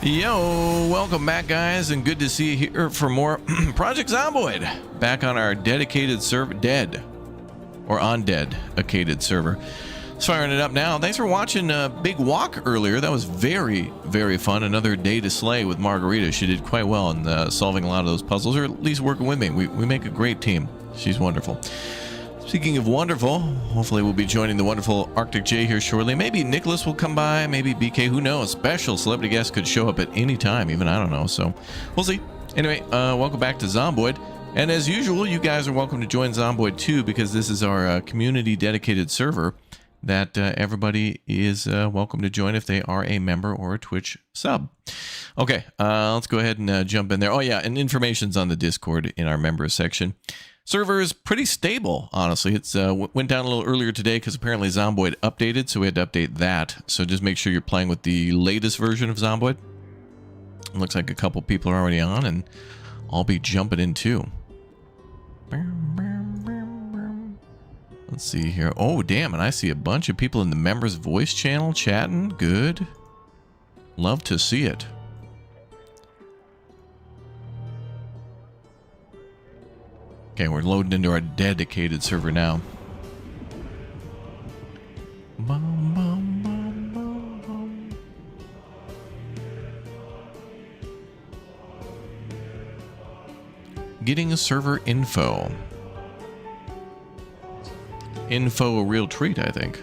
Yo, welcome back, guys, and good to see you here for more Project Zomboid. Back on our dedicated server, dedicated server. Just firing it up now. Thanks for watching Big Walk earlier. That was very, very fun. Another day to slay with Margarita. She did quite well in solving a lot of those puzzles, or at least working with me. We make a great team. She's wonderful. Speaking of wonderful, hopefully we'll be joining the wonderful Arctic J here shortly. Maybe Nicholas will come by, maybe BK, who knows? Special celebrity guest could show up at any time, even I don't know, so we'll see. Anyway, welcome back to Zomboid. And as usual, you guys are welcome to join Zomboid too, because this is our community dedicated server that everybody is welcome to join if they are a member or a Twitch sub. Okay, let's go ahead and jump in there. Oh yeah, and information's on the Discord in our members section. Server is pretty stable, honestly. It's went down a little earlier today because apparently Zomboid updated, so we had to update that. So just make sure you're playing with the latest version of Zomboid. It looks like a couple people are already on, and I'll be jumping in too. Let's see here. Oh, damn, and I see a bunch of people in the members voice channel chatting. Good. Love to see it. Okay, we're loading into our dedicated server now. Bum, bum, bum, bum, bum. Getting a server info. Info a real treat, I think.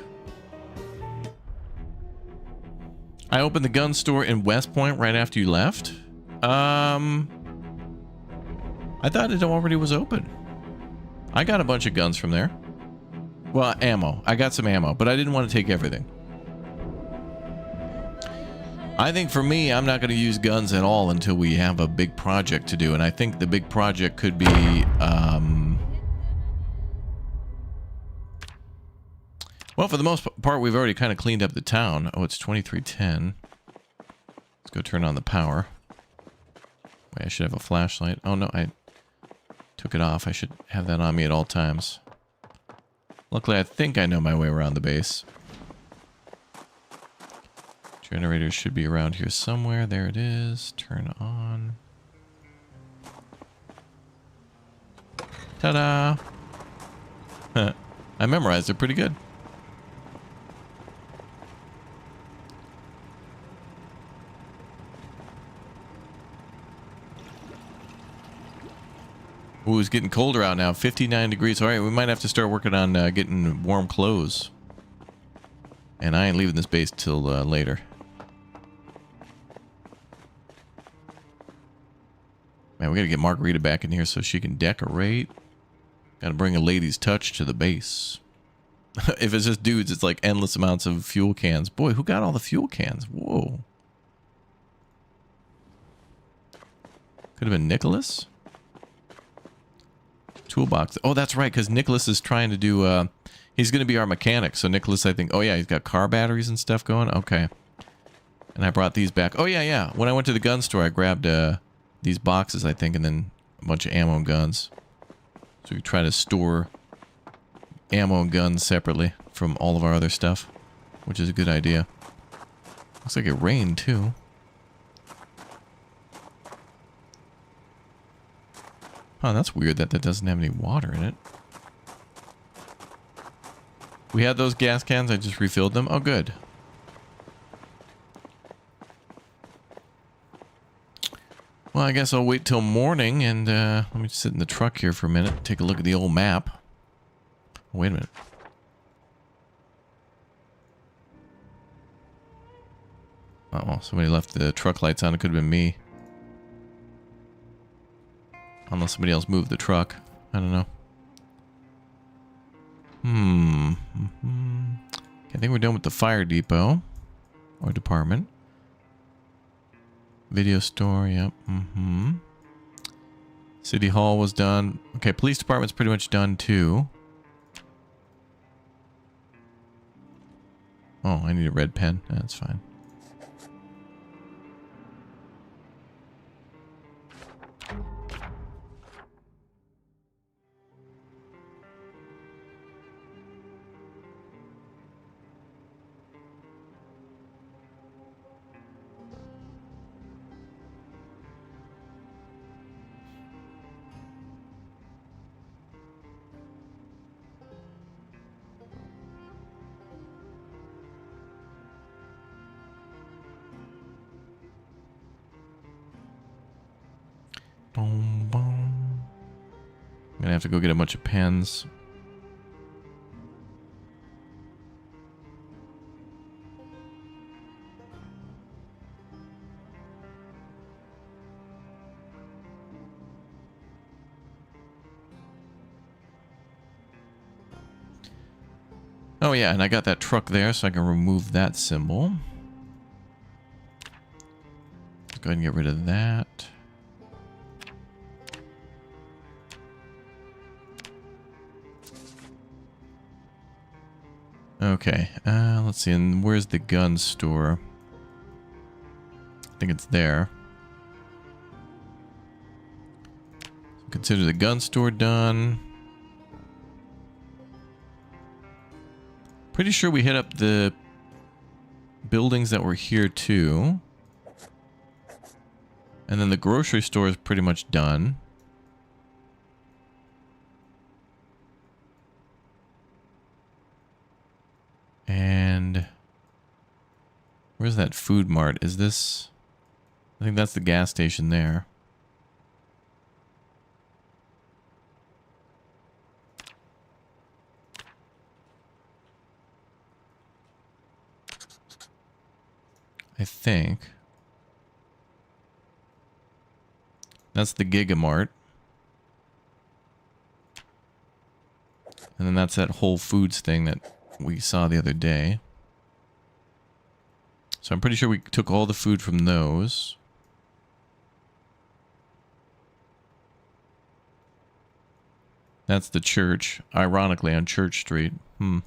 I opened the gun store in West Point right after you left. I thought it already was open. I got a bunch of guns from there. Well, ammo. I got some ammo, but I didn't want to take everything. I think for me, I'm not going to use guns at all until we have a big project to do, and I think the big project could be, well, for the most part, we've already kind of cleaned up the town. Oh, it's 2310. Let's go turn on the power. Wait, I should have a flashlight. Oh, no, I took it off. I should have that on me at all times. Luckily, I think I know my way around the base. Generator should be around here somewhere. There it is. Turn on. Ta-da! I memorized it pretty good. Ooh, it's getting colder out now. 59 degrees. All right, we might have to start working on getting warm clothes. And I ain't leaving this base till later. Man, we gotta get Margarita back in here so she can decorate. Gotta bring a lady's touch to the base. If it's just dudes, it's like endless amounts of fuel cans. Boy, who got all the fuel cans? Whoa. Could have been Nicholas? Toolbox. Oh, that's right, because Nicholas is trying to do, he's going to be our mechanic. So Nicholas, I think, oh yeah, he's got car batteries and stuff going. Okay. And I brought these back. Oh yeah, yeah. When I went to the gun store, I grabbed these boxes, I think, and then a bunch of ammo and guns. So we can try to store ammo and guns separately from all of our other stuff, which is a good idea. Looks like it rained too. Oh, that's weird that doesn't have any water in it. We had those gas cans. I just refilled them. Oh, good. Well, I guess I'll wait till morning and let me sit in the truck here for a minute. Take a look at the old map. Wait a minute. Uh-oh, somebody left the truck lights on. It could have been me. Unless somebody else moved the truck. I don't know. Okay, I think we're done with the fire depot. Or department. Video store, yep. City Hall was done. Okay, police department's pretty much done too. Oh, I need a red pen. That's fine. Boom, boom. I'm gonna have to go get a bunch of pens. Oh yeah, and I got that truck there, so I can remove that symbol. Let's go ahead and get rid of that. Okay, let's see, and where's the gun store? I think it's there. Consider the gun store done. Pretty sure we hit up the buildings that were here too. And then the grocery store is pretty much done. And where's that food mart? Is this... I think that's the gas station there. I think. That's the Gigamart. And then that's that Whole Foods thing that we saw the other day. So I'm pretty sure we took all the food from those. That's the church, ironically, on Church Street. You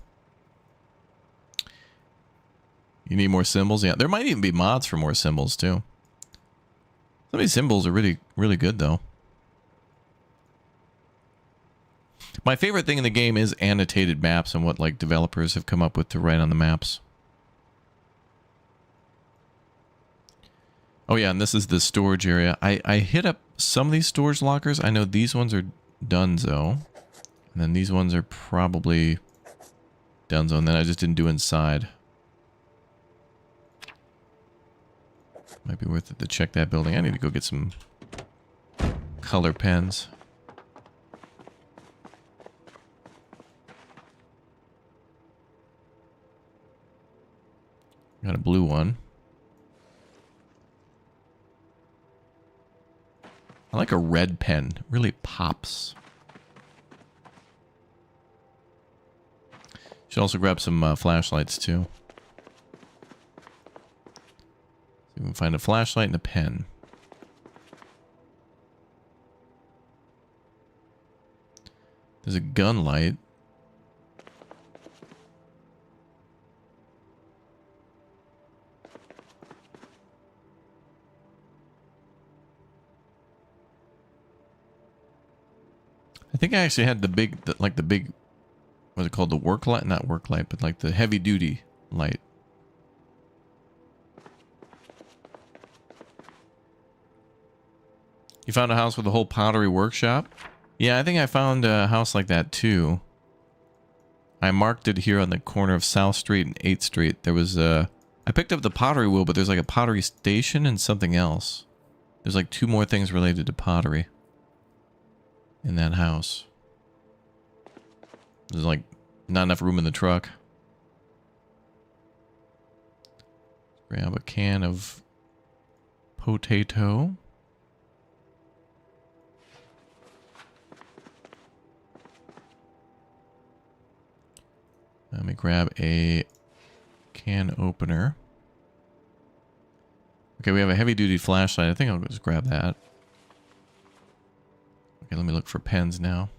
need more symbols? Yeah, there might even be mods for more symbols, too. Some of these symbols are really, really good, though. My favorite thing in the game is annotated maps and what, like, developers have come up with to write on the maps. Oh, yeah, and this is the storage area. I hit up some of these storage lockers. I know these ones are donezo. And then these ones are probably donezo, and then I just didn't do inside. Might be worth it to check that building. I need to go get some color pens. Got a blue one. I like a red pen. It really pops. Should also grab some flashlights too. We can find a flashlight and a pen. There's a gun light. I think I actually had the big, like the big, what's it called? The work light? Not work light, but like the heavy duty light. You found a house with a whole pottery workshop? Yeah, I think I found a house like that too. I marked it here on the corner of South Street and 8th Street. There was a... I picked up the pottery wheel, but there's like a pottery station and something else. There's like 2 more things related to pottery in that house. There's like not enough room in the truck. Grab a can of potato. Let me grab a can opener. Okay, we have a heavy-duty flashlight. I think I'll just grab that. Okay, let me look for pens now.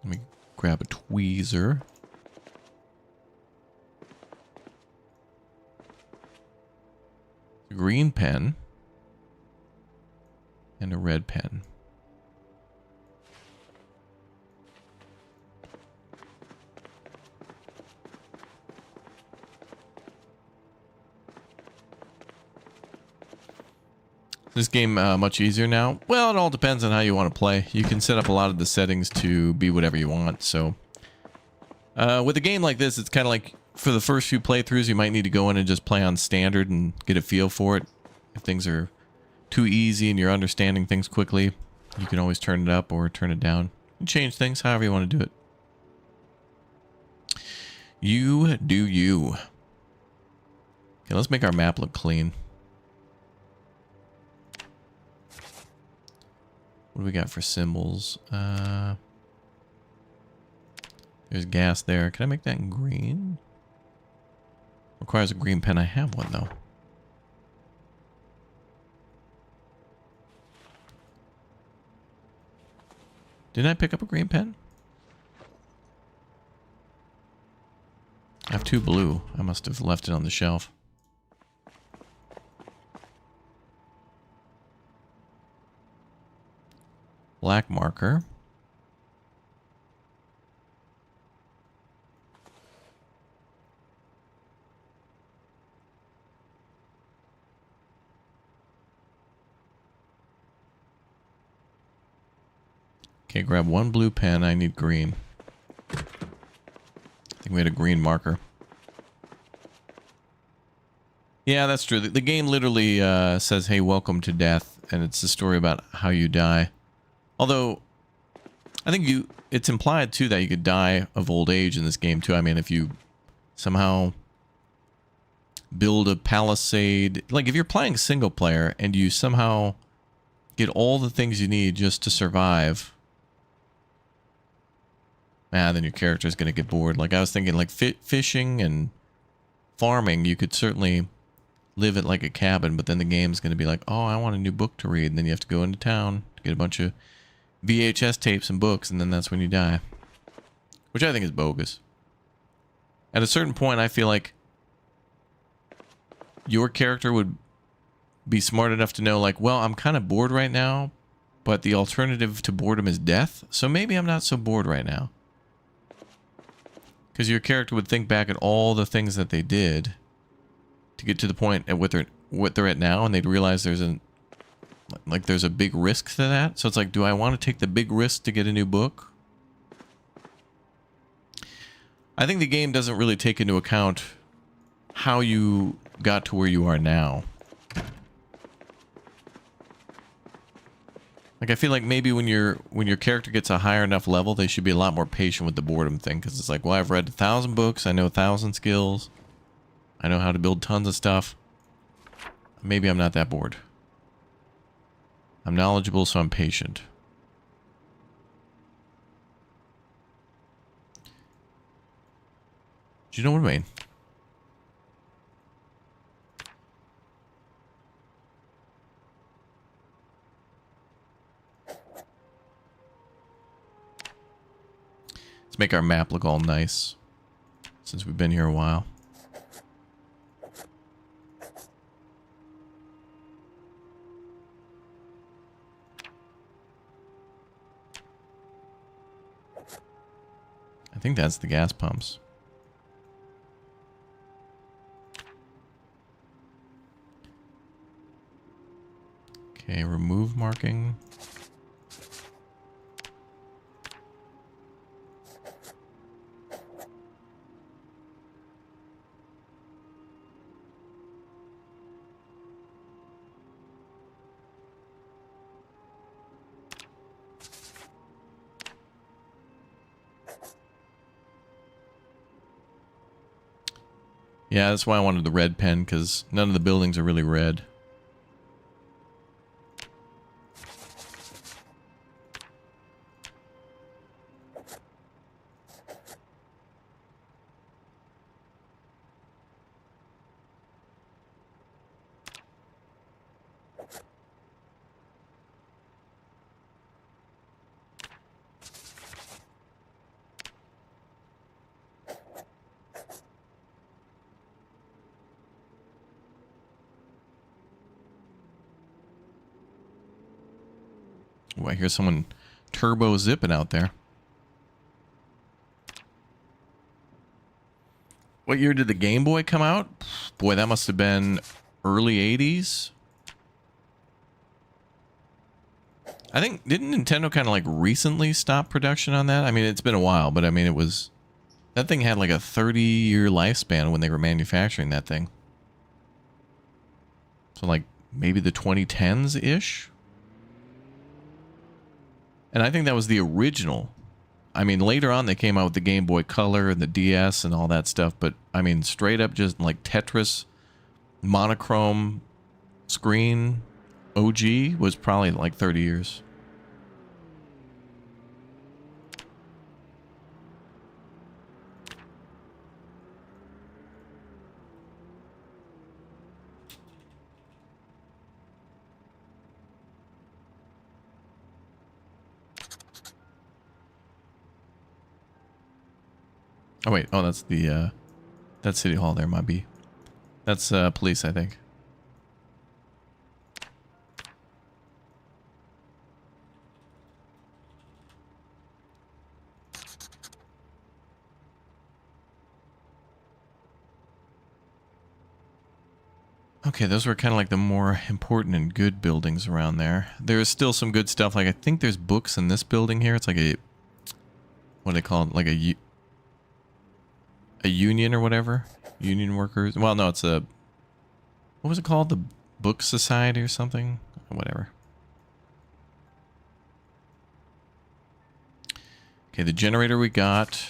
Let me grab a tweezer. A green pen. And a red pen. This game much easier now? Well, it all depends on how you want to play. You can set up a lot of the settings to be whatever you want. So, with a game like this, it's kind of like for the first few playthroughs, you might need to go in and just play on standard and get a feel for it. If things are too easy and you're understanding things quickly, you can always turn it up or turn it down. And change things however you want to do it. You do you. Okay, let's make our map look clean. What do we got for symbols? There's gas there. Can I make that in green? Requires a green pen. I have one, though. Didn't I pick up a green pen? I have 2 blue. I must have left it on the shelf. Black marker. Okay, grab 1 blue pen. I need green. I think we had a green marker. Yeah, that's true. The game literally says, hey, welcome to death. And it's a story about how you die. Although, I think it's implied, too, that you could die of old age in this game, too. I mean, if you somehow build a palisade... Like, if you're playing single player and you somehow get all the things you need just to survive... then your character is going to get bored. Like, I was thinking, like, fishing and farming, you could certainly live at, like, a cabin, but then the game's going to be like, oh, I want a new book to read, and then you have to go into town to get a bunch of VHS tapes and books, and then that's when you die. Which I think is bogus. At a certain point, I feel like your character would be smart enough to know, like, well, I'm kind of bored right now, but the alternative to boredom is death, so maybe I'm not so bored right now. Because your character would think back at all the things that they did to get to the point at what they're at now, and they'd realize there's a big risk to that. So it's like, do I want to take the big risk to get a new book? I think the game doesn't really take into account how you got to where you are now. Like, I feel like maybe when your character gets a higher enough level, they should be a lot more patient with the boredom thing. Because it's like, well, I've read 1,000 books. I know 1,000 skills. I know how to build tons of stuff. Maybe I'm not that bored. I'm knowledgeable, so I'm patient. Do you know what I mean? Let's make our map look all nice, since we've been here a while. I think that's the gas pumps. Okay, remove marking. Yeah, that's why I wanted the red pen, because none of the buildings are really red. Ooh, I hear someone turbo zipping out there. What year did the Game Boy come out? Boy, that must have been early 80s. I think, didn't Nintendo kind of like recently stop production on that? I mean, it's been a while, but I mean, it was That thing had like a 30-year lifespan when they were manufacturing that thing. So like maybe the 2010s-ish? And I think that was the original. I mean, later on they came out with the Game Boy Color and the DS and all that stuff, but I mean, straight up just like Tetris, monochrome screen, OG was probably like 30 years. Oh wait, oh that's the that's City Hall there, might be. That's police, I think. Okay, those were kind of like the more important and good buildings around there. There's still some good stuff. Like I think there's books in this building here. It's like a, what do they call it? Like a union or whatever. Union workers. Well, no, it's a, what was it called? The Book Society or something? Whatever. Okay, the generator we got.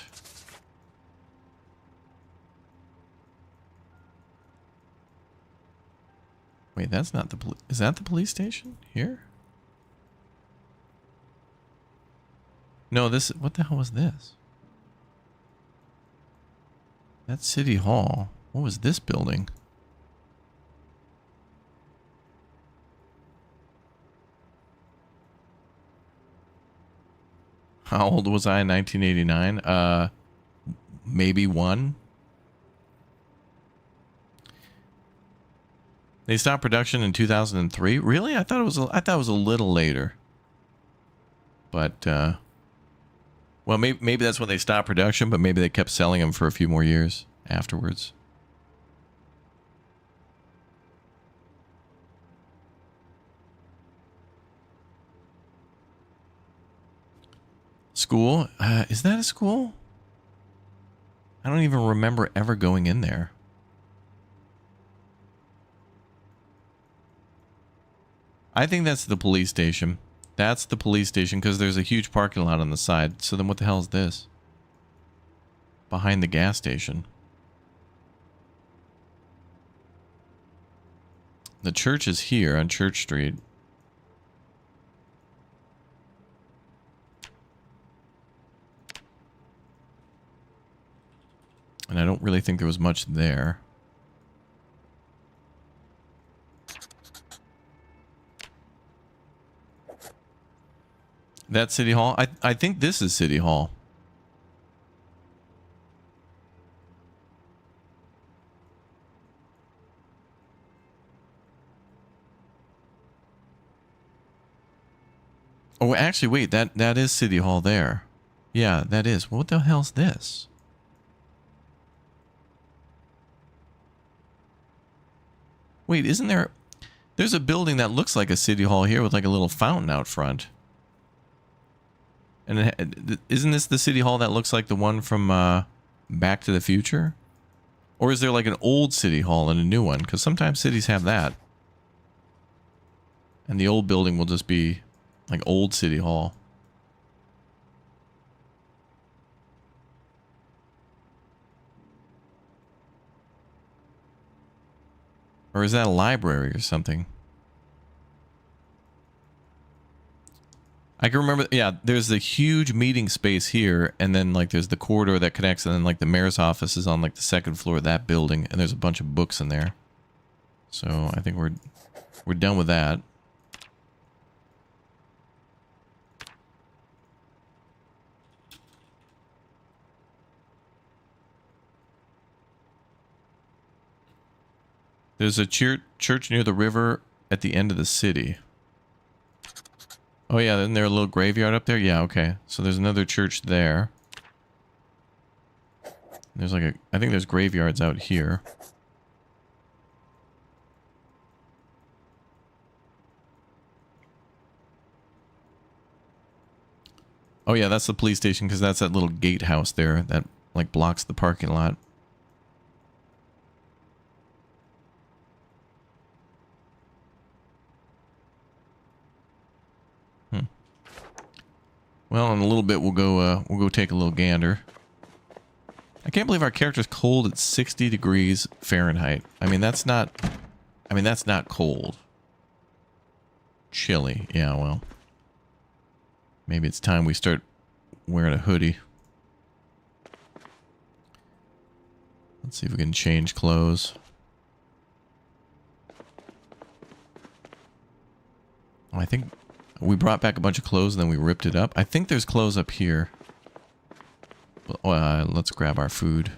Wait, that's not the police. Is that the police station here? No, this, what the hell was this? That's City Hall. What was this building? How old was I in 1989? Maybe 1. They stopped production in 2003. Really? I thought it was a little later. But well, maybe that's when they stopped production, but maybe they kept selling them for a few more years afterwards. School? Is that a school? I don't even remember ever going in there. I think that's the police station. That's the police station because there's a huge parking lot on the side. So then what the hell is this? Behind the gas station. The church is here on Church Street. And I don't really think there was much there. That's City Hall? I think this is City Hall. Oh, actually, wait. That is City Hall there. Yeah, that is. What the hell's this? Wait, isn't there... There's a building that looks like a City Hall here with like a little fountain out front. And isn't this the City Hall that looks like the one from Back to the Future? Or is there like an old City Hall and a new one? Because sometimes cities have that. And the old building will just be like old City Hall. Or is that a library or something? I can remember, yeah, there's a huge meeting space here, and then like there's the corridor that connects, and then like the mayor's office is on like the second floor of that building, and there's a bunch of books in there. So I think we're done with that. There's a church near the river at the end of the city. Oh yeah, isn't there a little graveyard up there? Yeah, okay. So there's another church there. There's like I think there's graveyards out here. Oh yeah, that's the police station because that's that little gatehouse there that like blocks the parking lot. Well, in a little bit we'll go take a little gander. I can't believe our character's cold at 60 degrees Fahrenheit. I mean, that's not cold. Chilly. Yeah, well. Maybe it's time we start wearing a hoodie. Let's see if we can change clothes. Oh, I think we brought back a bunch of clothes and then we ripped it up. I think there's clothes up here. Let's grab our food.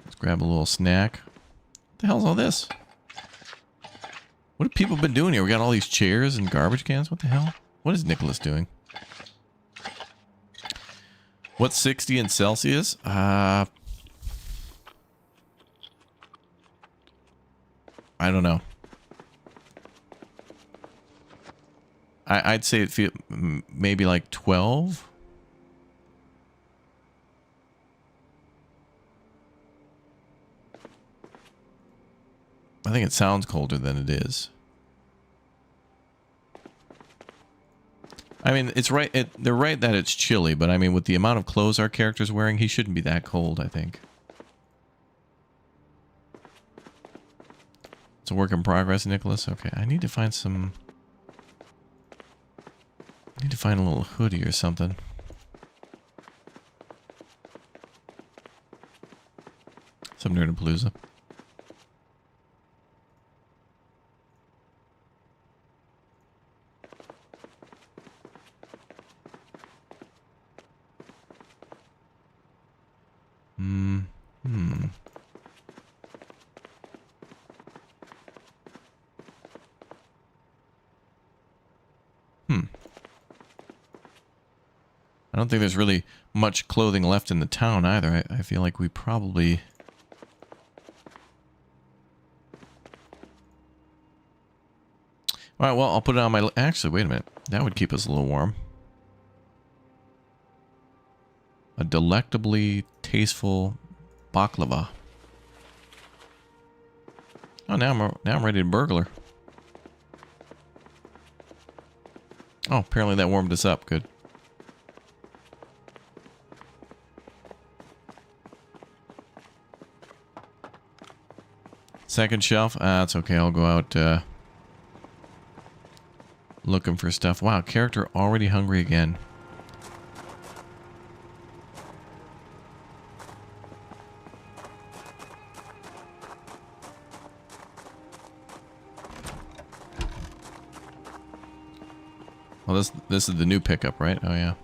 Let's grab a little snack. What the hell's all this? What have people been doing here? We got all these chairs and garbage cans. What the hell? What is Nicholas doing? What's 60 in Celsius? I don't know. I'd say it feel maybe like 12. I think it sounds colder than it is. I mean, it's right. They're right that it's chilly, but I mean, with the amount of clothes our character's wearing, he shouldn't be that cold, I think. It's a work in progress, Nicholas. Okay, I need to find some... I need to find a little hoodie or something. Some Nerdapalooza. I don't think there's really much clothing left in the town either. I feel like we probably... Alright, well, I'll put it on my... Actually, wait a minute. That would keep us a little warm. A delectably tasteful baklava. Oh, now I'm ready to burglar. Oh, apparently that warmed us up. Good. Second shelf? That's okay. I'll go out looking for stuff. Wow, character already hungry again. Well, this is the new pickup, right? Oh, yeah.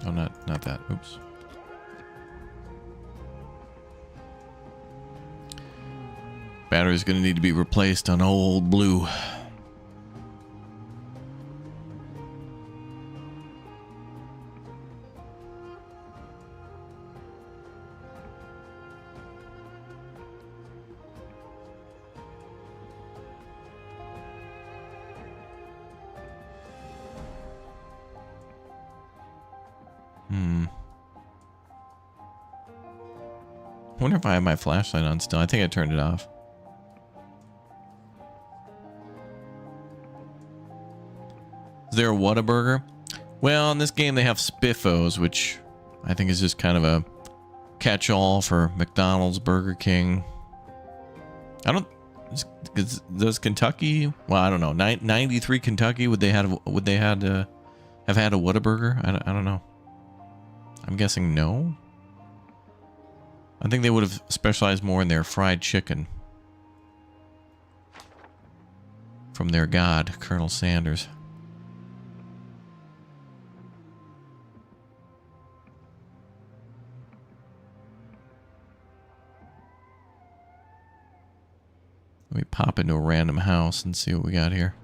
Oh, not that. Oops. Battery's gonna need to be replaced on old Blue. I wonder if I have my flashlight on still. I think I turned it off. Is there a Whataburger? Well, in this game they have Spiffos, which I think is just kind of a catch-all for McDonald's, Burger King. I don't... Does Kentucky... Well, I don't know. 93 Kentucky, would they have had a Whataburger? I don't know. I'm guessing no. I think they would have specialized more in their fried chicken. From their god, Colonel Sanders. Let me pop into a random house and see what we got here.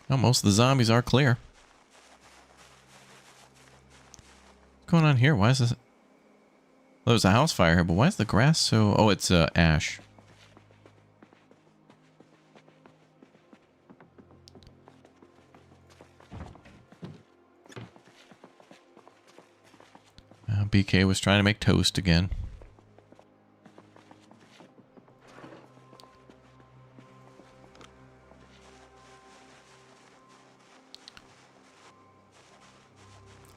Oh, most of the zombies are clear. What's going on here? Why is this? Well, there's a house fire here, but why is the grass so... Oh, it's ash. BK was trying to make toast again.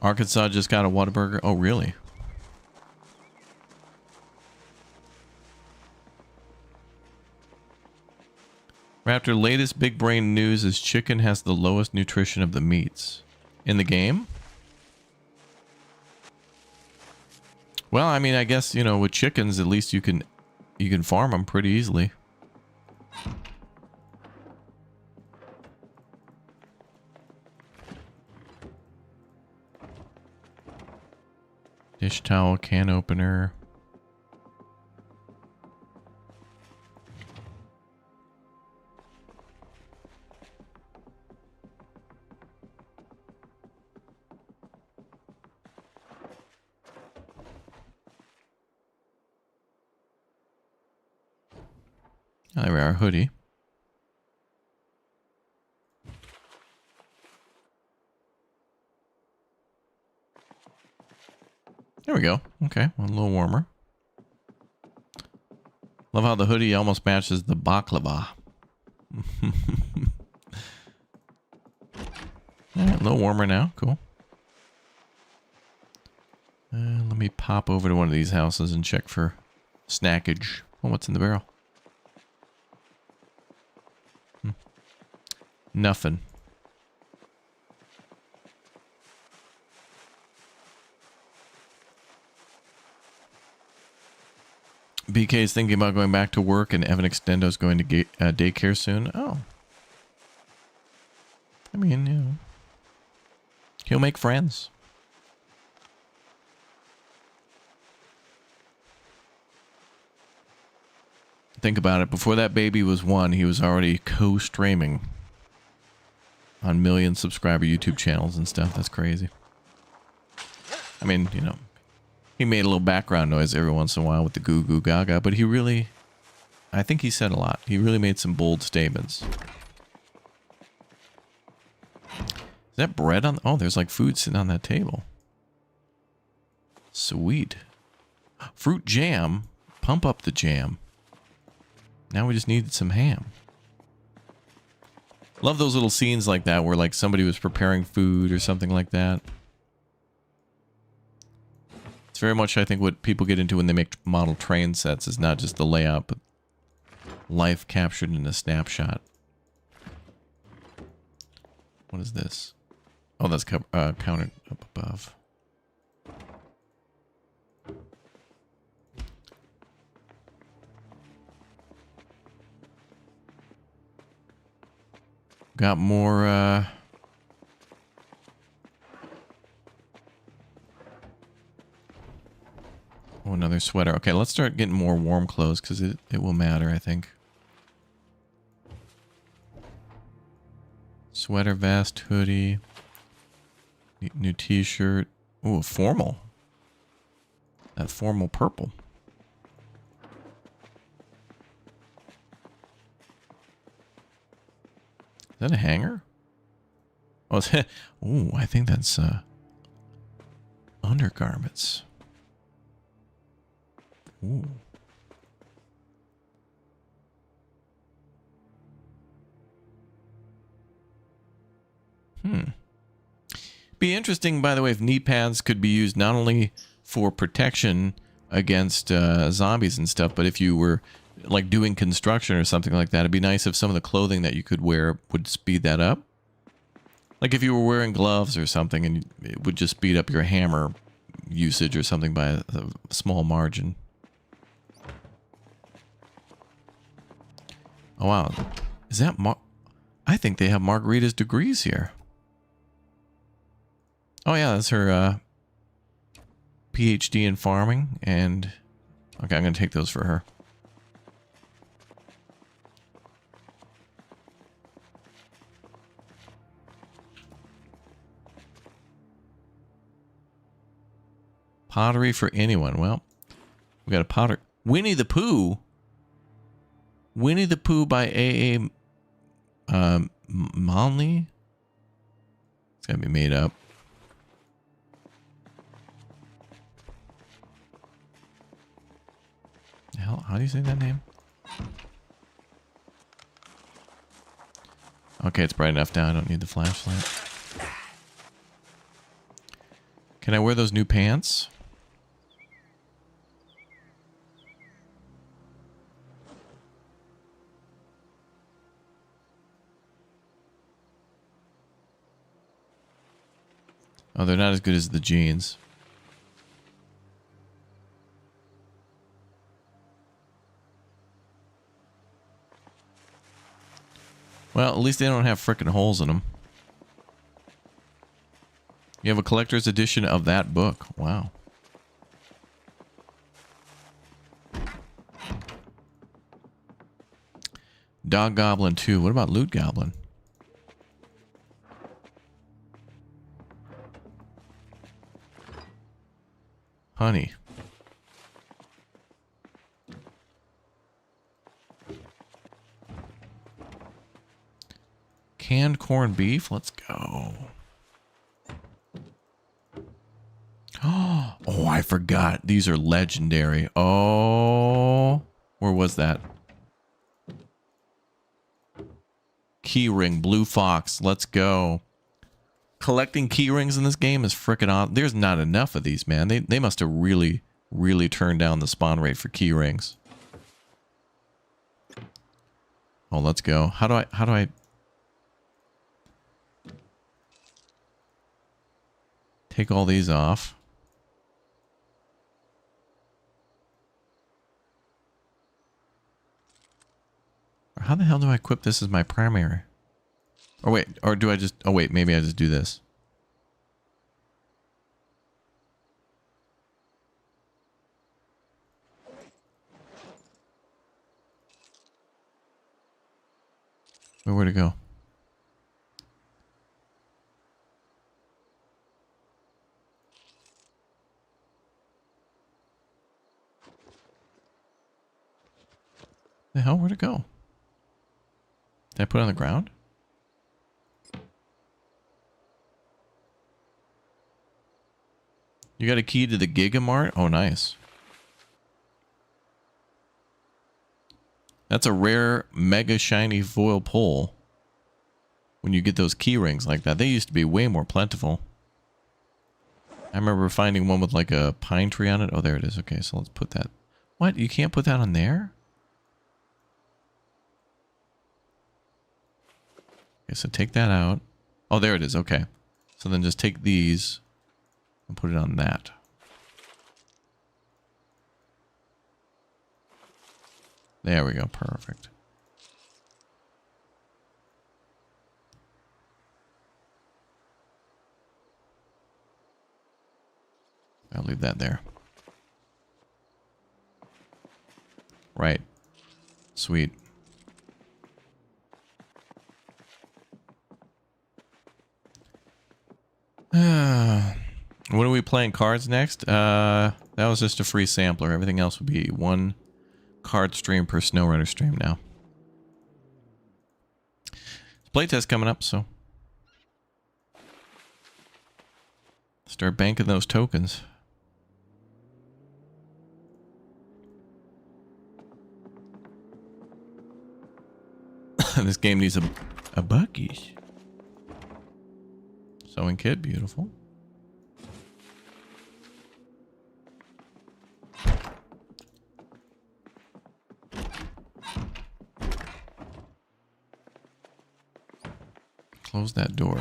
Arkansas just got a Whataburger. Oh, really? Raptor, latest big brain news is chicken has the lowest nutrition of the meats. In the game? Well, I mean, I guess, you know, with chickens, at least you can farm them pretty easily. Dish towel, can opener. Oh, there we are, hoodie. There we go. Okay, well, a little warmer. Love how the hoodie almost matches the baklava. Yeah, a little warmer now. Cool. Let me pop over to one of these houses and check for snackage. Oh, what's in the barrel? Nothing. BK is thinking about going back to work, and Evan Extendo's going to daycare soon. Oh. I mean, you know, he'll make friends. Think about it. Before that baby was 1, he was already co-streaming on million subscriber YouTube channels and stuff. That's crazy. I mean, you know, he made a little background noise every once in a while with the goo goo gaga, but he really, I think he said a lot. He really made some bold statements. Is that bread on? Oh, there's like food sitting on that table. Sweet. Fruit jam. Pump up the jam. Now we just needed some ham. Love those little scenes like that where like somebody was preparing food or something like that. It's very much, I think, what people get into when they make model train sets is not just the layout, but life captured in a snapshot. What is this? Oh, that's counted up above. Got more, oh, another sweater. Okay, let's start getting more warm clothes, because it will matter, I think. Sweater, vest, hoodie. New t-shirt. Ooh, formal. That formal purple. Is that a hanger? Oh, it's ooh, I think that's undergarments. Ooh. Be interesting, by the way, if knee pads could be used not only for protection against zombies and stuff, but if you were like doing construction or something like that, it'd be nice if some of the clothing that you could wear would speed that up. Like if you were wearing gloves or something and it would just speed up your hammer usage or something by a small margin. Oh wow. Is that I think they have Margarita's degrees here. Oh yeah, that's her PhD in farming. And okay, I'm going to take those for her. Pottery for anyone. Well, we got a potter. Winnie the Pooh. Winnie the Pooh by A.A. Monley. It's got to be made up. Hell, how do you say that name? Okay, it's bright enough now. I don't need the flashlight. Can I wear those new pants? Oh, they're not as good as the jeans. Well, at least they don't have frickin' holes in them. You have a collector's edition of that book. Wow. Dog Goblin 2. What about Loot Goblin? Honey. Canned corned beef. Let's go. Oh, I forgot. These are legendary. Oh, where was that? Keyring, Blue Fox. Let's go. Collecting key rings in this game is freaking awesome. There's not enough of these, man. They must have really, really turned down the spawn rate for key rings. Oh, let's go. How do I take all these off? Or how the hell do I equip this as my primary? Or wait, or do I just... Oh wait, maybe I just do this. Where'd it go? The hell? Where'd it go? Did I put it on the ground? You got a key to the Gigamart? Oh, nice. That's a rare, mega shiny foil pole. When you get those key rings like that. They used to be way more plentiful. I remember finding one with like a pine tree on it. Oh, there it is. Okay, so let's put that. What? You can't put that on there? Okay, so take that out. Oh, there it is. Okay. So then just take these and put it on that. There we go. Perfect. I'll leave that there. Right. Sweet. What are we playing cards next? That was just a free sampler. Everything else would be one card stream per SnowRunner stream now. Playtest coming up, so start banking those tokens. This game needs a Buc-ee's. Sewing kit, beautiful. Close that door.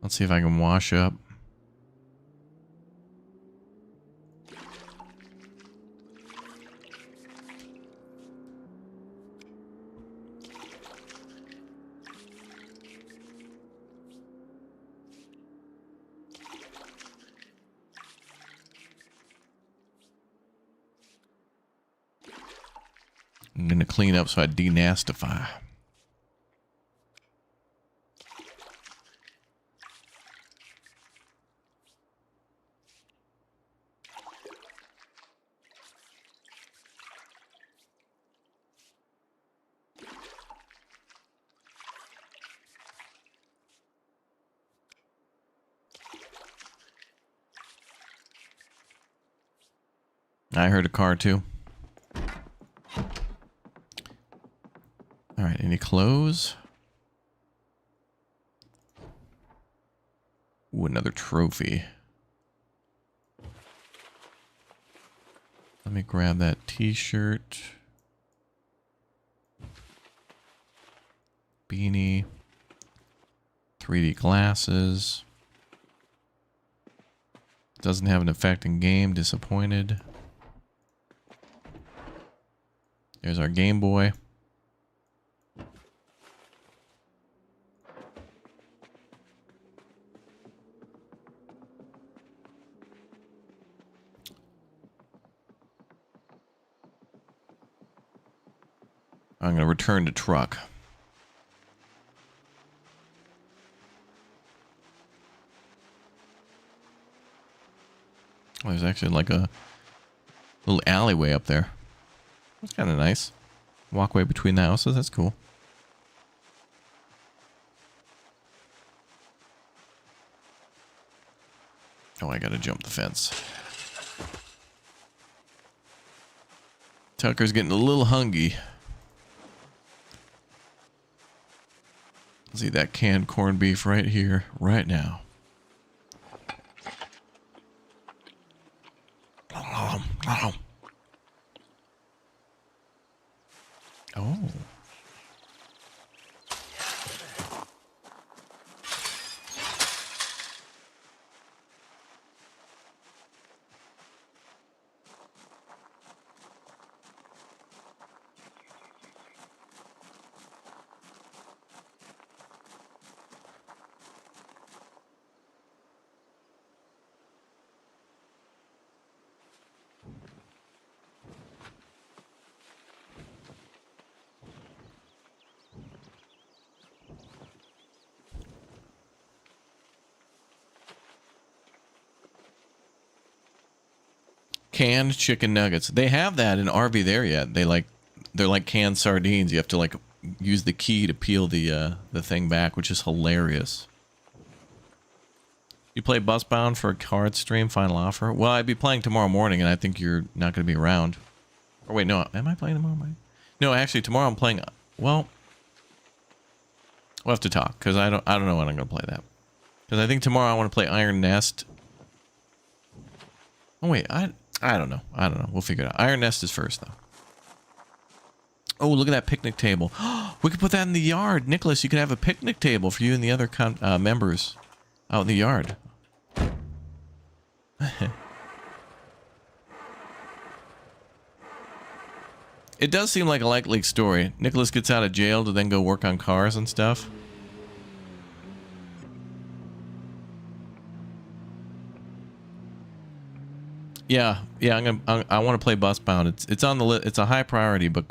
Let's see if I can wash up. I'm going to clean up so I denastify. I heard a car too. All right, any clothes? Ooh, another trophy. Let me grab that t-shirt. Beanie. 3D glasses. Doesn't have an effect in game. Disappointed. There's our Game Boy. I'm going to return to truck. Oh, there's actually like a little alleyway up there. That's kind of nice. Walkway between the houses. That's cool. Oh, I got to jump the fence. Tucker's getting a little hungry. Let's eat that canned corned beef right here, right now. Oh. Canned chicken nuggets. They have that in RV there yet. They're like canned sardines. You have to like use the key to peel the thing back, which is hilarious. You play Busbound for a card stream final offer? Well, I'd be playing tomorrow morning, and I think you're not going to be around. Or wait, no, am I playing tomorrow morning? No, actually, tomorrow I'm playing. Well, we'll have to talk because I don't know when I'm going to play that. Because I think tomorrow I want to play Iron Nest. Oh wait, I don't know. We'll figure it out. Iron Nest is first, though. Oh, look at that picnic table. We could put that in the yard. Nicholas, you could have a picnic table for you and the other members out in the yard. It does seem like a likely story. Nicholas gets out of jail to then go work on cars and stuff. Yeah, I want to play Busbound. It's on the list. It's a high priority, but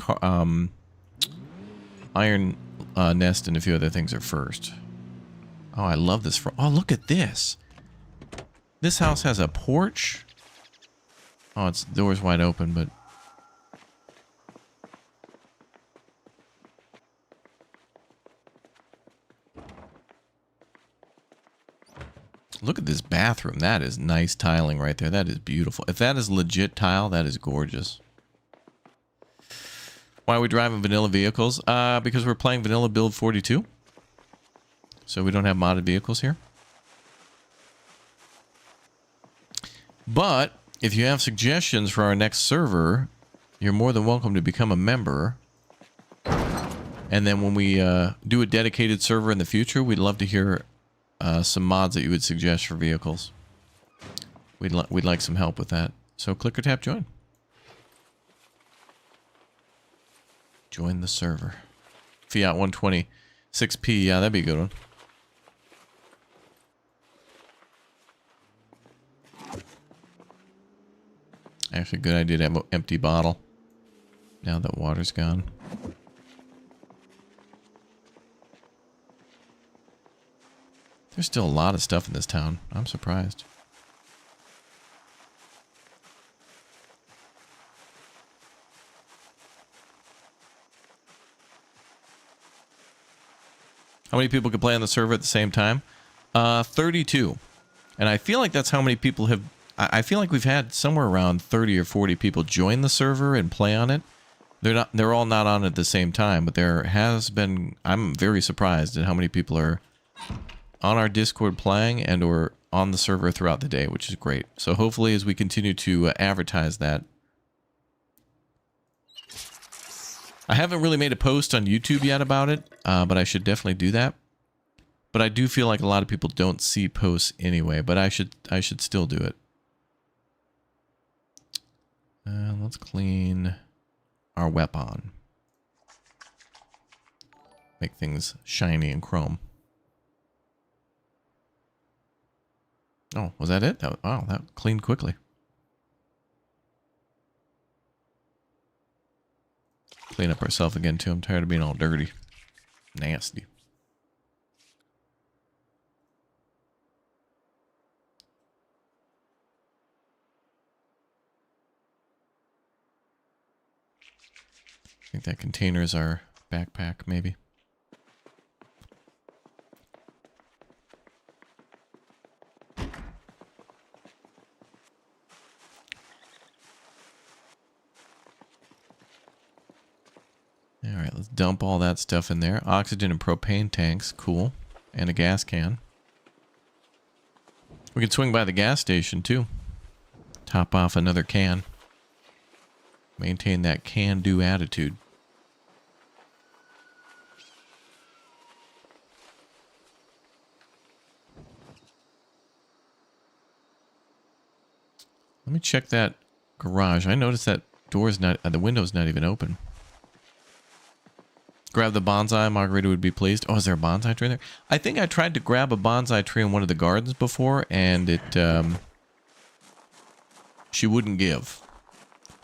Iron Nest and a few other things are first. Oh, I love this. Oh, look at this. This house has a porch. Oh, the door's wide open, but look at this bathroom. That is nice tiling right there. That is beautiful. If that is legit tile, that is gorgeous. Why are we driving vanilla vehicles? Because we're playing vanilla build 42. So we don't have modded vehicles here. But if you have suggestions for our next server, you're more than welcome to become a member. And then when we do a dedicated server in the future, we'd love to hear some mods that you would suggest for vehicles. We'd like some help with that. So click or tap join. Join the server. Fiat 120 6P. Yeah, that'd be a good one. Actually, good idea to have an empty bottle. now that water's gone. There's still a lot of stuff in this town. I'm surprised. How many people can play on the server at the same time? 32. And I feel like that's how many people have... I feel like we've had somewhere around 30 or 40 people join the server and play on it. They're all not on at the same time, but there has been... I'm very surprised at how many people are on our Discord playing and or on the server throughout the day, which is great. So hopefully as we continue to advertise that. I haven't really made a post on YouTube yet about it, but I should definitely do that. But I do feel like a lot of people don't see posts anyway, but I should still do it. Let's clean our weapon. Make things shiny and chrome. Oh, was that it? Wow, that cleaned quickly. Clean up ourselves again, too. I'm tired of being all dirty. Nasty. I think that container is our backpack, maybe. Alright, let's dump all that stuff in there. Oxygen and propane tanks, cool. And a gas can. We can swing by the gas station, too. Top off another can. Maintain that can-do attitude. Let me check that garage. I noticed that door's not, the window's not even open. Grab the bonsai. Margarita would be pleased. Oh, is there a bonsai tree there? I think I tried to grab a bonsai tree in one of the gardens before, and it, she wouldn't give.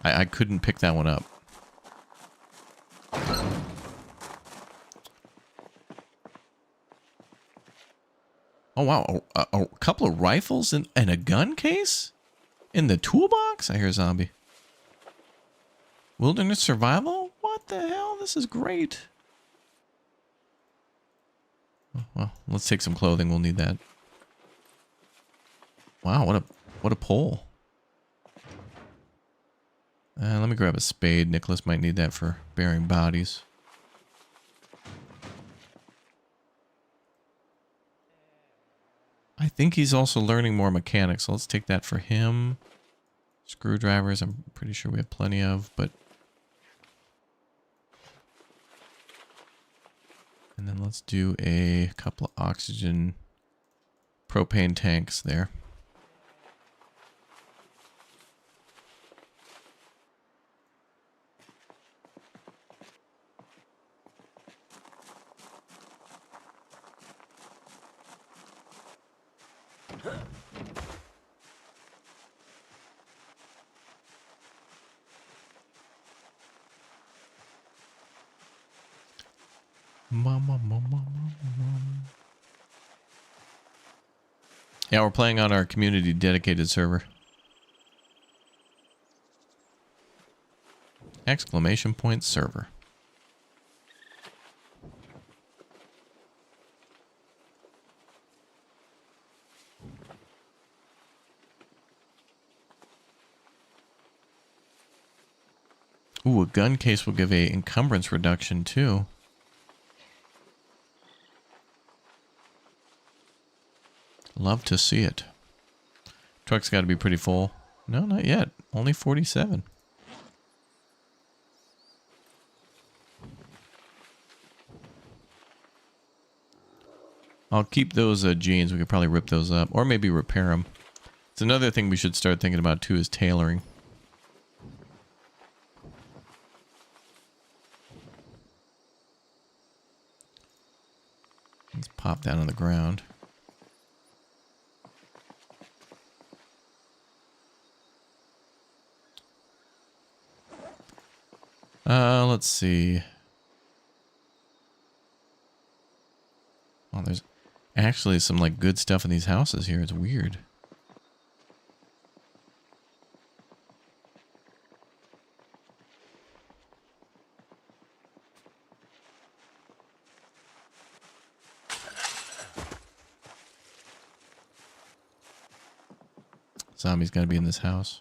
I couldn't pick that one up. Oh, wow. A couple of rifles and a gun case? In the toolbox? I hear a zombie. Wilderness survival? What the hell? This is great. Oh, well, let's take some clothing. We'll need that. Wow, what a pole. Let me grab a spade. Nicholas might need that for burying bodies. I think he's also learning more mechanics, so let's take that for him. Screwdrivers, I'm pretty sure we have plenty of, but... And then let's do a couple of oxygen propane tanks there. Yeah, we're playing on our community dedicated server. Exclamation point server. Ooh, a gun case will give a encumbrance reduction too. Love to see it. Truck's got to be pretty full. No, not yet. Only 47. I'll keep those jeans. We could probably rip those up. Or maybe repair them. It's another thing we should start thinking about too is tailoring. Let's pop that on the ground. Let's see. Oh, there's actually some like good stuff in these houses here. It's weird. Zombie's got to be in this house.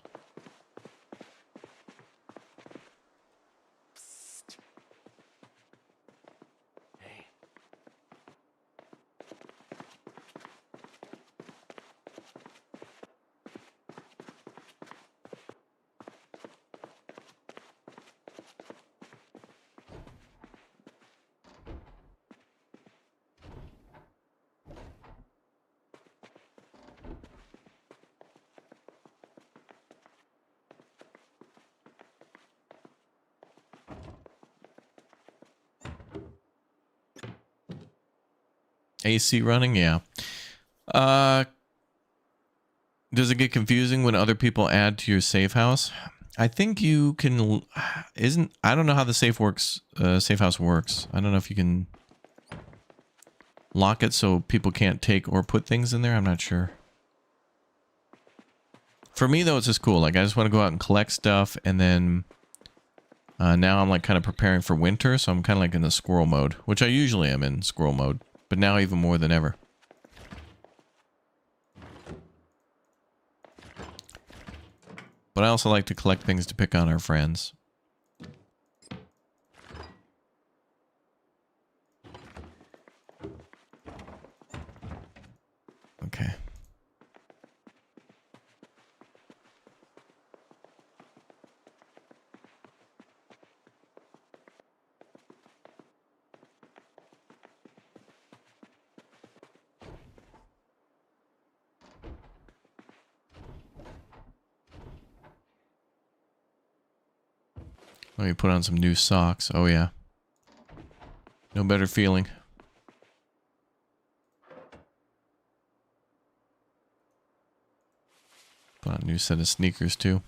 AC running, yeah. Does it get confusing when other people add to your safe house? I think you can. I don't know how the safe house works. I don't know if you can lock it so people can't take or put things in there. I'm not sure. For me though, it's just cool. Like I just want to go out and collect stuff, and then now I'm like kind of preparing for winter, so I'm kind of like in the squirrel mode, which I usually am in squirrel mode. But now even more than ever. But I also like to collect things to pick on our friends. Okay. Let me put on some new socks. Oh, yeah. No better feeling. Put on a new set of sneakers, too.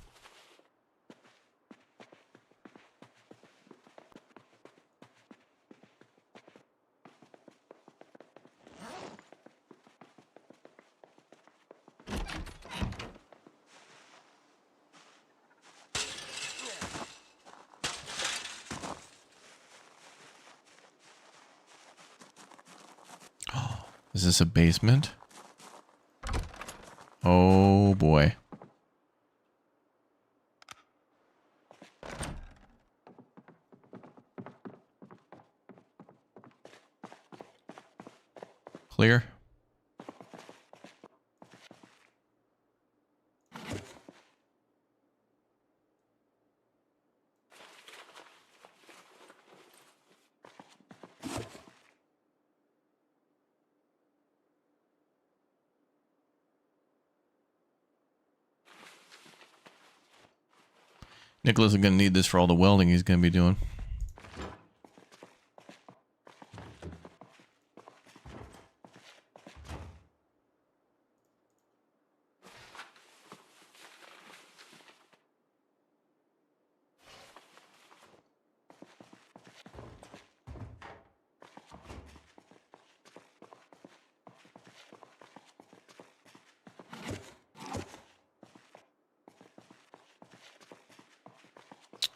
Is this a basement? Oh boy. Clear? Nicholas is going to need this for all the welding he's going to be doing.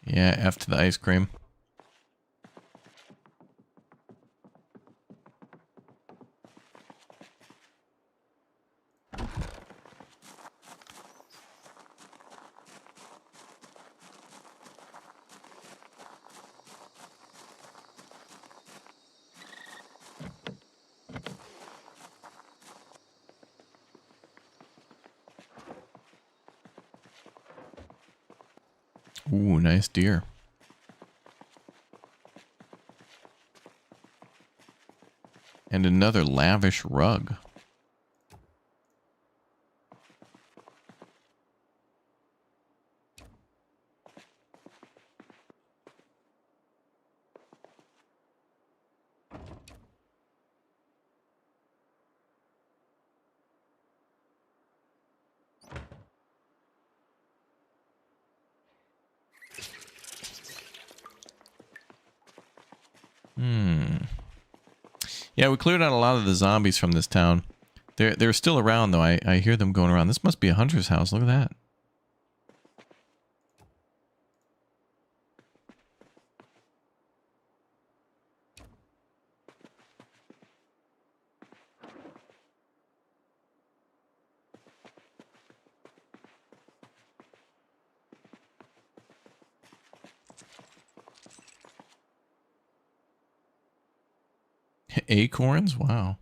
Yeah, F to the ice cream. Ooh, nice deer. And another lavish rug. Hmm. Yeah, we cleared out a lot of the zombies from this town. They're still around, though. I hear them going around. This must be a hunter's house. Look at that. Acorns? Wow.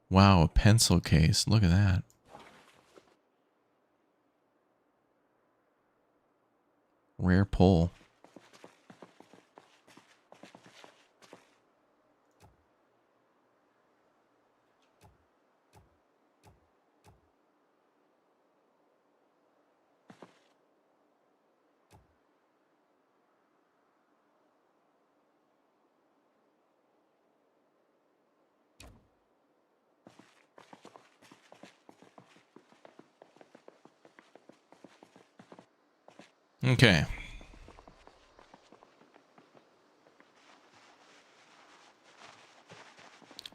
Wow, a pencil case. Look at that. Rare pull. Okay.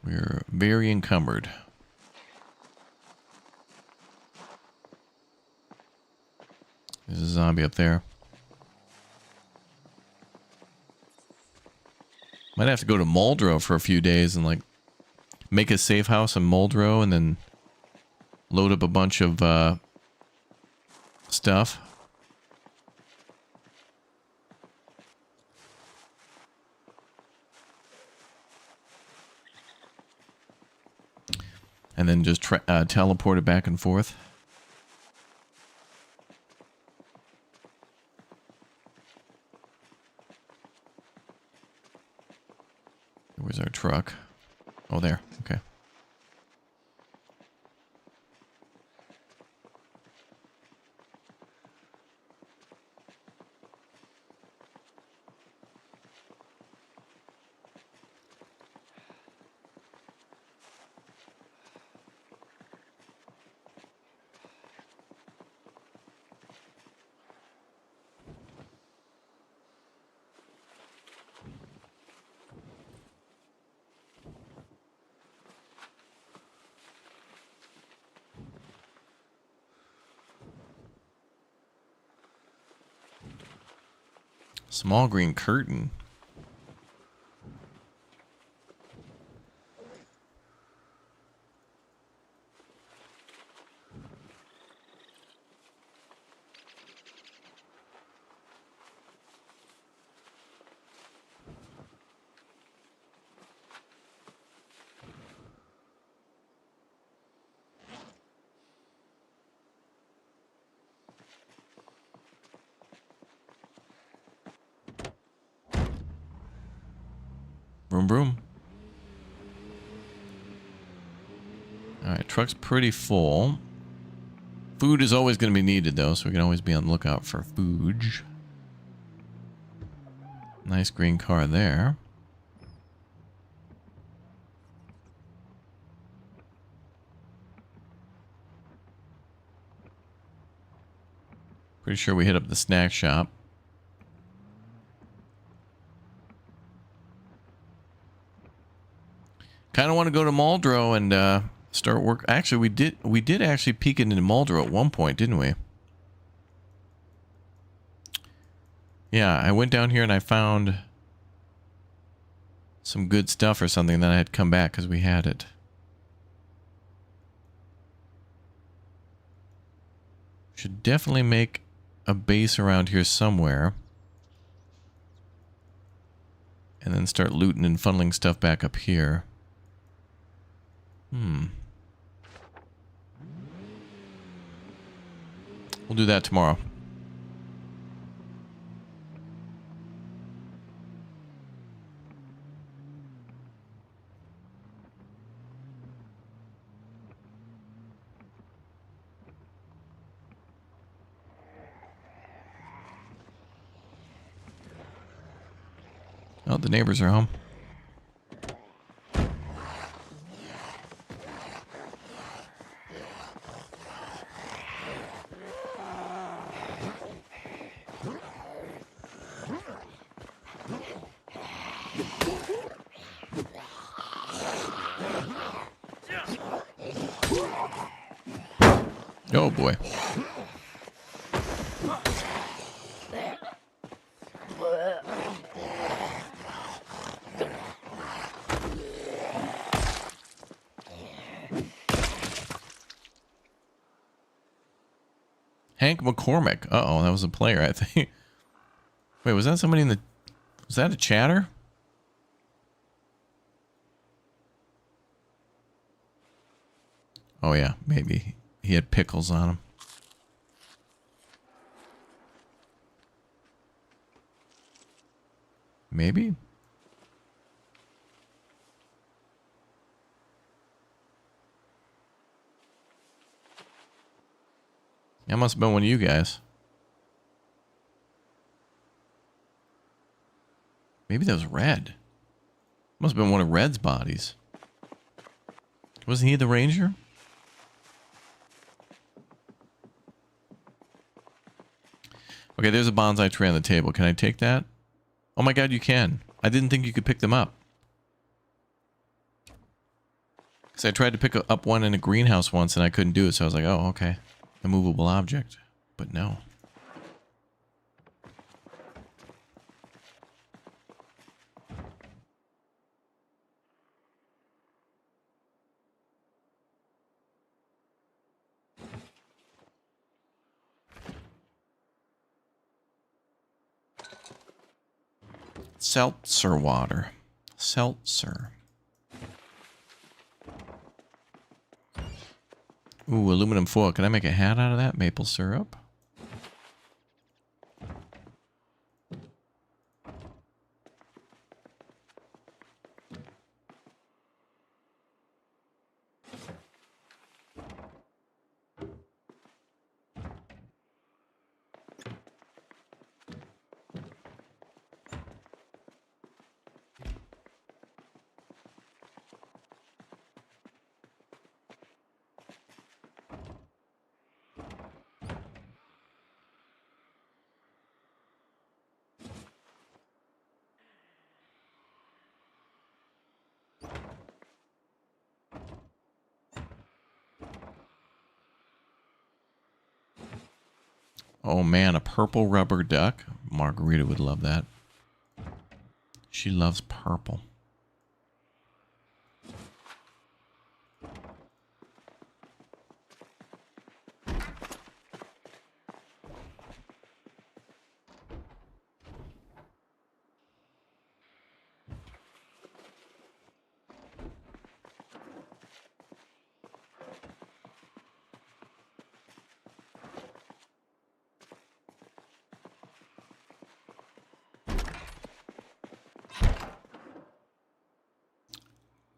We're very encumbered. There's a zombie up there. Might have to go to Muldrow for a few days and, like, make a safe house in Muldrow and then load up a bunch of stuff. And then just teleport it back and forth. Where's our truck? Oh, there. Okay. Small green curtain. Vroom, vroom. Alright, truck's pretty full. Food is always going to be needed, though, so we can always be on the lookout for food. Nice green car there. Pretty sure we hit up the snack shop. Kind of want to go to Muldrow and start work. Actually, we did actually peek into Muldrow at one point, didn't we? Yeah, I went down here and I found some good stuff or something. Then I had to come back because we had it. Should definitely make a base around here somewhere. And then start looting and funneling stuff back up here. We'll do that tomorrow. Oh, the neighbors are home. Oh boy. Hank McCormick. Uh-oh, that was a player, I think. Wait, was that somebody in the... Was that a chatter? Oh, yeah, maybe. He had pickles on him. Maybe? That must have been one of you guys. Maybe that was Red. Must have been one of Red's bodies. Wasn't he the ranger? Okay, there's a bonsai tree on the table. Can I take that? Oh my god, you can. I didn't think you could pick them up. Because I tried to pick up one in a greenhouse once and I couldn't do it, so I was like, oh, okay. A movable object. But no. Seltzer water. Seltzer. Ooh, aluminum foil. Can I make a hat out of that? Maple syrup. Oh man, a purple rubber duck. Margarita would love that. She loves purple.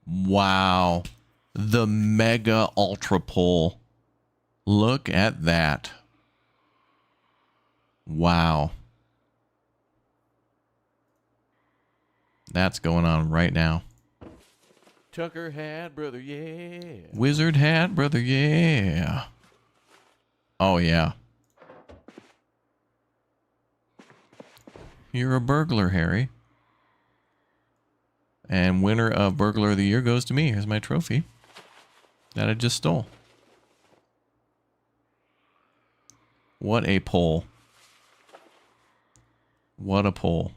Wow. The mega ultra pull. Look at that. Wow. That's going on right now. Tucker hat, brother, yeah. Wizard hat, brother, yeah. Oh, yeah. You're a burglar, Harry. And winner of Burglar of the Year goes to me. Here's my trophy that I just stole. What a pull. What a pull.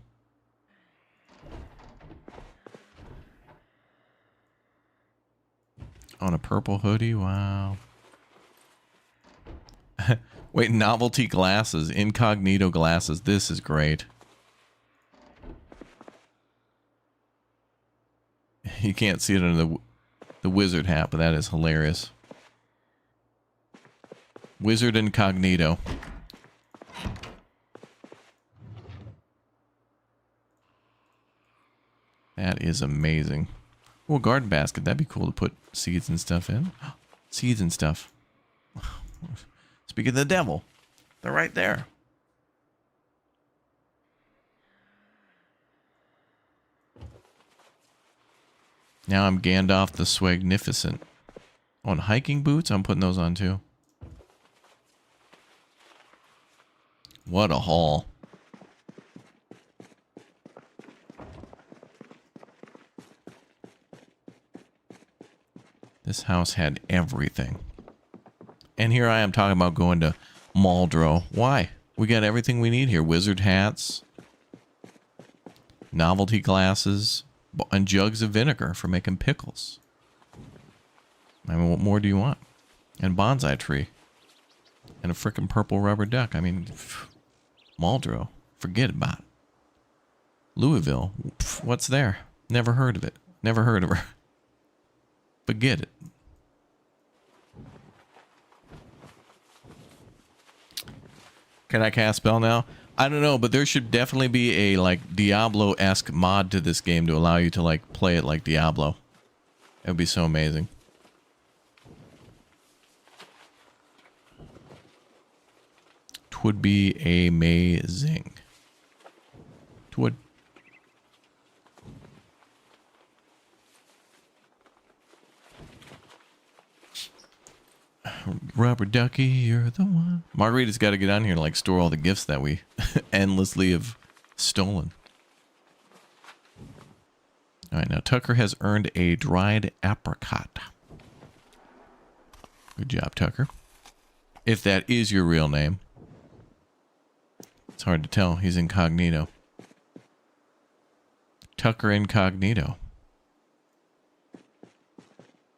On a purple hoodie, wow. Wait, novelty glasses, incognito glasses. This is great. You can't see it under the wizard hat, but that is hilarious. Wizard incognito. That is amazing. Oh, a garden basket. That'd be cool to put seeds and stuff in. Seeds and stuff. Speaking of the devil, they're right there. Now I'm Gandalf the Swagnificent. On hiking boots, I'm putting those on too. What a haul. This house had everything. And here I am talking about going to Muldrow. Why? We got everything we need here. Wizard hats, novelty glasses, and jugs of vinegar for making pickles. I mean, what more do you want? And bonsai tree. And a frickin' purple rubber duck. I mean, Muldrow. Forget about it. Louisville. What's there? Never heard of it. Never heard of her. Forget it. Can I cast spell now? I don't know, but there should definitely be a like Diablo-esque mod to this game to allow you to like play it like Diablo. It would be so amazing. Twould be amazing. Twould. Rubber ducky, you're the one. Margarita's got to get on here and like store all the gifts that we endlessly have stolen. All right, now Tucker has earned a dried apricot. Good job, Tucker. If that is your real name. It's hard to tell. He's incognito. Tucker incognito.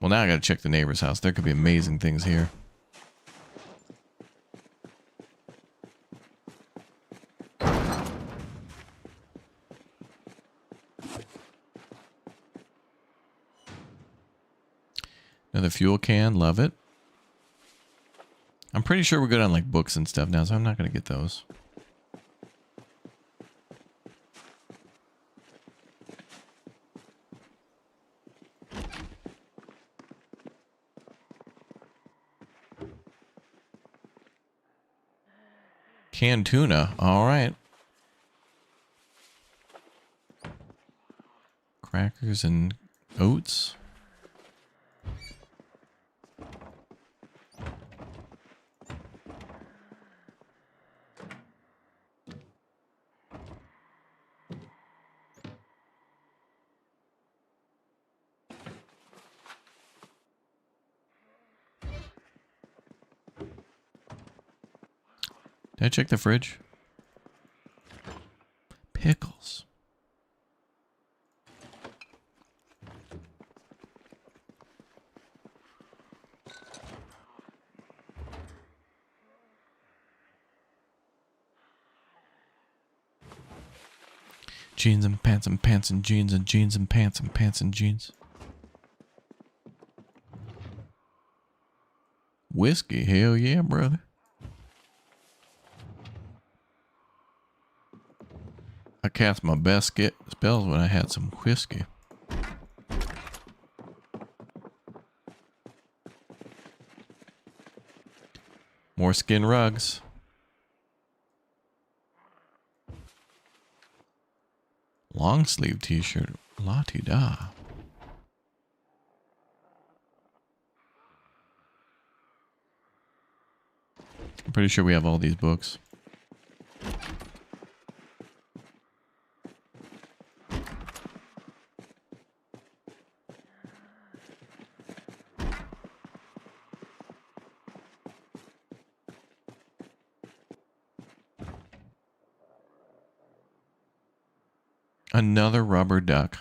Well, now I gotta check the neighbor's house. There could be amazing things here. Another fuel can. Love it. I'm pretty sure we're good on like books and stuff now, so I'm not gonna get those. Canned tuna. All right. Crackers and oats. Did I check the fridge? Pickles. Jeans and pants and pants and jeans and jeans and pants and pants and jeans. Whiskey, hell yeah, brother. I cast my best spells when I had some whiskey. More skin rugs. Long sleeve t-shirt. La-ti-da. I'm pretty sure we have all these books. Another rubber duck.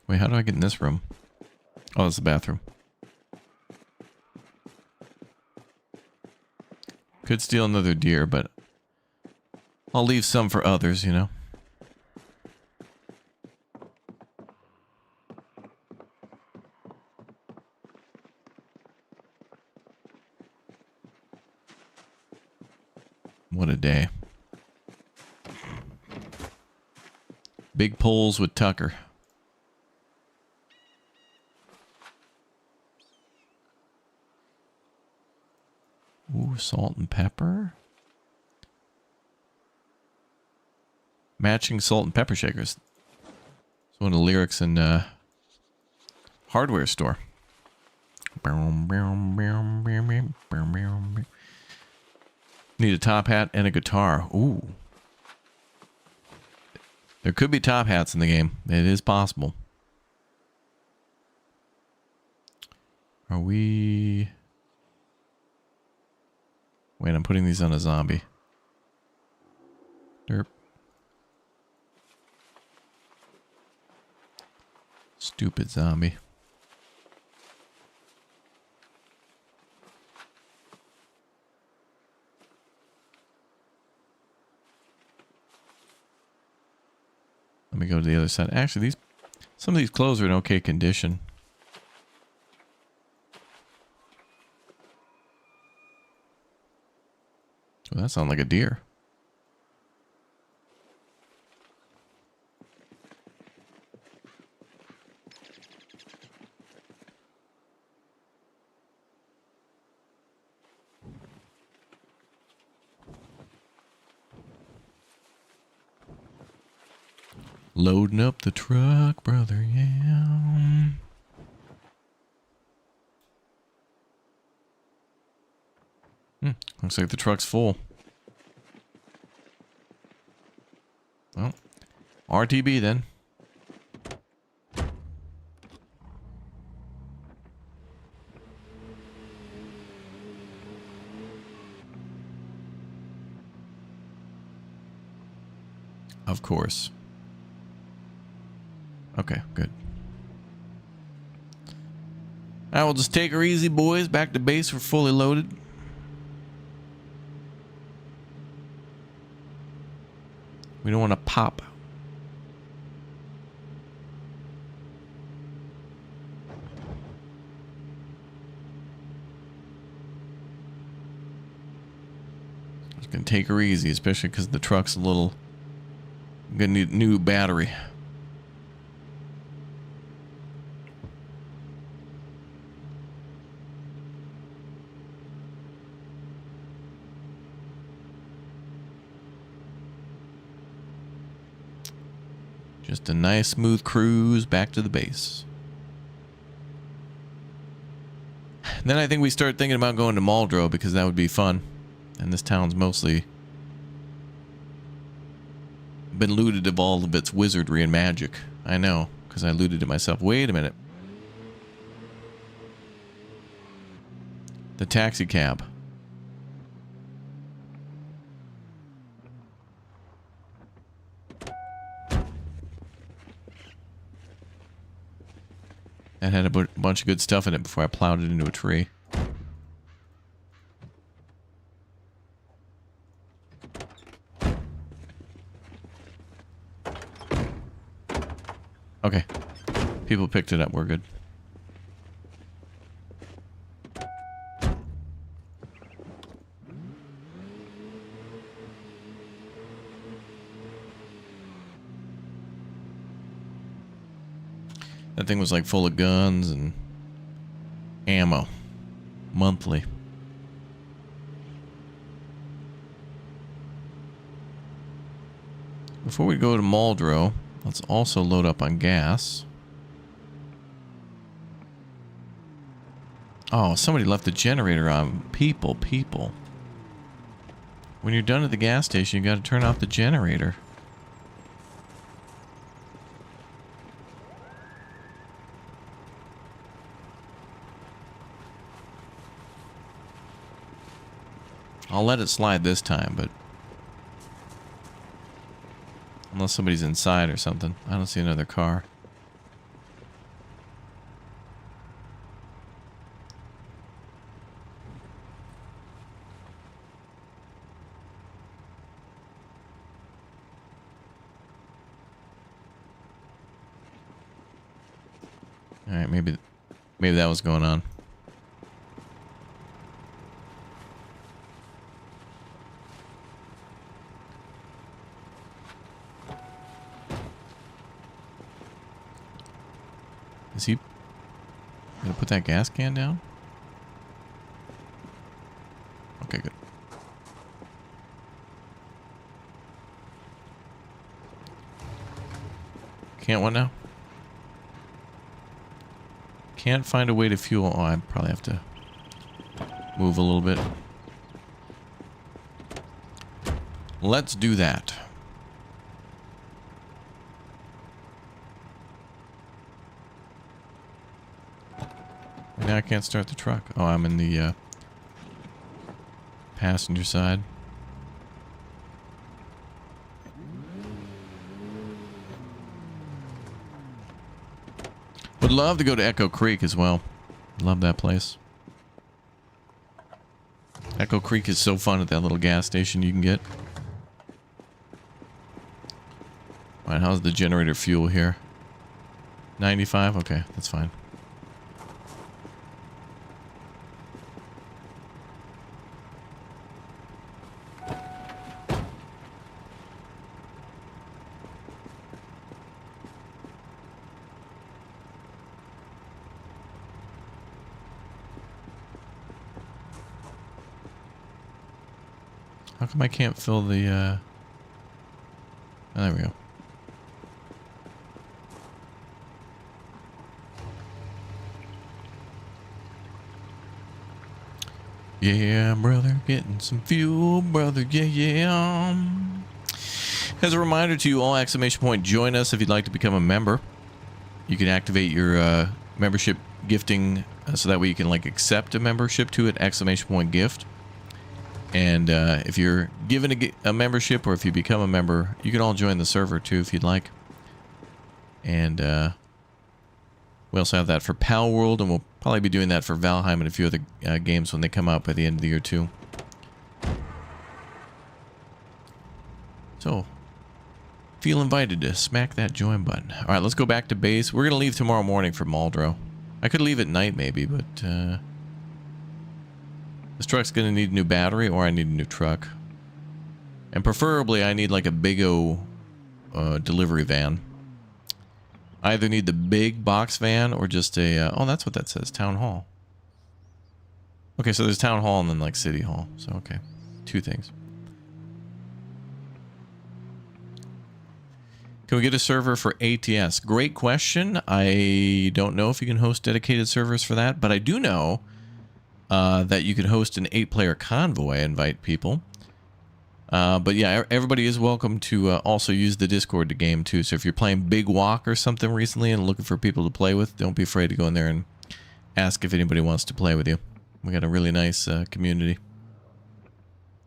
Wait, how do I get in this room? Oh, it's the bathroom. Could steal another deer, but I'll leave some for others, you know. What a day. Big poles with Tucker. Ooh, salt and pepper. Matching salt and pepper shakers. It's one of the lyrics in hardware store. Need a top hat and a guitar. Ooh. There could be top hats in the game. It is possible. Are we... Wait, I'm putting these on a zombie. Derp. Stupid zombie. Let me go to the other side. Actually, some of these clothes are in okay condition. Oh, that sounds like a deer. Loading up the truck, brother, yeah. Looks like the truck's full. Well, RTB then. Of course. Okay, good. I will just take her easy, boys. Back to base. We're fully loaded. We don't want to pop. Just gonna take her easy, especially because the truck's a little... Gonna need a new battery. Just a nice smooth cruise back to the base. Then I think we start thinking about going to Muldrow because that would be fun. And this town's mostly been looted of all of its wizardry and magic. I know, because I looted it myself. Wait a minute. The taxi cab. That had a bunch of good stuff in it before I plowed it into a tree. Okay. People picked it up. We're good. That thing was like full of guns and ammo. Monthly. Before we go to Muldrow, let's also load up on gas. Oh, somebody left the generator on. People. When you're done at the gas station, you gotta turn off the generator. I'll let it slide this time, but... Unless somebody's inside or something. I don't see another car. Alright, maybe that was going on. Is he gonna put that gas can down? Okay, good. Can't what now? can't find a way to fuel... Oh, I probably have to move a little bit. Let's do that. Now I can't start the truck. Oh, I'm in the passenger side. Would love to go to Echo Creek as well. Love that place. Echo Creek is so fun at that little gas station you can get. Alright, how's the generator fuel here? 95? Okay, that's fine. How come I can't fill the, oh, there we go. Yeah, brother, getting some fuel, brother, yeah. As a reminder to you all, exclamation point, join us if you'd like to become a member. You can activate your membership gifting so that way you can, like, accept a membership to it, exclamation point gift. And if you're given a membership or if you become a member, you can all join the server too if you'd like. And we also have that for Pal World, and we'll probably be doing that for Valheim and a few other games when they come out by the end of the year too. So, feel invited to smack that join button. All right, let's go back to base. We're going to leave tomorrow morning for Muldrow. I could leave at night maybe, but... this truck's going to need a new battery, or I need a new truck. And preferably, I need like a big O delivery van. I either need the big box van or just a... oh, that's what that says, Town Hall. Okay, so there's Town Hall and then like City Hall. So, okay. Two things. Can we get a server for ATS? Great question. I don't know if you can host dedicated servers for that, but I do know... that you can host an 8-player convoy, invite people. But yeah, everybody is welcome to also use the Discord to game too. So if you're playing Big Walk or something recently and looking for people to play with, don't be afraid to go in there and ask if anybody wants to play with you. We got a really nice community.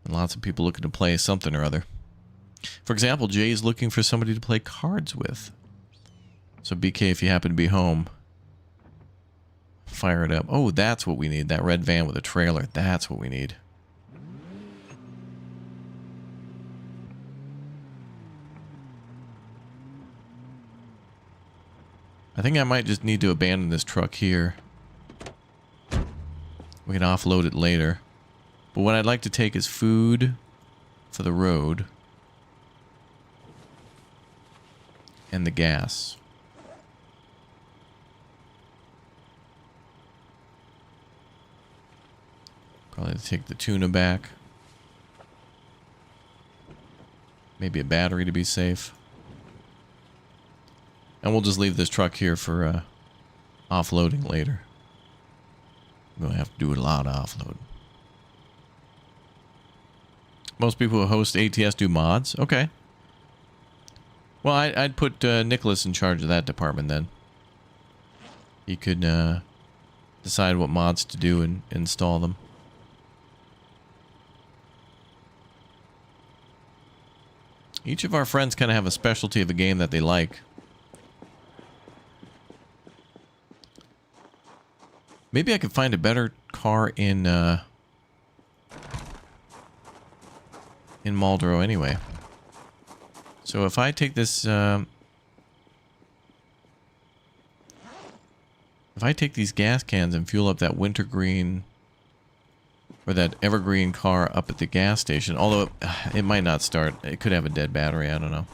And lots of people looking to play something or other. For example, Jay's looking for somebody to play cards with. So BK, if you happen to be home... fire it up. Oh, that's what we need. That red van with a trailer. That's what we need. I think I might just need to abandon this truck here. We can offload it later. But what I'd like to take is food for the road. And the gas. Probably take the tuna back. Maybe a battery to be safe. And we'll just leave this truck here for offloading later. We're going to have to do a lot of offloading. Most people who host ATS do mods. Okay. Well, I'd put Nicholas in charge of that department then. He could decide what mods to do and install them. Each of our friends kind of have a specialty of a game that they like. Maybe I could find a better car in Muldrow anyway. So if I take this... if I take these gas cans and fuel up that wintergreen... or that evergreen car up at the gas station. Although it might not start. It could have a dead battery. I don't know.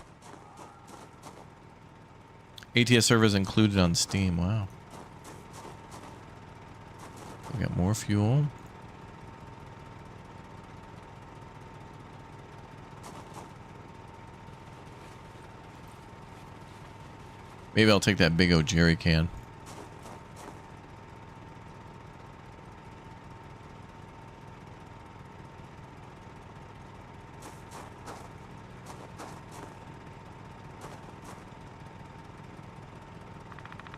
ATS servers included on Steam. Wow. We got more fuel. Maybe I'll take that big old jerry can.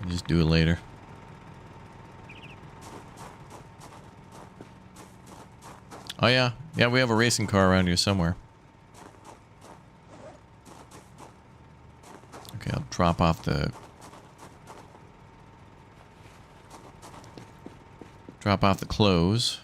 Just do it later. Oh yeah. Yeah, we have a racing car around here somewhere. Okay, I'll drop off the clothes.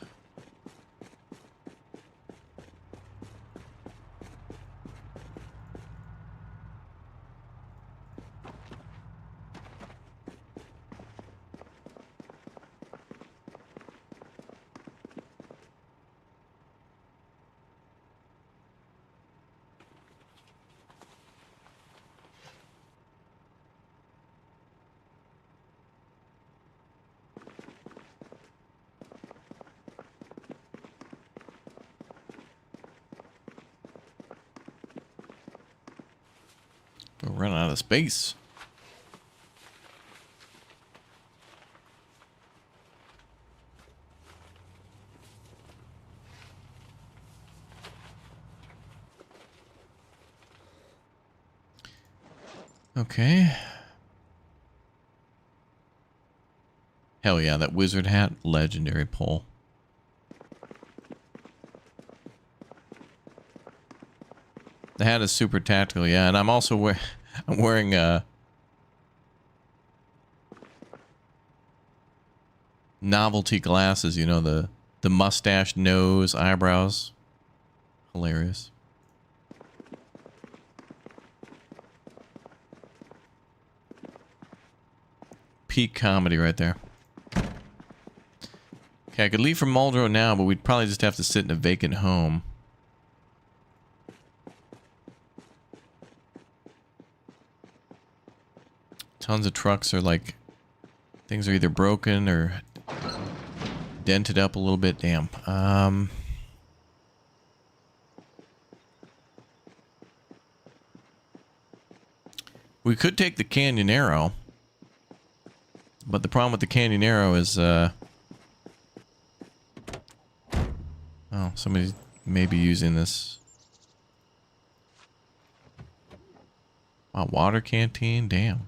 We're running out of space. Okay. Hell yeah, that wizard hat, legendary pull. The hat is super tactical, yeah, and I'm also I'm wearing novelty glasses, you know, the mustache, nose, eyebrows. Hilarious. Peak comedy right there. Okay, I could leave for Muldrow now, but we'd probably just have to sit in a vacant home. Tons of trucks are like... Things are either broken or dented up a little bit. Damn. We could take the Canyon Arrow. But the problem with the Canyon Arrow is... Oh, somebody's maybe using this. Wow, water canteen? Damn.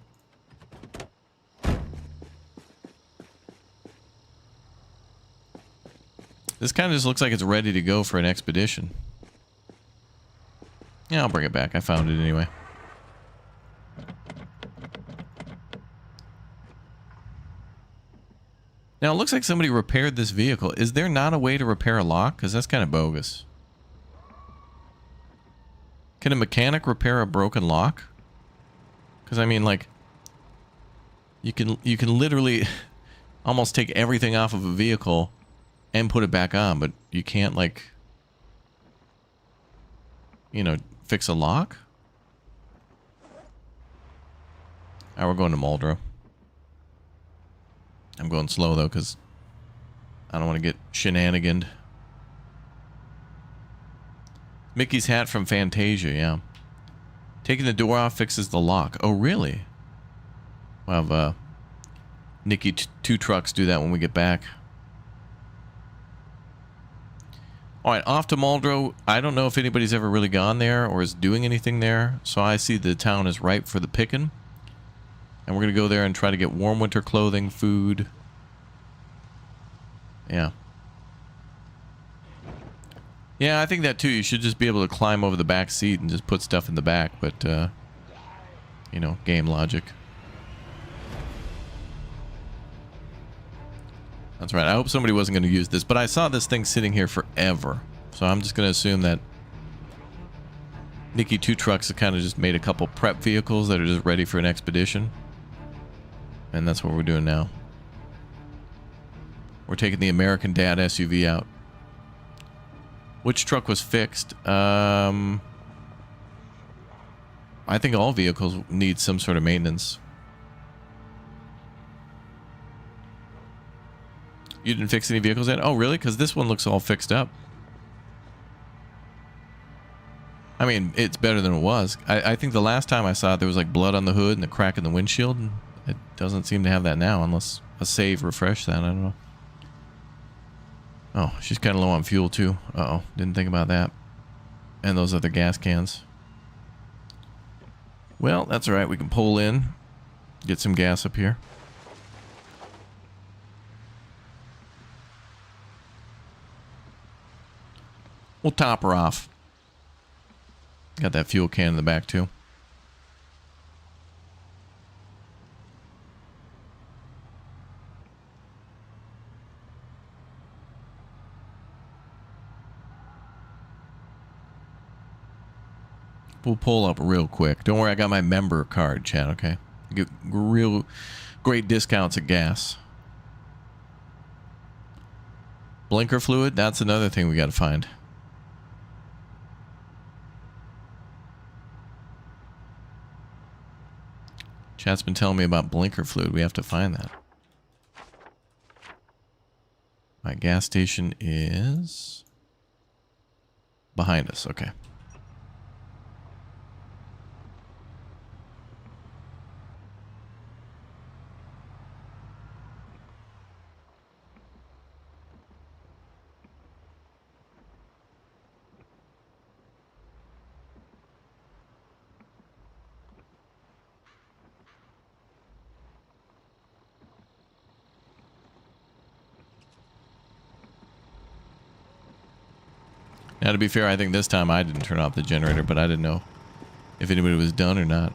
This kind of just looks like it's ready to go for an expedition. Yeah, I'll bring it back. I found it anyway. Now, it looks like somebody repaired this vehicle. Is there not a way to repair a lock? Because that's kind of bogus. Can a mechanic repair a broken lock? Because, I mean, like... You can literally almost take everything off of a vehicle and put it back on, but you can't, like... You know, fix a lock? Alright, we're going to Muldrow. I'm going slow, though, because I don't want to get shenaniganed. Mickey's hat from Fantasia, yeah. Taking the door off fixes the lock. Oh, really? We'll have Nikki two trucks do that when we get back. Alright, off to Muldrow. I don't know if anybody's ever really gone there or is doing anything there, so I see the town is ripe for the picking. And we're going to go there and try to get warm winter clothing, food. Yeah. Yeah, I think that too. You should just be able to climb over the back seat and just put stuff in the back, but, you know, game logic. That's right. I hope somebody wasn't going to use this, but I saw this thing sitting here forever. So I'm just going to assume that Nikki Two Trucks have kind of just made a couple prep vehicles that are just ready for an expedition. And that's what we're doing now. We're taking the American Dad SUV out. Which truck was fixed? I think all vehicles need some sort of maintenance. You didn't fix any vehicles yet? Oh, really? Because this one looks all fixed up. I mean, it's better than it was. I think the last time I saw it, there was like blood on the hood and a crack in the windshield. And it doesn't seem to have that now, unless a save refreshed that. I don't know. Oh, she's kind of low on fuel, too. Uh-oh. Didn't think about that. And those other gas cans. Well, that's all right. We can pull in. Get some gas up here. We'll top her off. Got that fuel can in the back, too. We'll pull up real quick. Don't worry, I got my member card, Chad, okay? Get real great discounts at gas. Blinker fluid, that's another thing we got to find. Chad's been telling me about blinker fluid. We have to find that. My gas station is behind us, okay. Now, to be fair, I think this time I didn't turn off the generator, but I didn't know if anybody was done or not.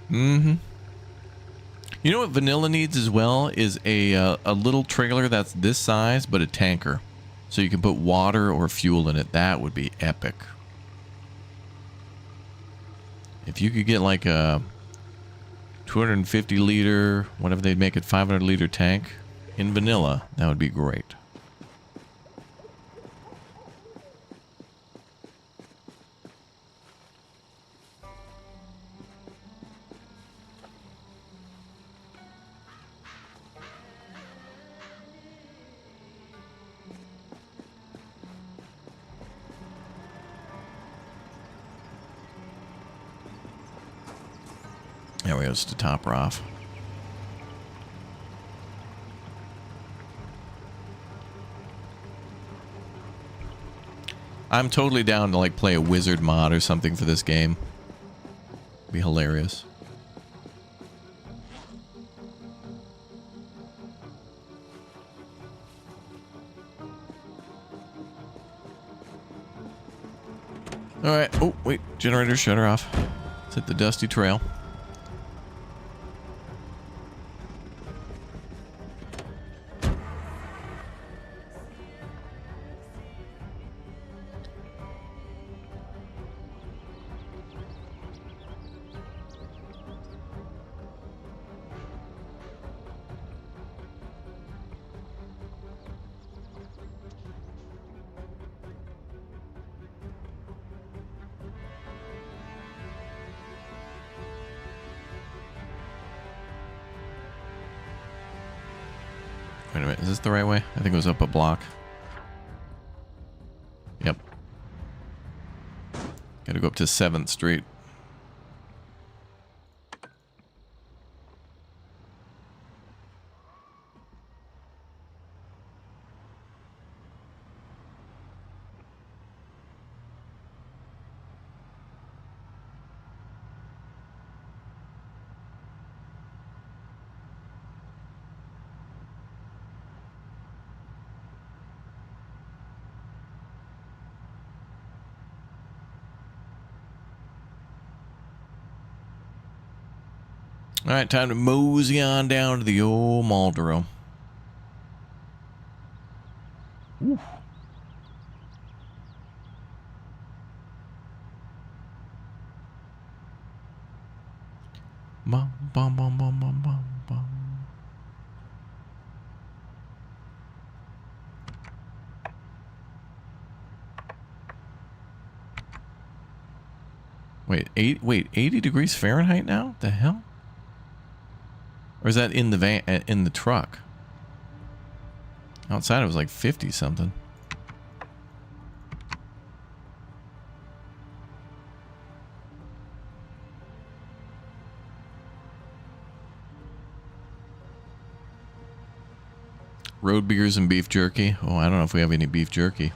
Mm-hmm. You know what vanilla needs as well is a little trailer that's this size, but a tanker. So you can put water or fuel in it. That would be epic. If you could get like a 250 liter, whatever they'd make it, 500 liter tank in vanilla, that would be great. There we go, just to top her off. I'm totally down to like play a wizard mod or something for this game. Be hilarious. Alright, oh wait, generator shut her off. Let's hit the dusty trail. Wait a minute, is this the right way? I think it was up a block. Yep. Gotta go up to 7th Street. All right, time to mosey on down to the old Marlboro. Ooh. Bum, bum, bum, bum, bum, bum, bum. Wait, 80 degrees Fahrenheit now? The hell? Or is that in the van, in the truck? Outside it was like 50 something. Road beers and beef jerky. Oh, I don't know if we have any beef jerky.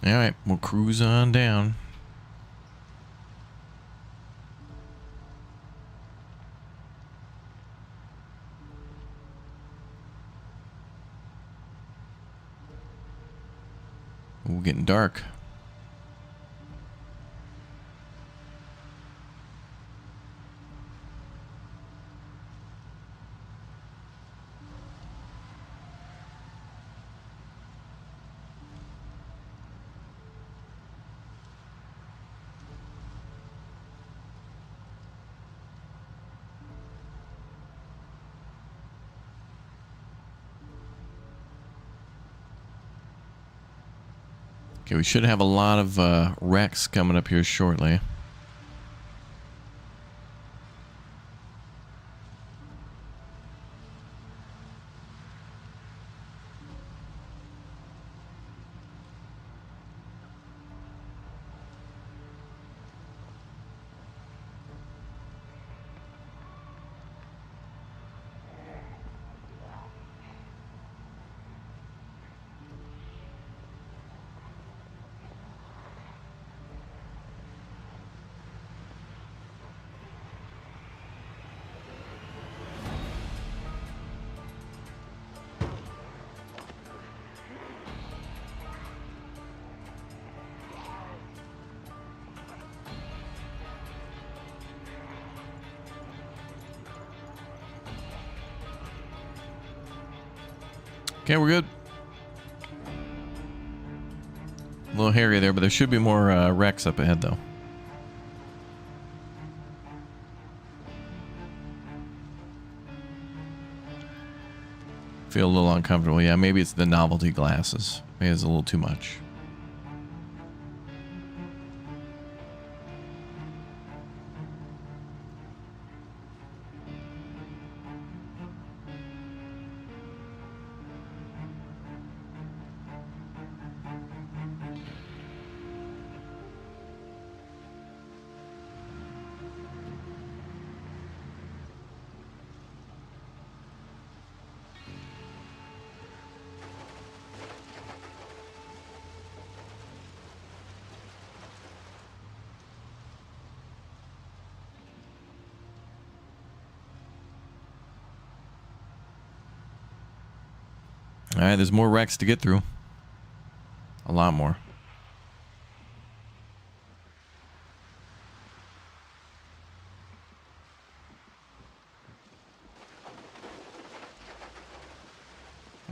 All right, we'll cruise on down. Ooh, getting dark. Okay, we should have a lot of wrecks coming up here shortly. Okay, we're good. A little hairy there, but there should be more wrecks up ahead, though. Feel a little uncomfortable. Yeah, maybe it's the novelty glasses. Maybe it's a little too much. All right, there's more wrecks to get through. A lot more.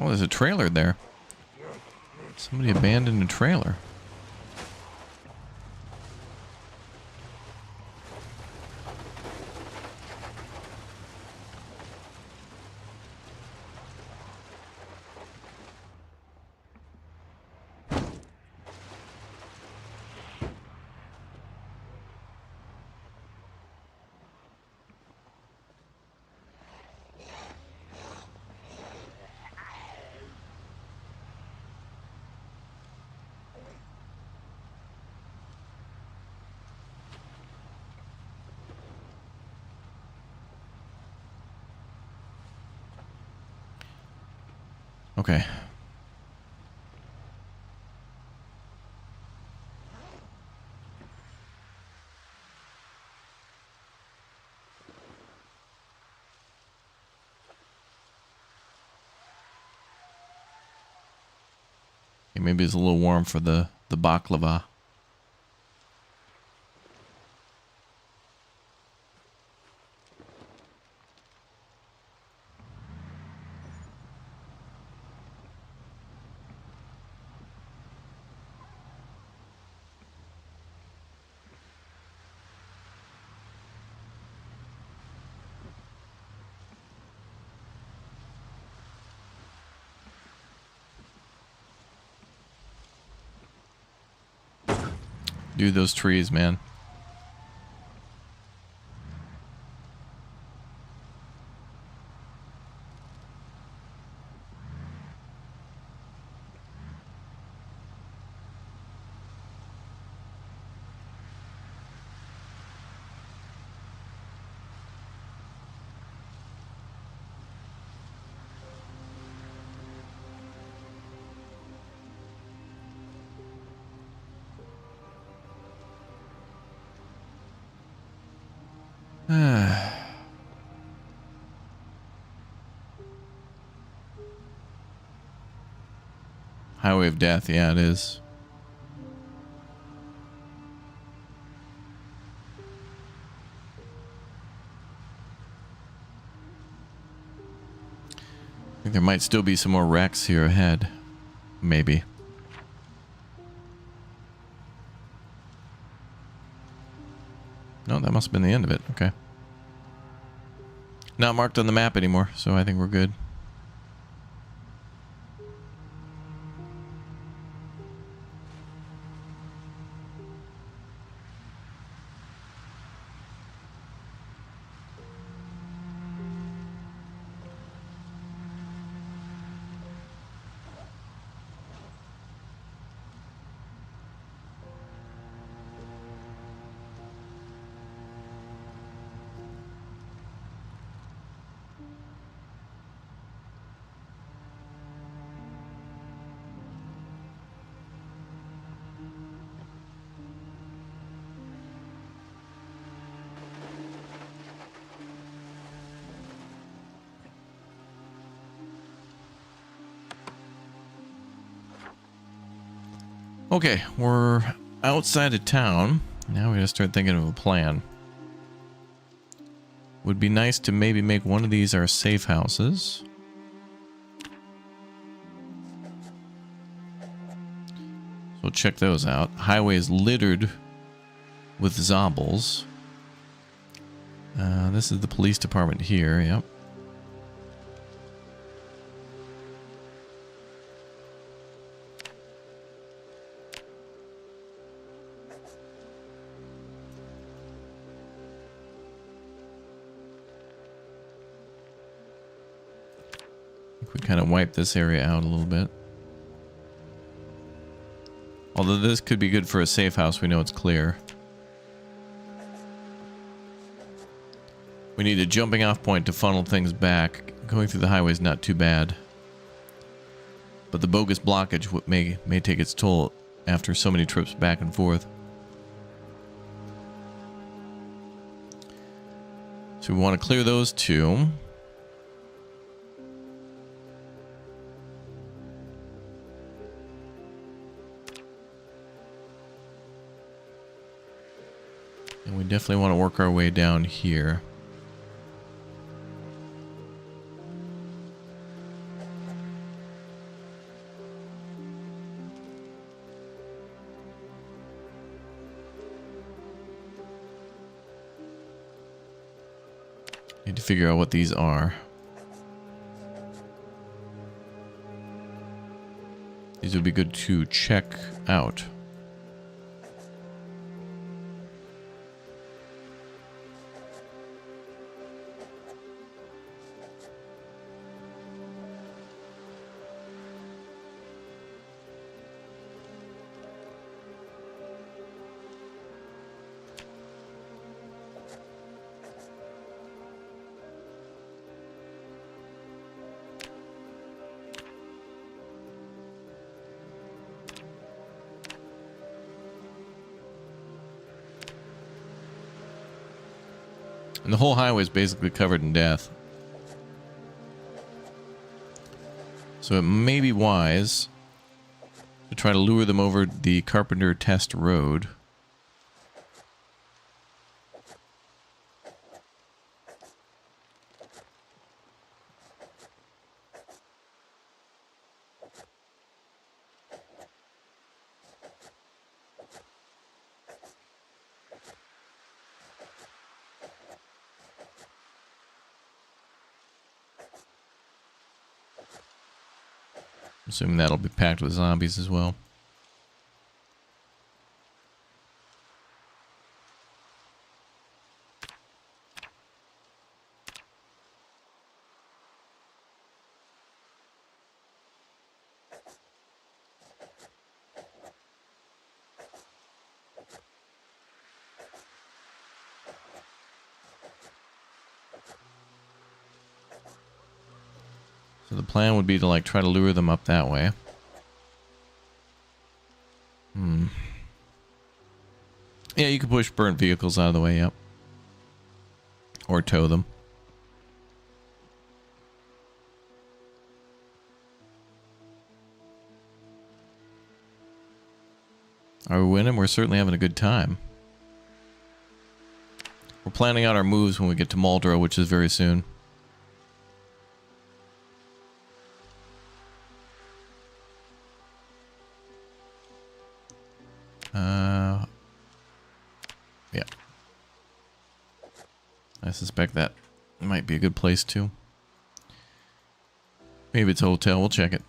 Oh, there's a trailer there. Somebody abandoned a trailer. Okay. Okay, maybe it's a little warm for the baklava. Dude, those trees, man. Highway of Death, yeah, it is. I think there might still be some more wrecks here ahead. Maybe. No, that must have been the end of it. Okay. Not marked on the map anymore, so I think we're good. Okay, we're outside of town. Now we gotta start thinking of a plan. Would be nice to maybe make one of these our safe houses. So check those out. Highway is littered with zombies. This is the police department here, yep. We kind of wipe this area out a little bit. Although this could be good for a safe house, we know it's clear. We need a jumping off point to funnel things back. Going through the highway is not too bad. But the bogus blockage may take its toll after so many trips back and forth. So we want to clear those two. And we definitely want to work our way down here. Need to figure out what these are. These would be good to check out. And the whole highway is basically covered in death. So it may be wise to try to lure them over the Carpenter Test Road. Assuming that'll be packed with zombies as well. So the plan would be to like try to lure them up that way. Yeah, you can push burnt vehicles out of the way, yep. Or tow them. Are we winning? We're certainly having a good time. We're planning out our moves when we get to Muldrow, which is very soon. Yeah. I suspect that might be a good place too. Maybe it's a hotel. We'll check it.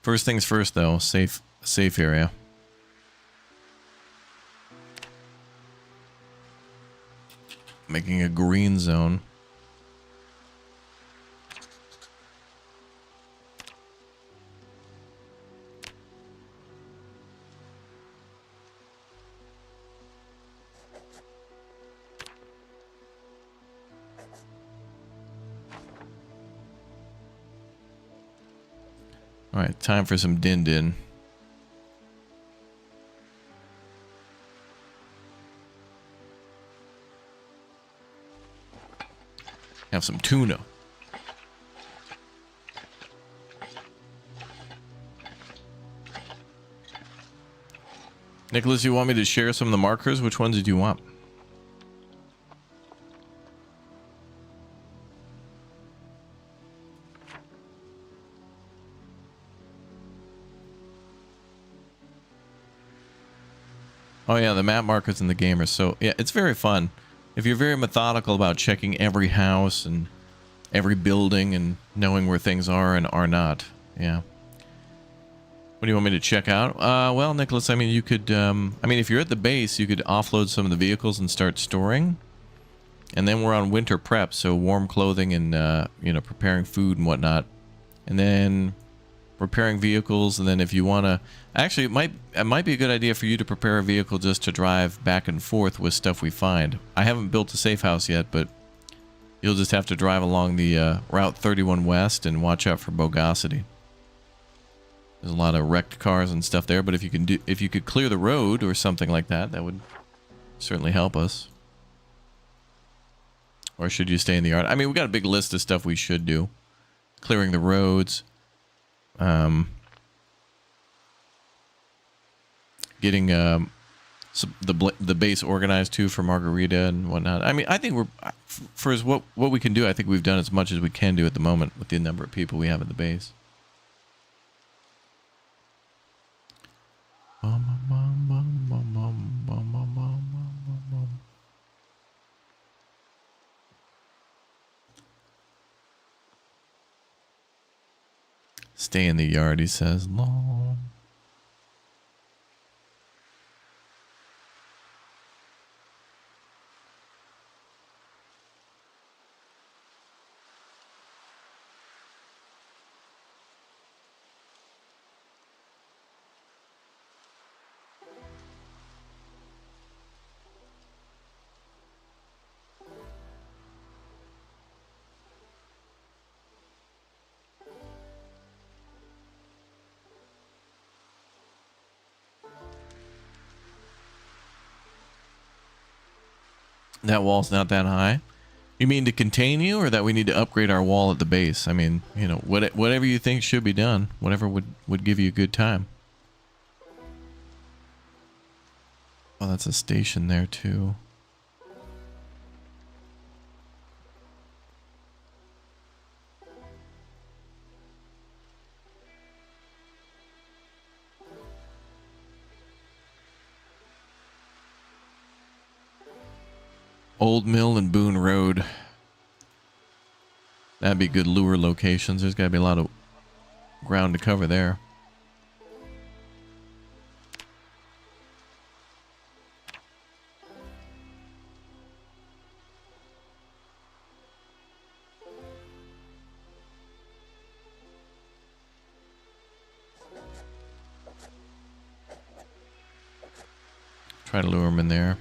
First things first, though. Safe area. Making a green zone. All right, time for some din-din. Have some tuna. Nicholas, you want me to share some of the markers? Which ones did you want? Oh yeah, the map markers in the game are so... Yeah, it's very fun. If you're very methodical about checking every house and every building and knowing where things are and are not. Yeah. What do you want me to check out? Well, Nicholas, I mean, you could... I mean, if you're at the base, you could offload some of the vehicles and start storing. And then we're on winter prep, so warm clothing and, you know, preparing food and whatnot. And then... repairing vehicles, and then if you want to... Actually, it might be a good idea for you to prepare a vehicle just to drive back and forth with stuff we find. I haven't built a safe house yet, but you'll just have to drive along the Route 31 West and watch out for bogosity. There's a lot of wrecked cars and stuff there, but if you could clear the road or something like that, that would certainly help us. Or should you stay in the yard? I mean, we've got a big list of stuff we should do. Clearing the roads. Getting the base organized too for Margarita and whatnot. I mean, I think we're for what we can do. I think we've done as much as we can do at the moment with the number of people we have at the base. Stay in the yard, he says. Long. That wall's not that high. You mean to contain you, or that we need to upgrade our wall at the base? I mean, you know, whatever you think should be done. Whatever would give you a good time. Oh, that's a station there too. Old Mill and Boone Road. That'd be good lure locations. There's got to be a lot of ground to cover there. Try to lure them in there.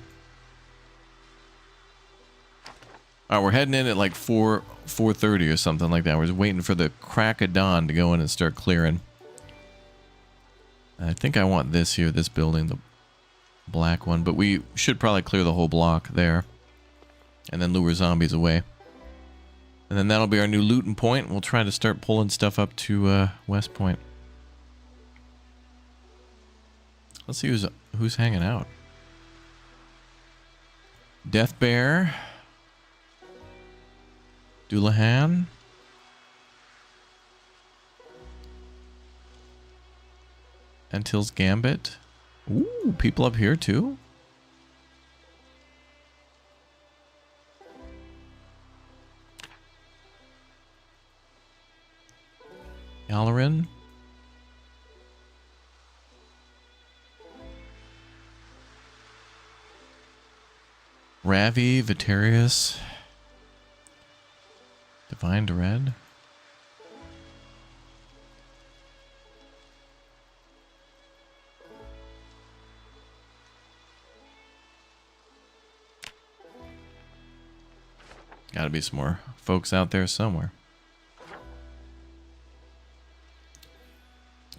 All right, we're heading in at like 4:30 or something like that. We're just waiting for the crack of dawn to go in and start clearing. I think I want this here, this building. black one, but we should probably clear the whole block there and then lure zombies away. And then that'll be our new looting point. We'll try to start pulling stuff up to West Point. Let's see who's hanging out. Death Bear, Doulahan, Antil's Gambit. Ooh, people up here too. Yalarin. Ravi, Vitarius, Divine Dread. Gotta be some more folks out there somewhere.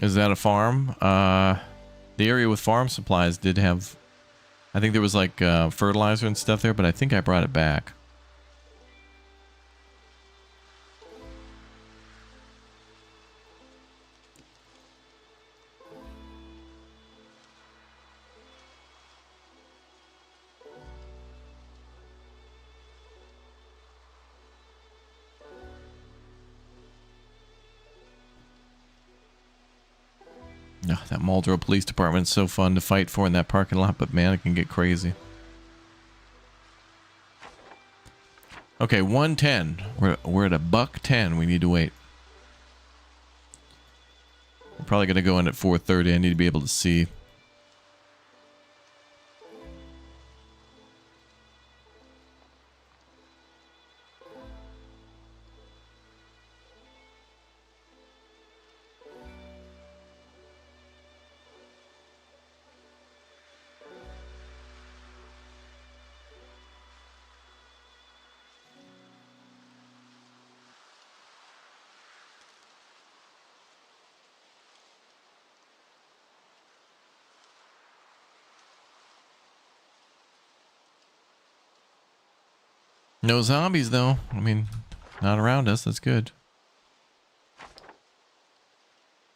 Is that a farm? The area with farm supplies did have... I think there was like fertilizer and stuff there, but I think I brought it back. Oh, that Marlboro Police Department is so fun to fight for in that parking lot, but man, it can get crazy. Okay, 110. We're at a $1.10. We need to wait. We're probably going to go in at 4:30. I need to be able to see. No zombies, though. I mean, not around us. That's good.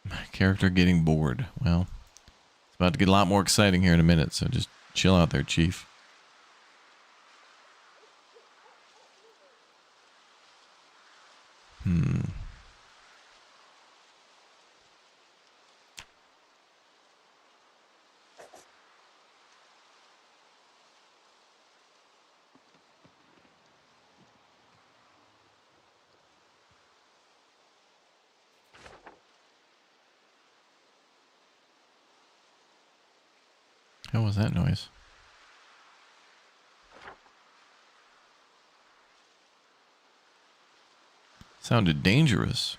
My character getting bored. Well, it's about to get a lot more exciting here in a minute, so just chill out there, Chief. What was that noise? Sounded dangerous.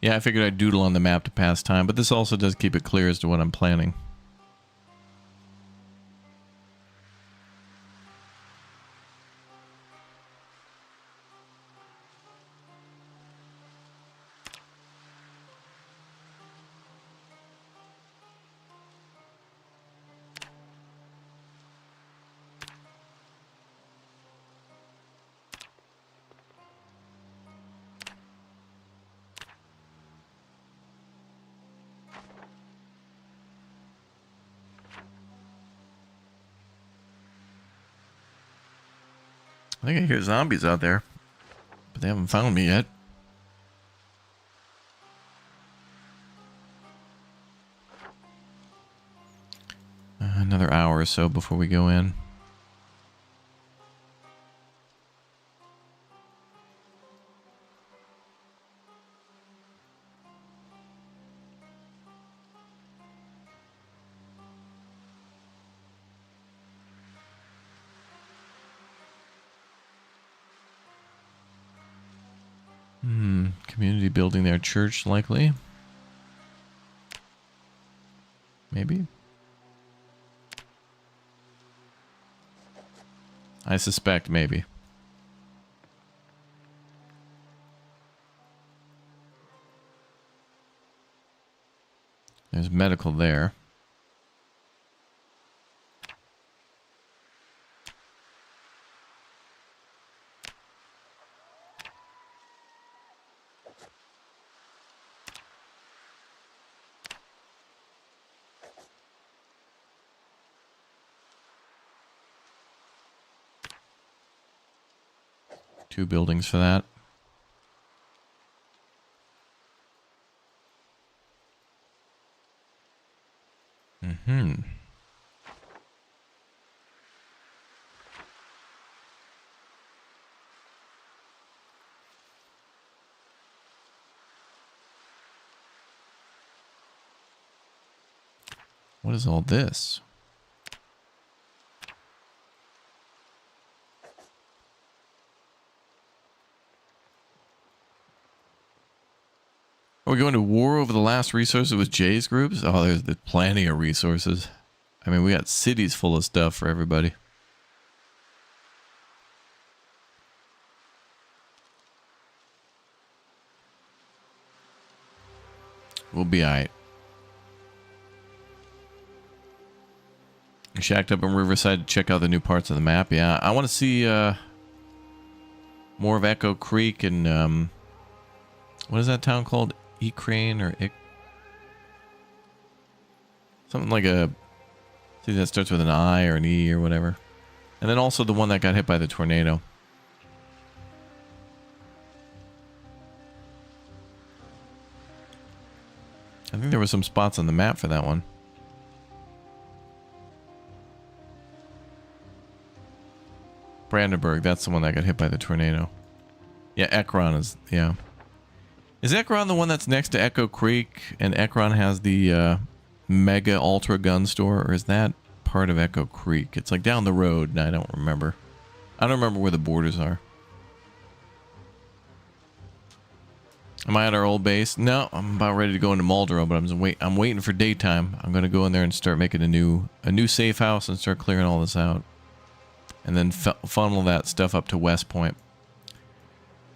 Yeah, I figured I'd doodle on the map to pass time, but this also does keep it clear as to what I'm planning. I think I hear zombies out there, but they haven't found me yet. Another hour or so before we go in. Community building their church, likely. Maybe. I suspect maybe. There's medical there. Two buildings for that. Mm-hmm. What is all this? Are we going to war over the last resources with Jay's groups? Oh, there's plenty of resources. I mean, we got cities full of stuff for everybody. We'll be alright. Shacked up in Riverside to check out the new parts of the map. Yeah, I want to see more of Echo Creek and what is that town called? Ecrane or something like a, see, that starts with an I or an E or whatever. And then also the one that got hit by the tornado. I think there were some spots on the map for that one. Brandenburg, that's the one that got hit by the tornado. Yeah, Ekron is, yeah. Is Ekron the one that's next to Echo Creek, and Ekron has the Mega Ultra gun store, or is that part of Echo Creek? It's like down the road, and I don't remember. I don't remember where the borders are. Am I at our old base? No, I'm about ready to go into Muldrow, but I'm waiting for daytime. I'm gonna go in there and start making a new safe house and start clearing all this out, and then funnel that stuff up to West Point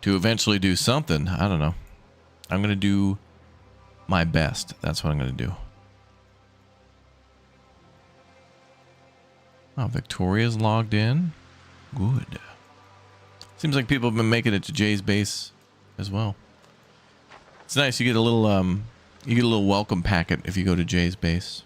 to eventually do something. I don't know. I'm going to do my best. That's what I'm going to do. Oh, Victoria's logged in. Good. Seems like people have been making it to Jay's base as well. It's nice. You get a little welcome packet if you go to Jay's base.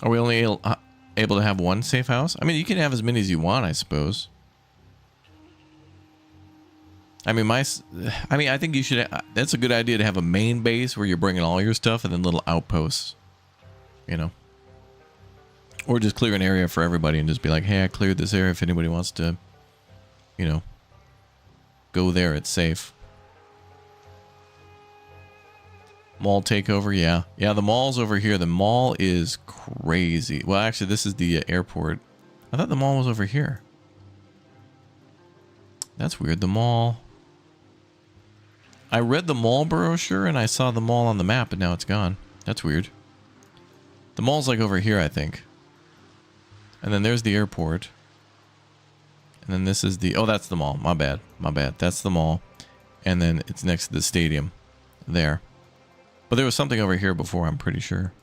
Are we only able to have one safe house? I mean, you can have as many as you want, I suppose. I mean, I think you should. That's a good idea to have a main base where you're bringing all your stuff, and then little outposts. You know, or just clear an area for everybody and just be like, "Hey, I cleared this area. If anybody wants to, you know, go there, it's safe." Mall takeover, yeah. Yeah, the mall's over here. The mall is crazy. Well, actually, this is the airport. I thought the mall was over here. That's weird. The mall... I read the mall brochure and I saw the mall on the map, but now it's gone. That's weird. The mall's like over here, I think. And then there's the airport. And then this is the... Oh, that's the mall. My bad. My bad. That's the mall. And then it's next to the stadium. There. But there was something over here before, I'm pretty sure.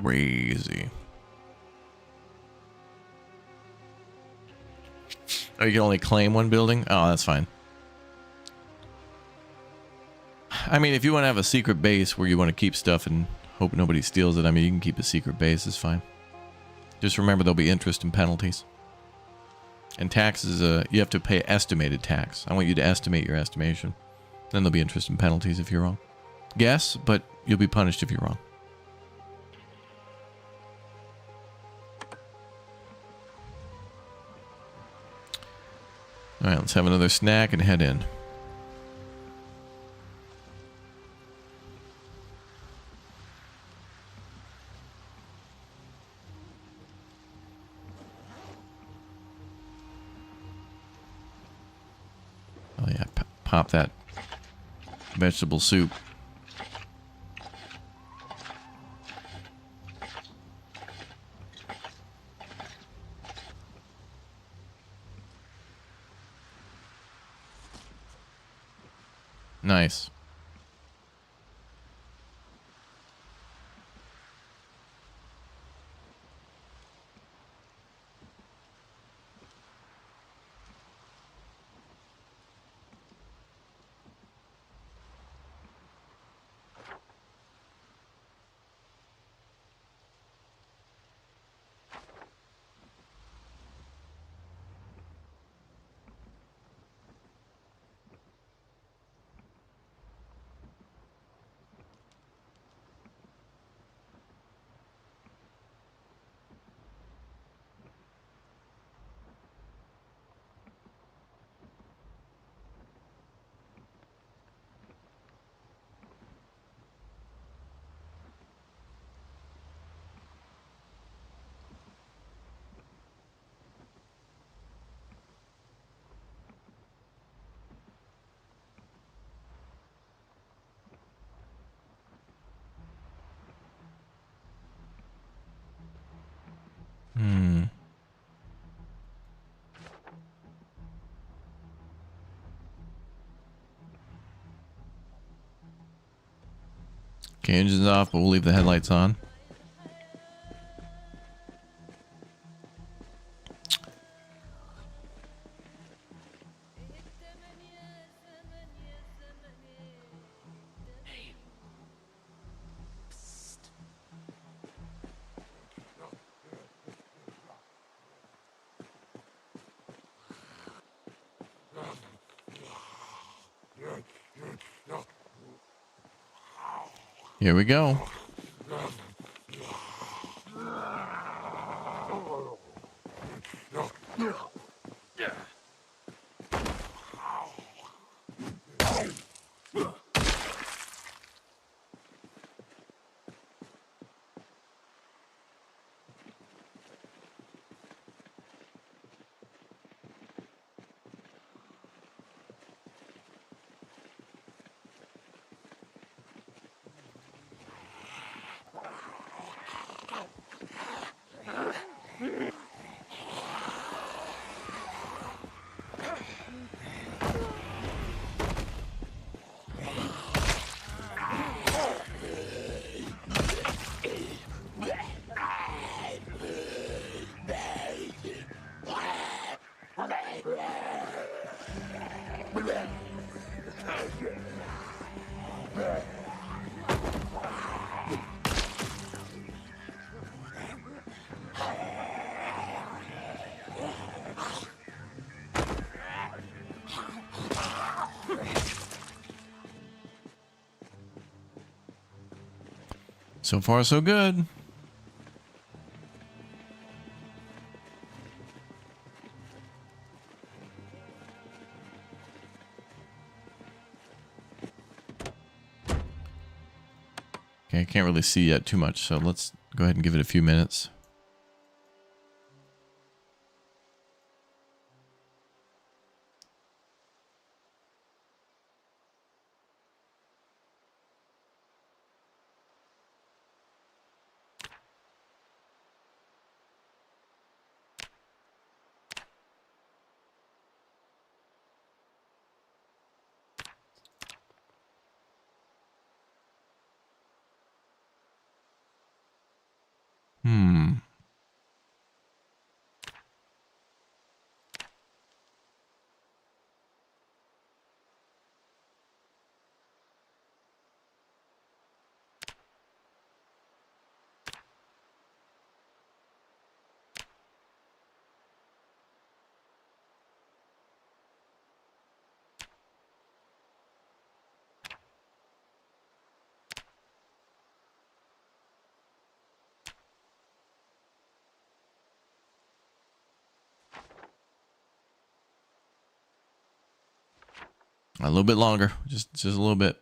Crazy. Oh, you can only claim one building? Oh, that's fine. I mean, if you want to have a secret base where you want to keep stuff and hope nobody steals it, I mean, you can keep a secret base, it's fine. Just remember there'll be interest and penalties. And taxes, you have to pay estimated tax. I want you to estimate your estimation. Then there'll be interest and penalties if you're wrong. Guess, but you'll be punished if you're wrong. Alright, let's have another snack and head in. pop that vegetable soup. Nice. Okay, engine's off, but we'll leave the headlights on. Here we go. So far, so good. Okay, I can't really see yet too much, so let's go ahead and give it a few minutes. A little bit longer, just a little bit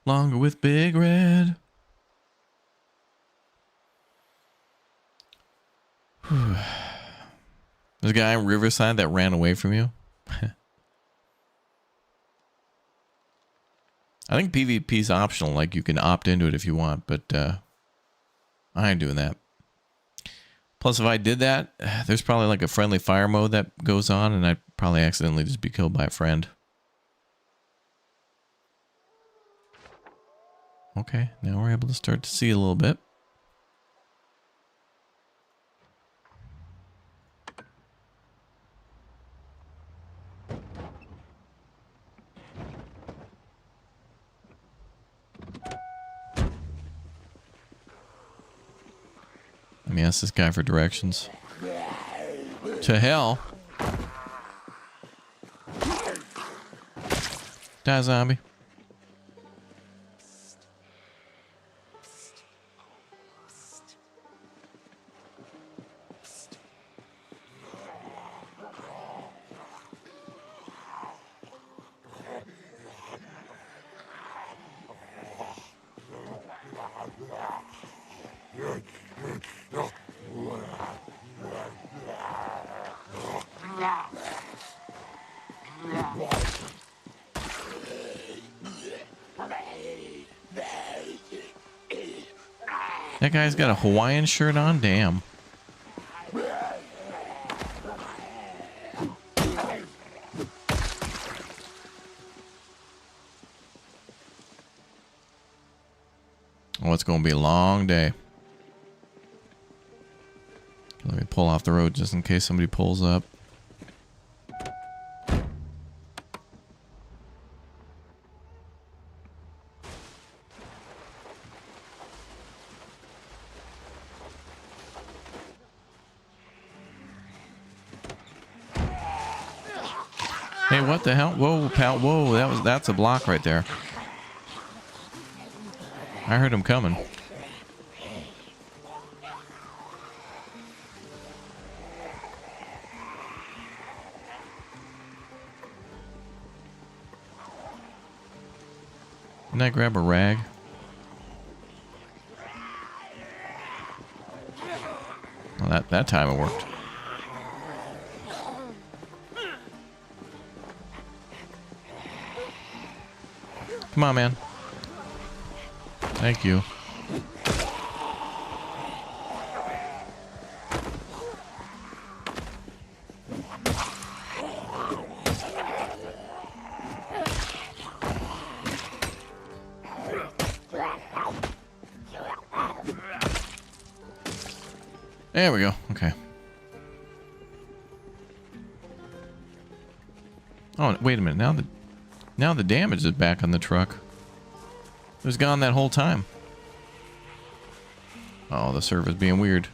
longer with Big Red. There's a guy in Riverside that ran away from you. I think PvP's optional. Like, you can opt into it if you want, but I ain't doing that. Plus, if I did that, there's probably like a friendly fire mode that goes on, and I'd probably accidentally just be killed by a friend. Okay, now we're able to start to see a little bit. Let me ask this guy for directions. To hell. Die, zombie. That guy's got a Hawaiian shirt on? Damn. Oh, it's going to be a long day. Let me pull off the road just in case somebody pulls up. Hey, what the hell? Whoa, pal. Whoa, that's a block right there. I heard him coming. Didn't I grab a rag? Well, that time it worked. Come on, man. Thank you. There we go. Okay. Oh, wait a minute. Now the damage is back on the truck. It was gone that whole time. Oh, the server's being weird.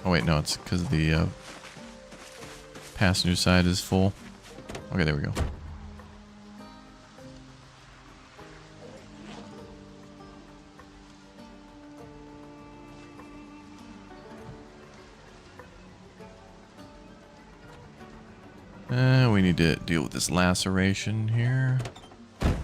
Oh wait, no, it's because the passenger side is full. Okay, there we go. We need to deal with this laceration here. I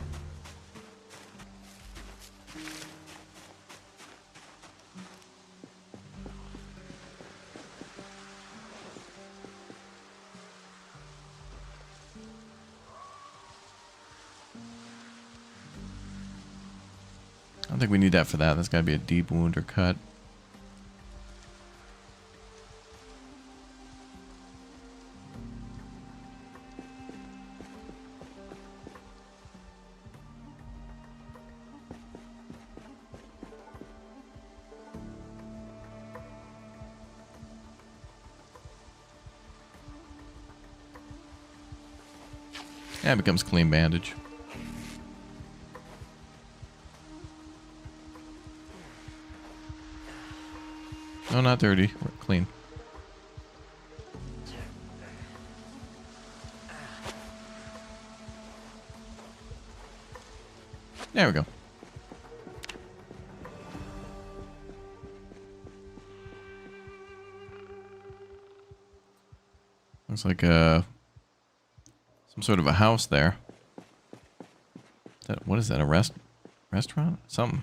don't think we need that for that. That's got to be a deep wound or cut. Yeah, it becomes clean bandage. No, not dirty. We're clean. There we go. Looks like some sort of a house there. What is that? A restaurant? Something.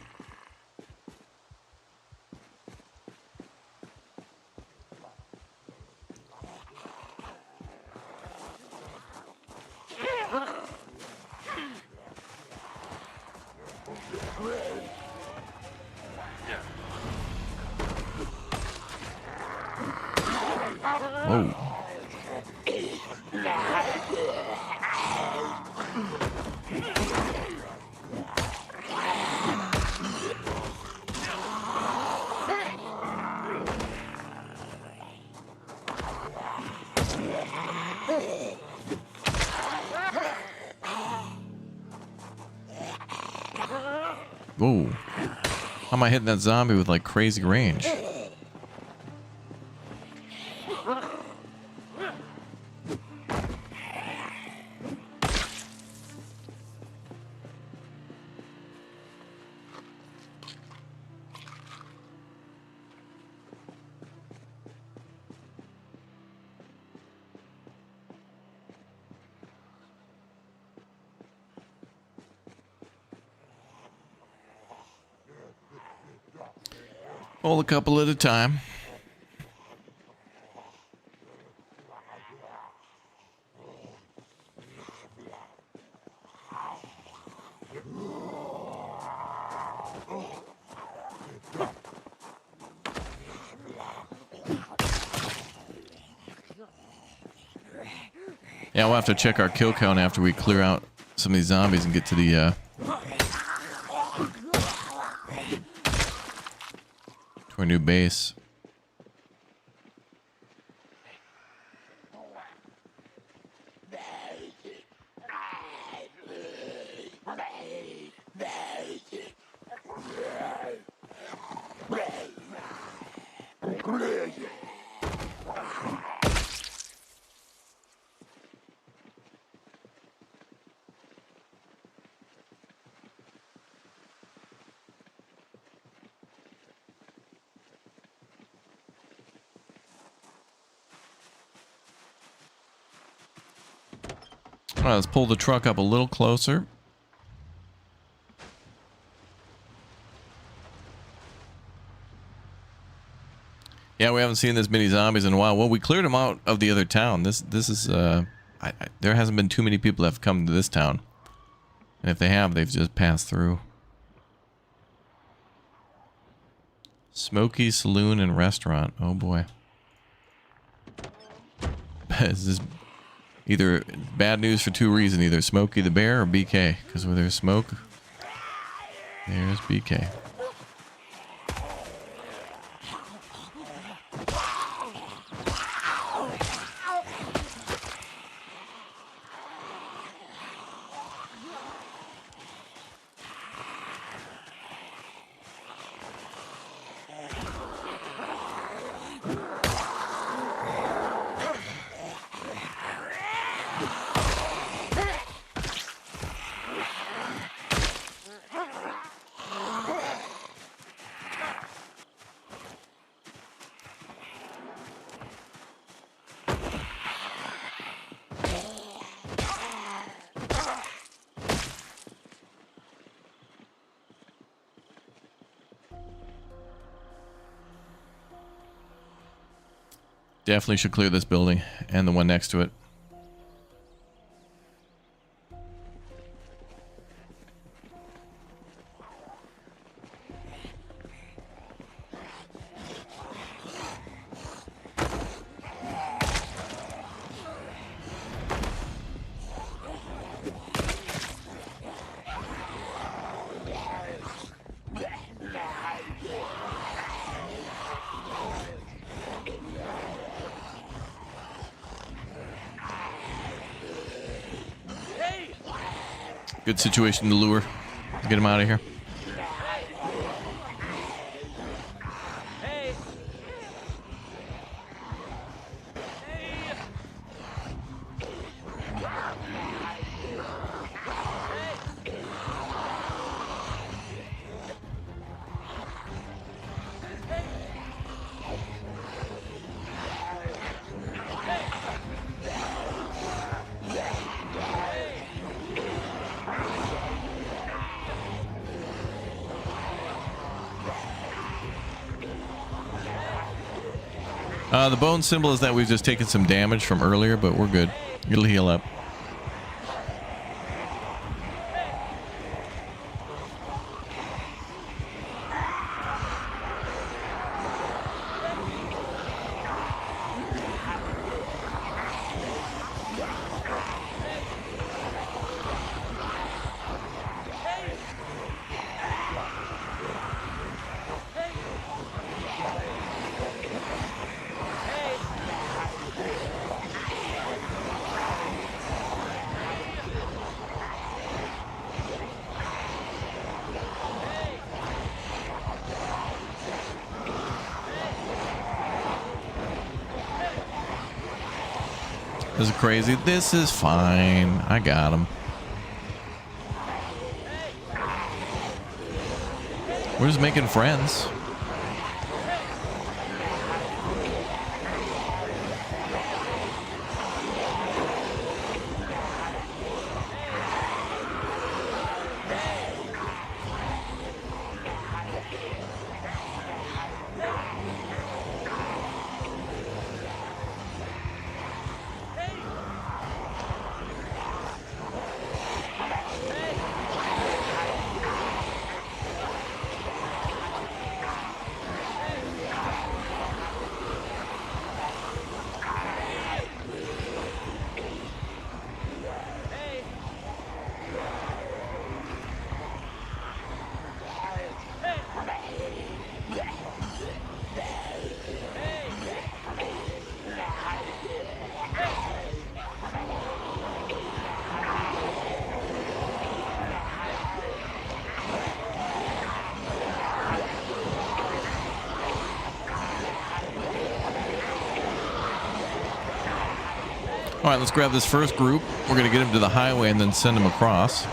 Oh. Whoa. How am I hitting that zombie with like crazy range? Well, a couple at a time. Yeah, we'll have to check our kill count after we clear out some of these zombies and get to the to our new base. All right, let's pull the truck up a little closer. Yeah, we haven't seen this many zombies in a while. Well, we cleared them out of the other town. This is there hasn't been too many people that have come to this town. And if they have, they've just passed through. Smoky Saloon and Restaurant. Oh boy. Is this either bad news for two reasons? Either Smokey the Bear or BK. Because where there's smoke, there's BK. Definitely should clear this building and the one next to it. Good situation to lure. Get him out of here. The bone symbol is that we've just taken some damage from earlier, but we're good. It'll heal up. This is crazy. This is fine. I got him. We're just making friends. All right, let's grab this first group. We're going to get them to the highway and then send them across.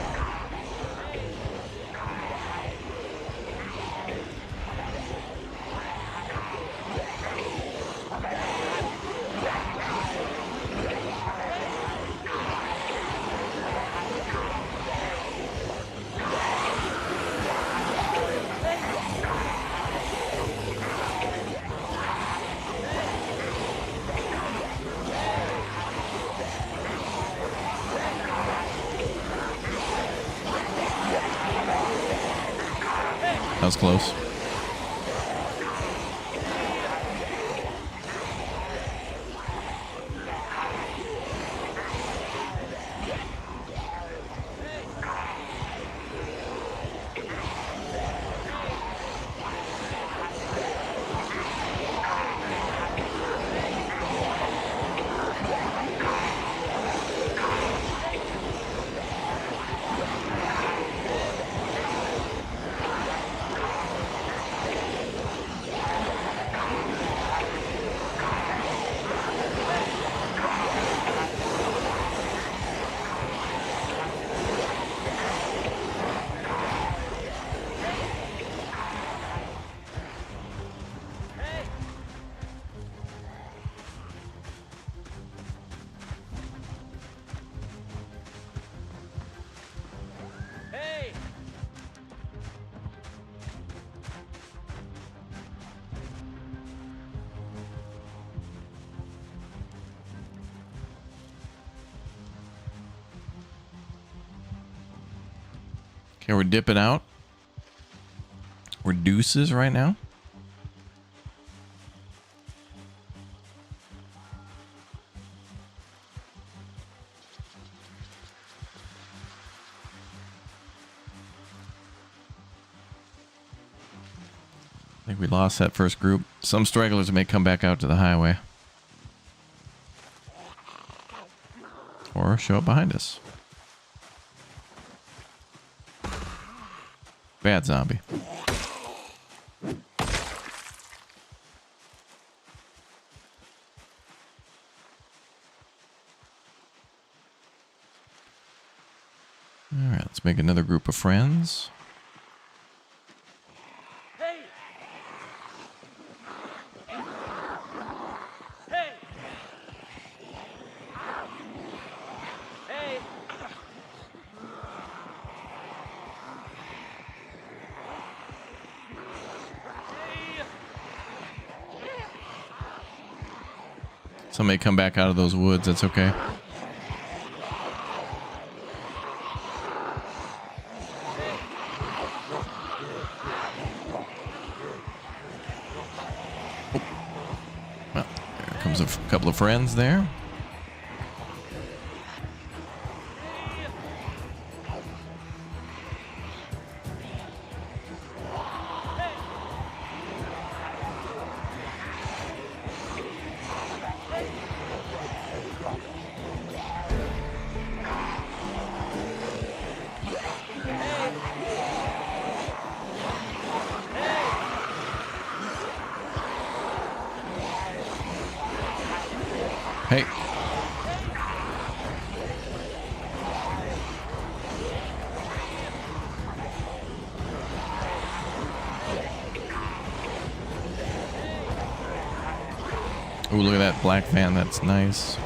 That was close. Okay, we're dipping out. We're deuces right now. I think we lost that first group. Some stragglers may come back out to the highway. Or show up behind us. Bad zombie. Alright, let's make another group of friends. Hey! Hey! Hey! Somebody come back out of those woods, that's okay. Well, there comes a couple of friends there. Hey. Oh, look at that black van. That's nice.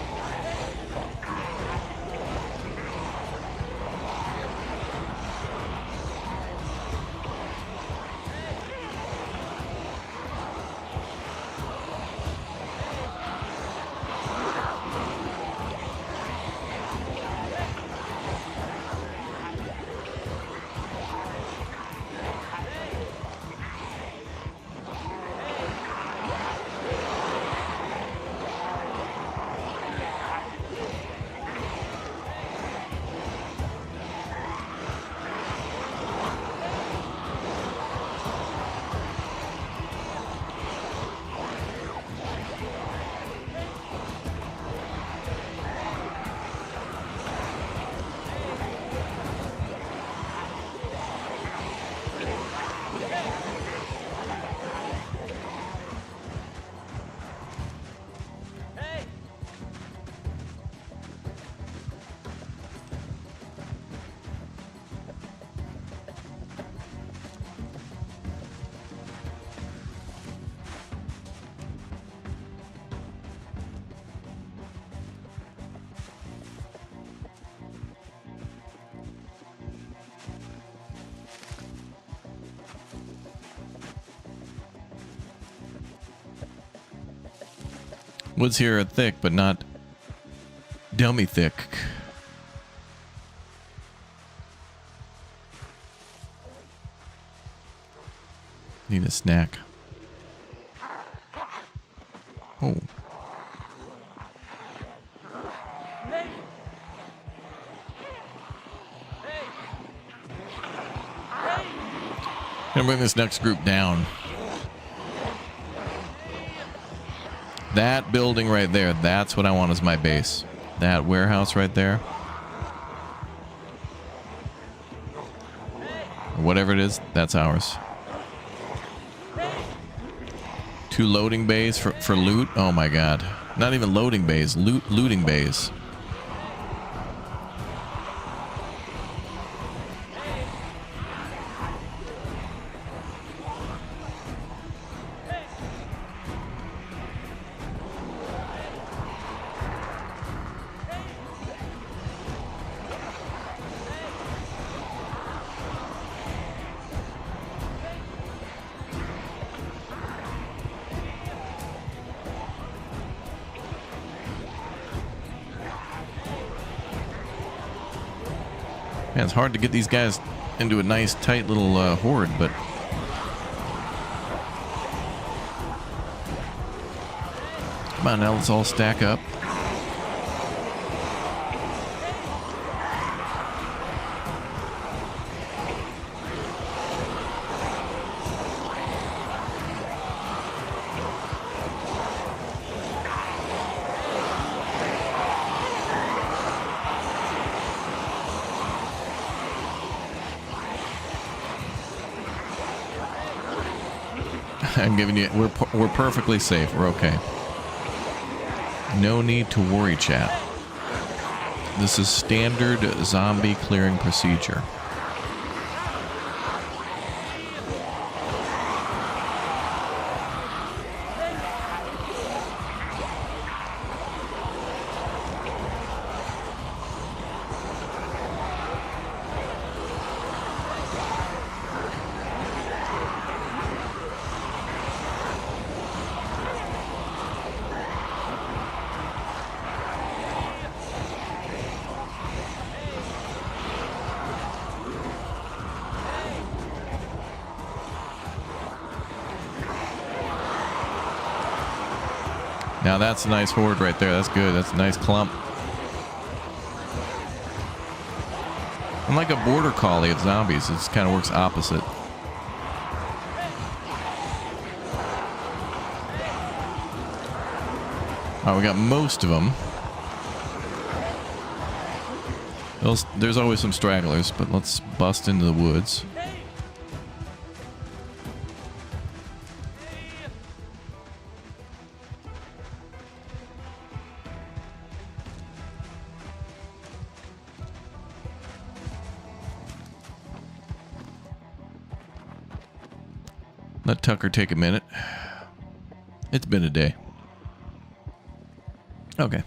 Woods here are thick, but not dummy thick. Need a snack. Oh. Gonna bring this next group down. That building right there, that's what I want as my base. That warehouse right there. Or whatever it is, that's ours. 2 loading bays for loot. Oh my god. Not even loading bays, looting bays. Man, it's hard to get these guys into a nice, tight little horde, but... Come on, now let's all stack up. I'm giving you, we're perfectly safe. We're okay. No need to worry, chat. This is standard zombie clearing procedure. Now that's a nice horde right there. That's good. That's a nice clump. I'm like a border collie of zombies. It kind of works opposite. Alright, we got most of them. There's always some stragglers, but let's bust into the woods. Let Tucker take a minute. It's been a day. Okay.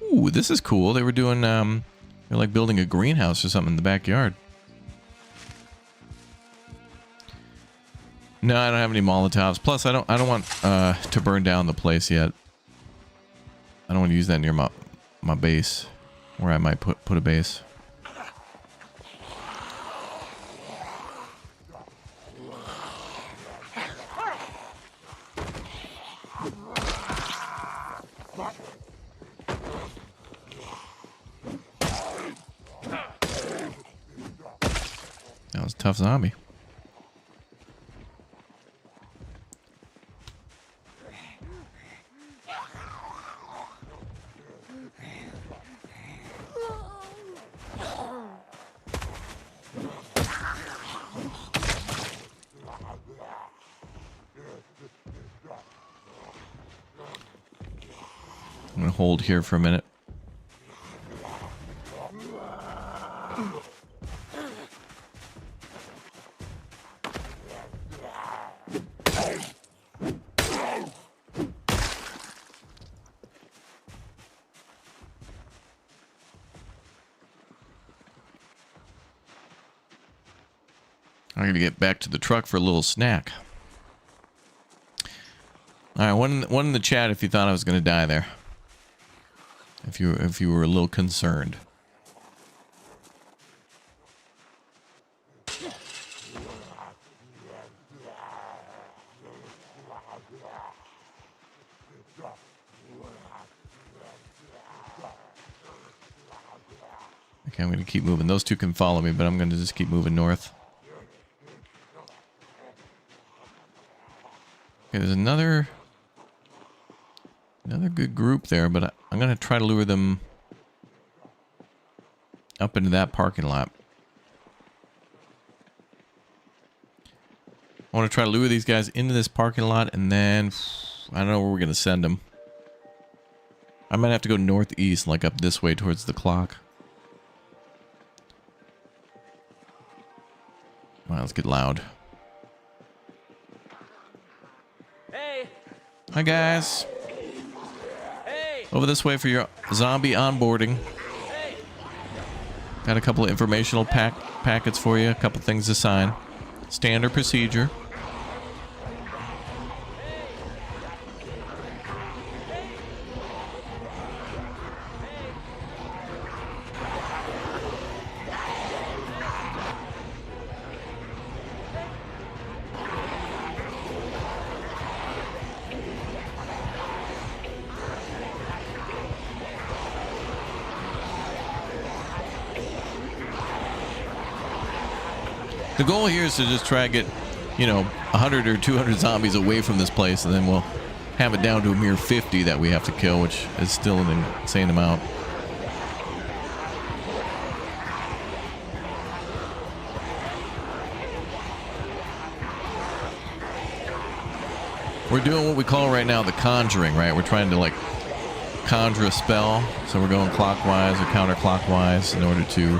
Ooh, this is cool. They were doing, they're like building a greenhouse or something in the backyard. No, I don't have any Molotovs. Plus, I don't want to burn down the place yet. I don't want to use that near my base, where I might put a base. That was a tough zombie. I'm gonna hold here for a minute. I'm gonna get back to the truck for a little snack. All right, one in the chat if you thought I was gonna die there. If you were a little concerned. Okay, I'm gonna keep moving. Those two can follow me, but I'm gonna just keep moving north. Okay, there's another good group there, but I'm gonna try to lure them up into that parking lot. I want to try to lure these guys into this parking lot, and then I don't know where we're gonna send them. I might have to go northeast, like up this way towards the clock. Well, let's get loud. Hey! Hi guys. Hey! Over this way for your zombie onboarding. Hey! Got a couple of informational packets for you, a couple things to sign. Standard procedure. The goal here is to just try to get, 100 or 200 zombies away from this place, and then we'll have it down to a mere 50 that we have to kill, which is still an insane amount. We're doing what we call right now the conjuring, right? We're trying to, like, conjure a spell, so we're going clockwise or counterclockwise in order to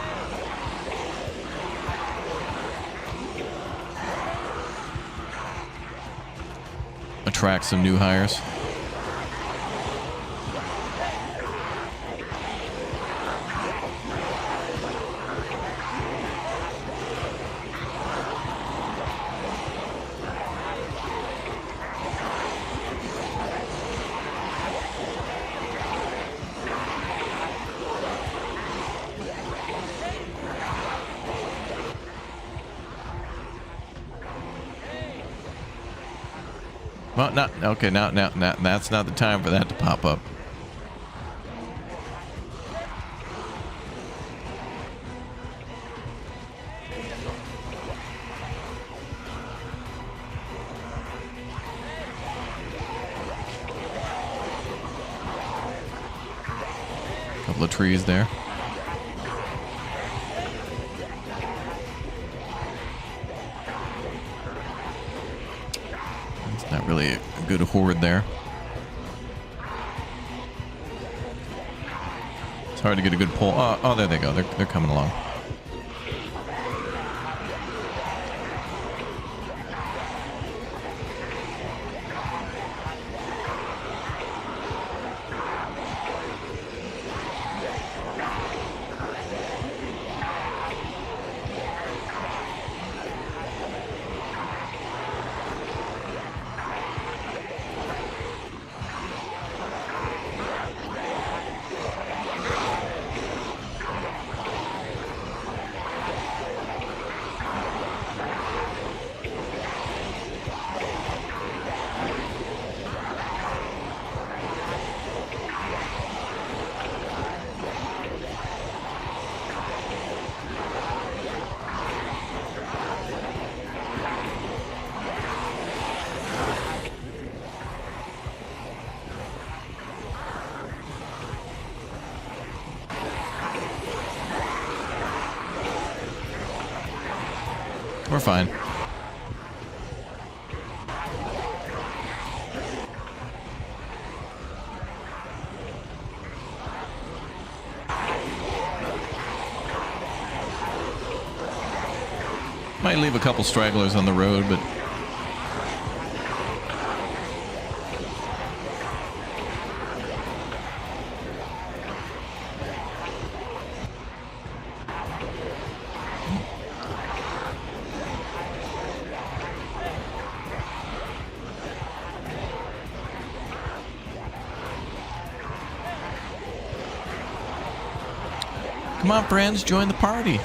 attract some new hires. Well, not okay. Now, that's not the time for that to pop up. Couple of trees there. Not really a good horde there. So hard to get a good pull. Oh, there they go. They're coming along. We're fine. Might leave a couple stragglers on the road, but come on, friends, join the party.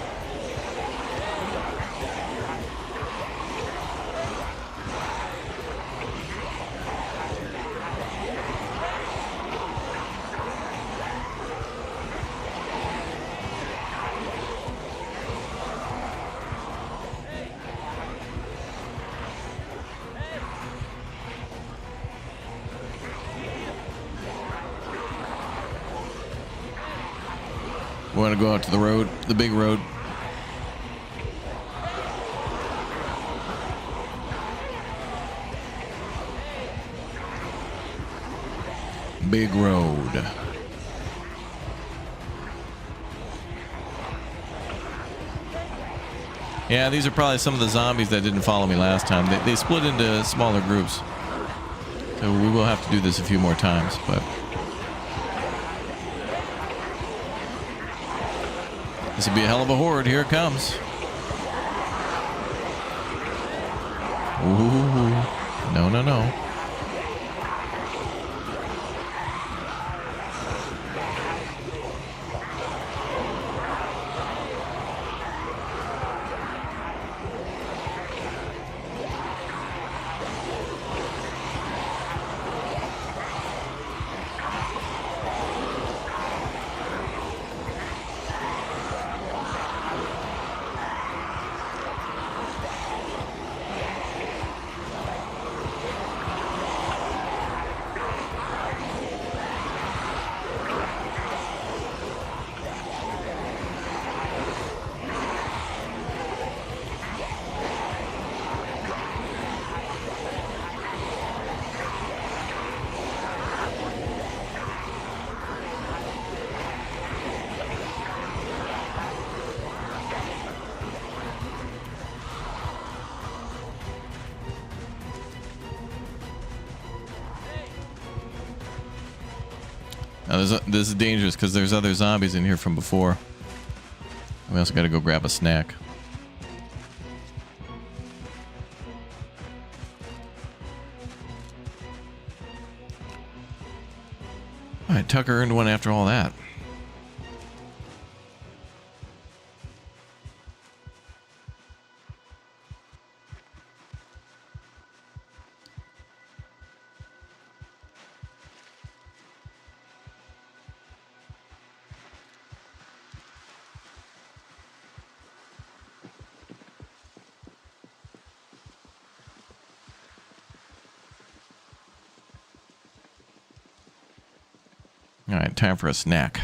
We want to go out to the road, the big road. Big road. Yeah, these are probably some of the zombies that didn't follow me last time. They split into smaller groups. So we will have to do this a few more times, but this would be a hell of a horde. Here it comes. Ooh. No, no, no. Now this is dangerous because there's other zombies in here from before. We also got to go grab a snack. All right, Tucker earned one after all that. All right, time for a snack.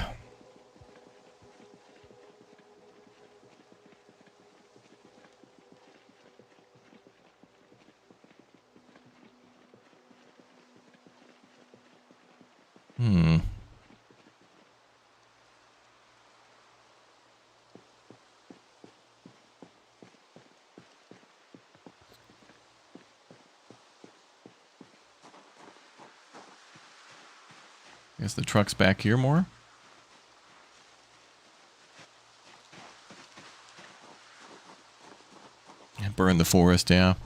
Guess the truck's back here more. And burn the forest, yeah.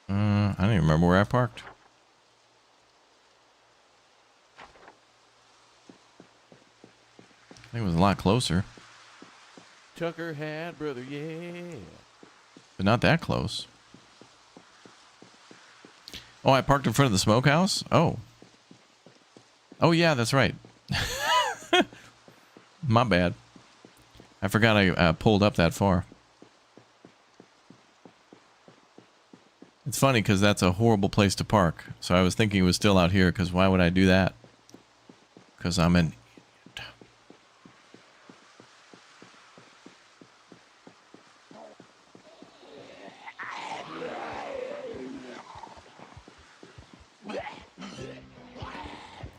I don't even remember where I parked. I think it was a lot closer. Tucker hat, brother, yeah. But not that close. Oh, I parked in front of the smokehouse? Oh. Oh, yeah, that's right. My bad. I forgot I pulled up that far. It's funny because that's a horrible place to park. So I was thinking it was still out here because why would I do that? Because I'm an idiot.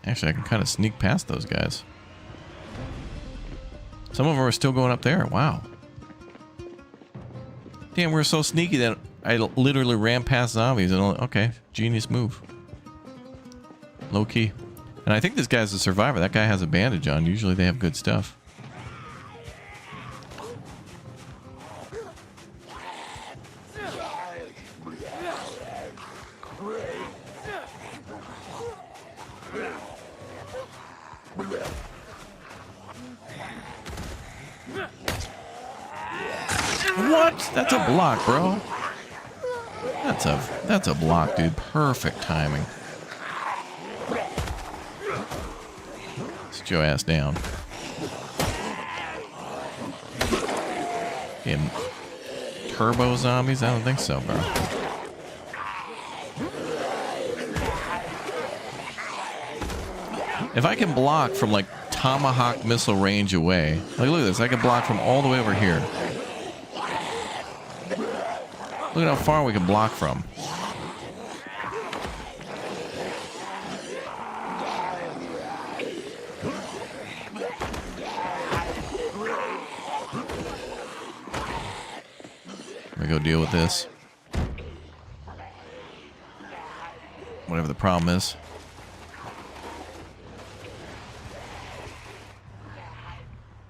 Actually, I can kind of sneak past those guys. Some of them are still going up there. Wow. Damn, we're so sneaky that I literally ran past zombies. And okay, genius move. Low key. And I think this guy's a survivor. That guy has a bandage on. Usually they have good stuff. What? That's a block, bro. That's a block, dude. Perfect timing. Sit your ass down. Damn. Turbo zombies? I don't think so, bro. If I can block from like tomahawk missile range away, like look at this, I can block from all the way over here. Look at how far we can block from. Let me go deal with this. Whatever the problem is.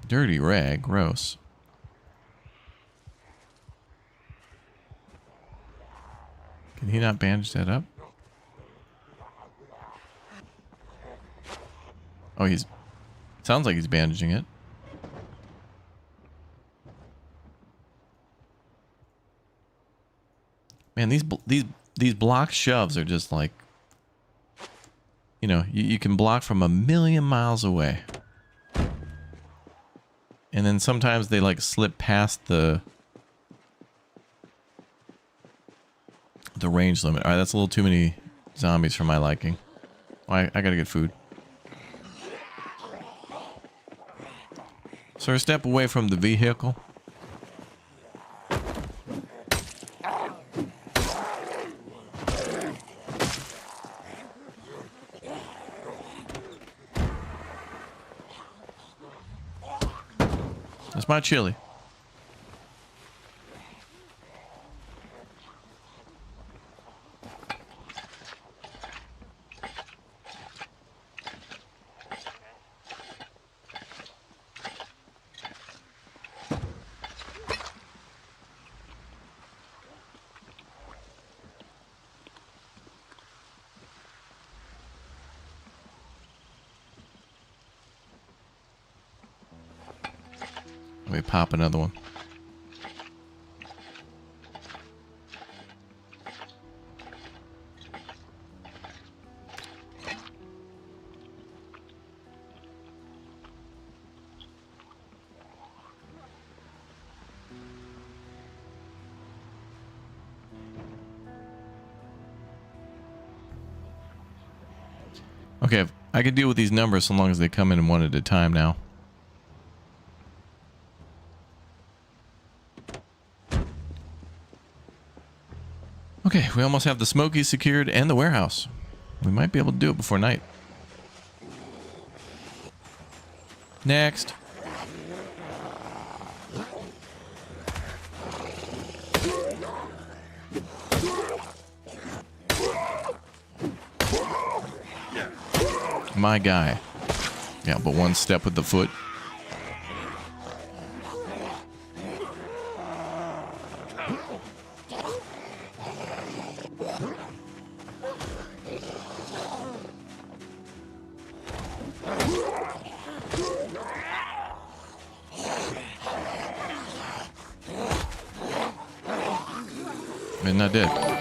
Dirty rag, gross. Can he not bandage that up? Oh, he's... Sounds like he's bandaging it. Man, these block shoves are just like... You know, you can block from a million miles away. And then sometimes they like slip past the range limit. All right, that's a little too many zombies for my liking. I gotta get food. Sir, step away from the vehicle. That's my chili. Let me pop another one. Okay, I can deal with these numbers so long as they come in one at a time now. Okay, we almost have the Smokies secured and the warehouse. We might be able to do it before night. Next. my guy. Yeah, but one step with the foot. And not dead.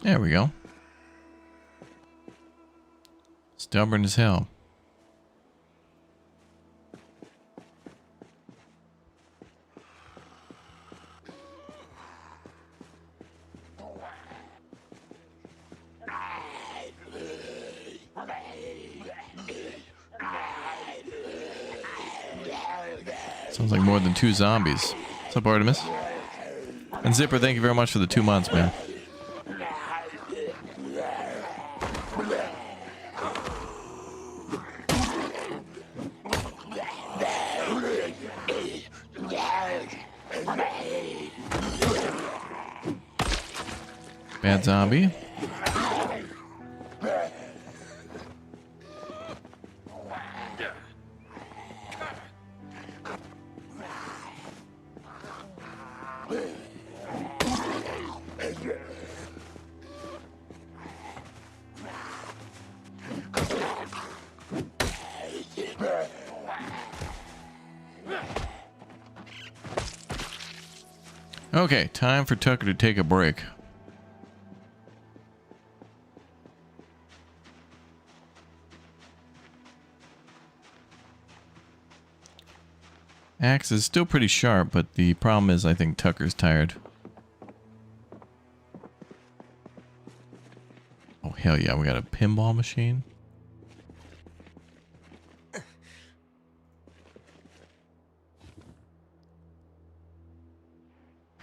There we go. Stubborn as hell. Sounds like more than 2 zombies. What's up, Artemis? And Zipper, thank you very much for the 2 months, man. Bad zombie. Okay, time for Tucker to take a break. Axe is still pretty sharp, but the problem is I think Tucker's tired. Oh, hell yeah, we got a pinball machine.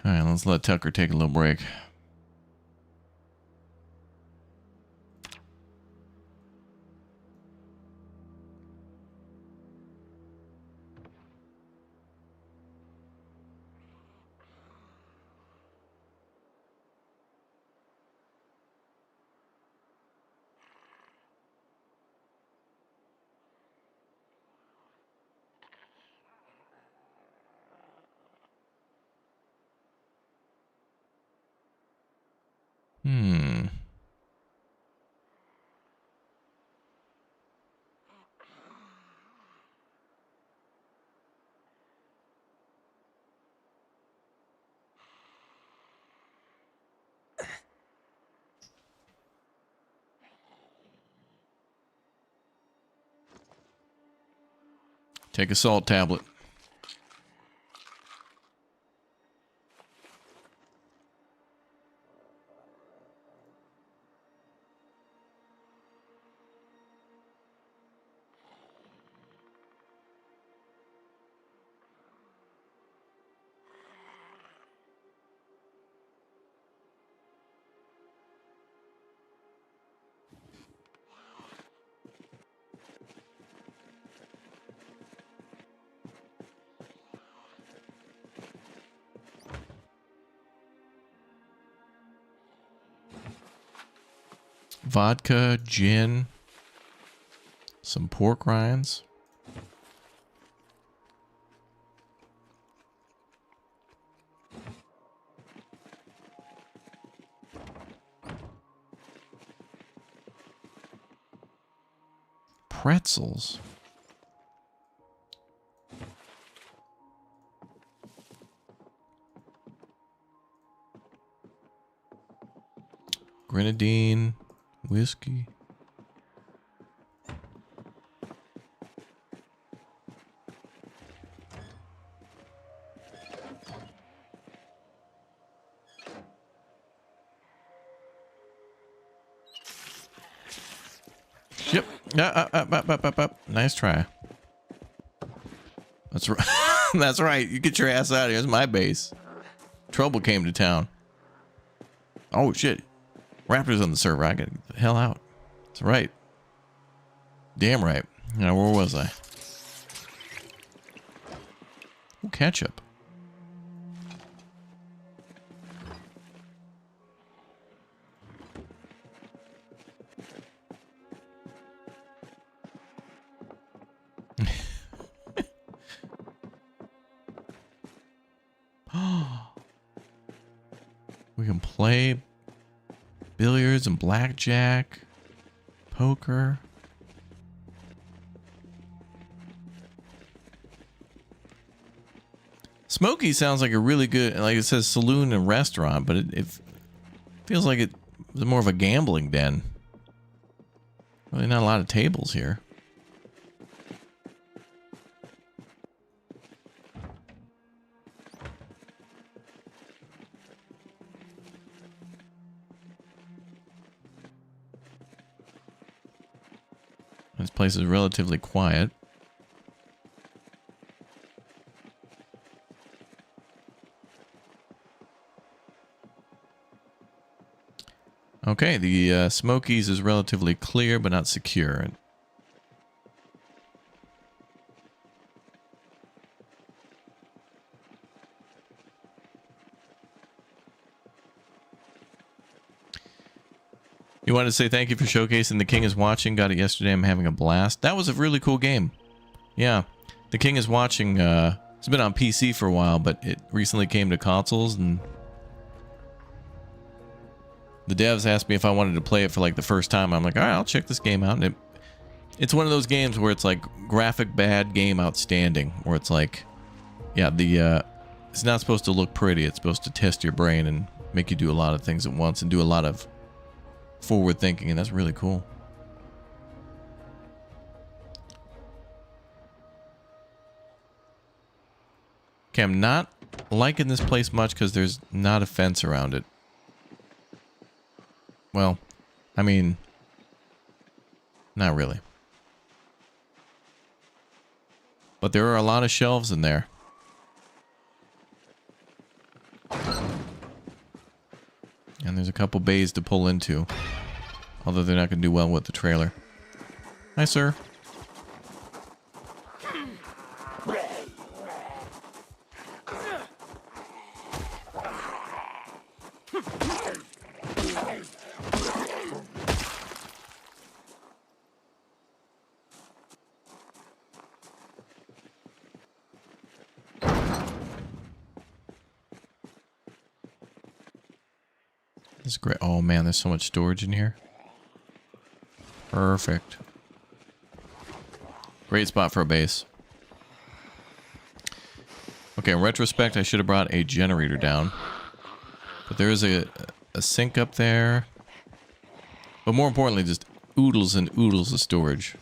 Alright, let's let Tucker take a little break. Take a salt tablet. Vodka, gin, some pork rinds. Pretzels. Grenadine, whiskey. Yep. Up. Nice try. That's right. That's right. You get your ass out of here. It's my base. Trouble came to town. Oh shit. Raptors on the server. I gotta get the hell out. That's right. Damn right. Now where was I? Ooh, ketchup. We can play billiards and blackjack, poker. Smoky sounds like a really good, like it says saloon and restaurant, but it feels like it's more of a gambling den. Really not a lot of tables here. This place is relatively quiet. Okay, the Smokies is relatively clear but not secure. You wanted to say thank you for showcasing The King is Watching. Got it yesterday. I'm having a blast. That was a really cool game. Yeah. The King is Watching, it's been on PC for a while, but it recently came to consoles, and the devs asked me if I wanted to play it for like the first time. I'm like, all right, I'll check this game out. And it's one of those games where it's like graphic bad, game outstanding, where it's like, yeah, it's not supposed to look pretty. It's supposed to test your brain and make you do a lot of things at once and do a lot of forward thinking, and that's really cool. Okay, I'm not liking this place much because there's not a fence around it. Well, I mean, not really. But there are a lot of shelves in there. And there's a couple bays to pull into. Although they're not going to do well with the trailer. Hi, sir. This is great. Oh man, there's so much storage in here. Perfect. Great spot for a base. Okay, in retrospect, I should have brought a generator down. But there is a sink up there. But more importantly, just oodles and oodles of storage.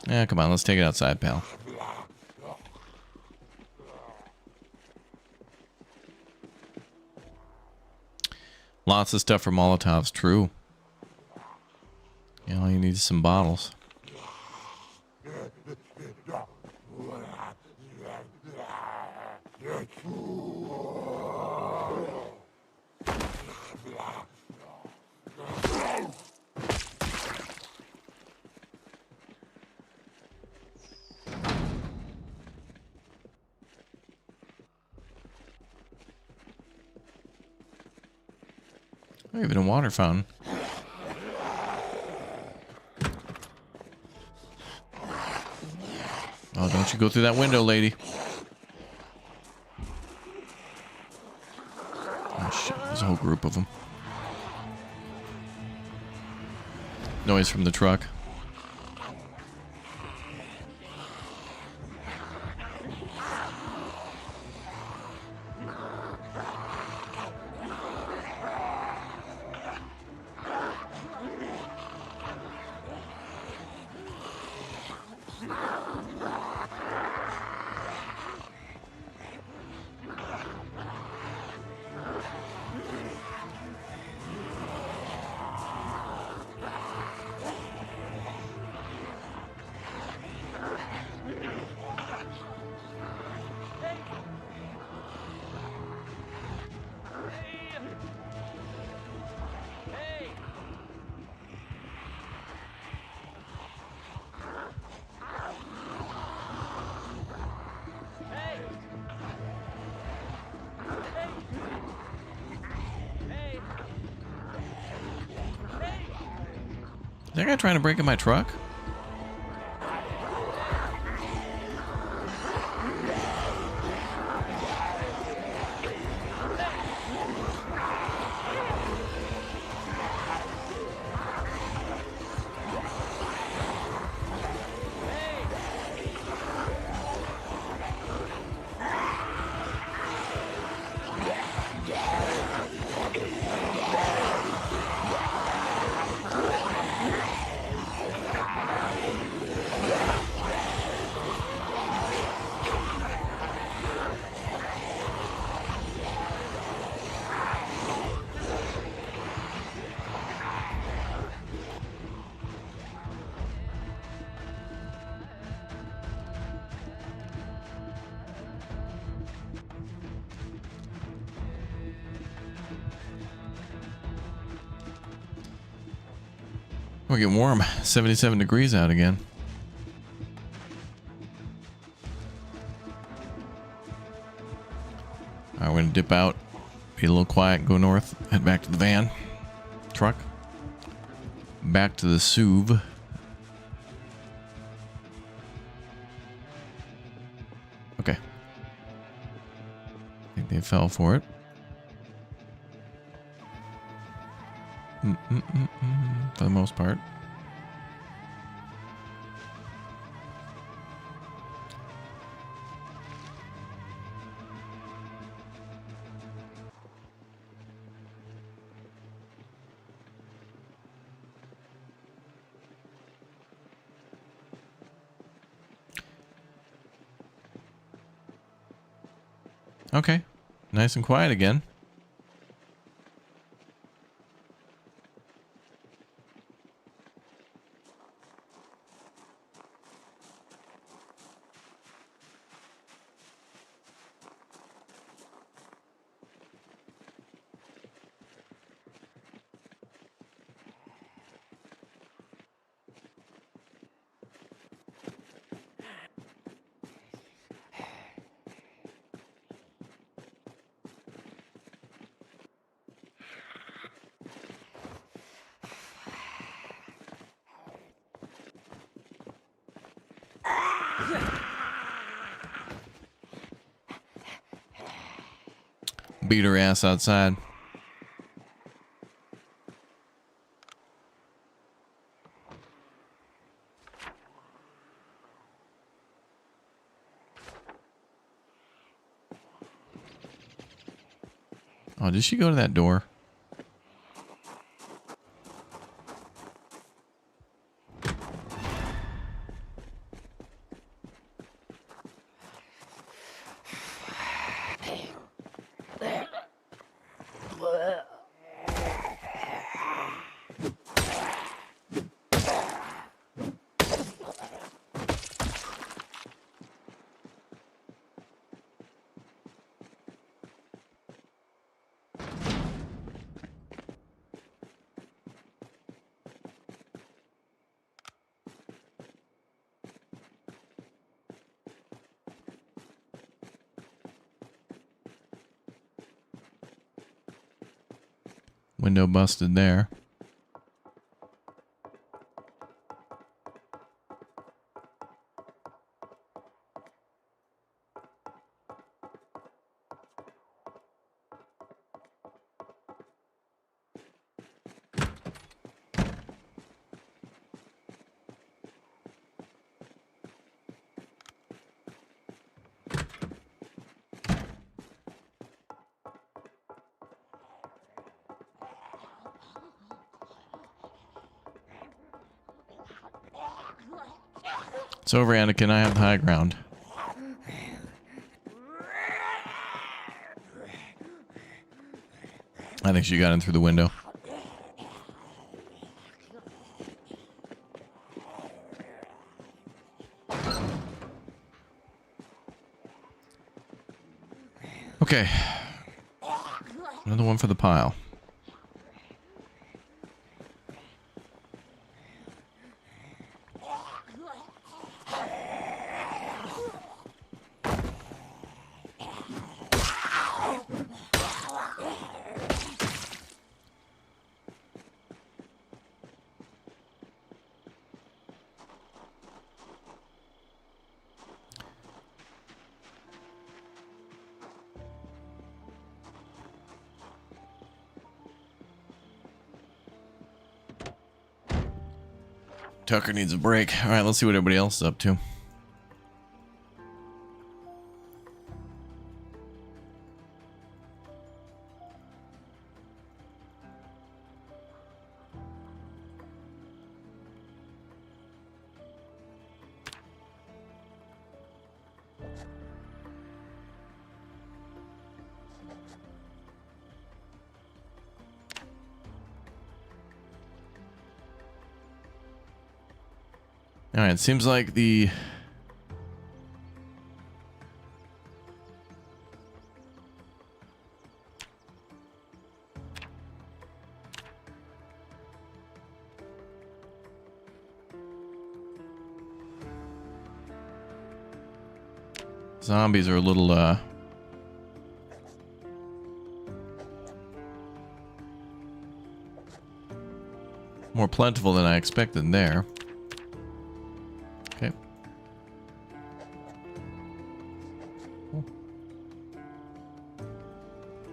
Yeah, come on, let's take it outside, pal. Lots of stuff for Molotovs, true. You know, all you need is some bottles. Or even a water fountain. Oh, don't you go through that window, lady. Oh, shit. There's a whole group of them. Noise from the truck. Is that guy trying to break in my truck? We're getting warm. 77 degrees out again. Alright, we're gonna dip out, be a little quiet, go north, head back to the van, truck, back to the SUV. Okay. I think they fell for it. For the most part. Okay. Nice and quiet again. Beat her ass outside. Oh, did she go to that door? Window busted there. It's over, Anakin. I have the high ground. I think she got in through the window. Okay. Another one for the pile. Tucker needs a break. All right, let's see what everybody else is up to. All right, it seems like the zombies are a little more plentiful than I expected there. Okay. Cool.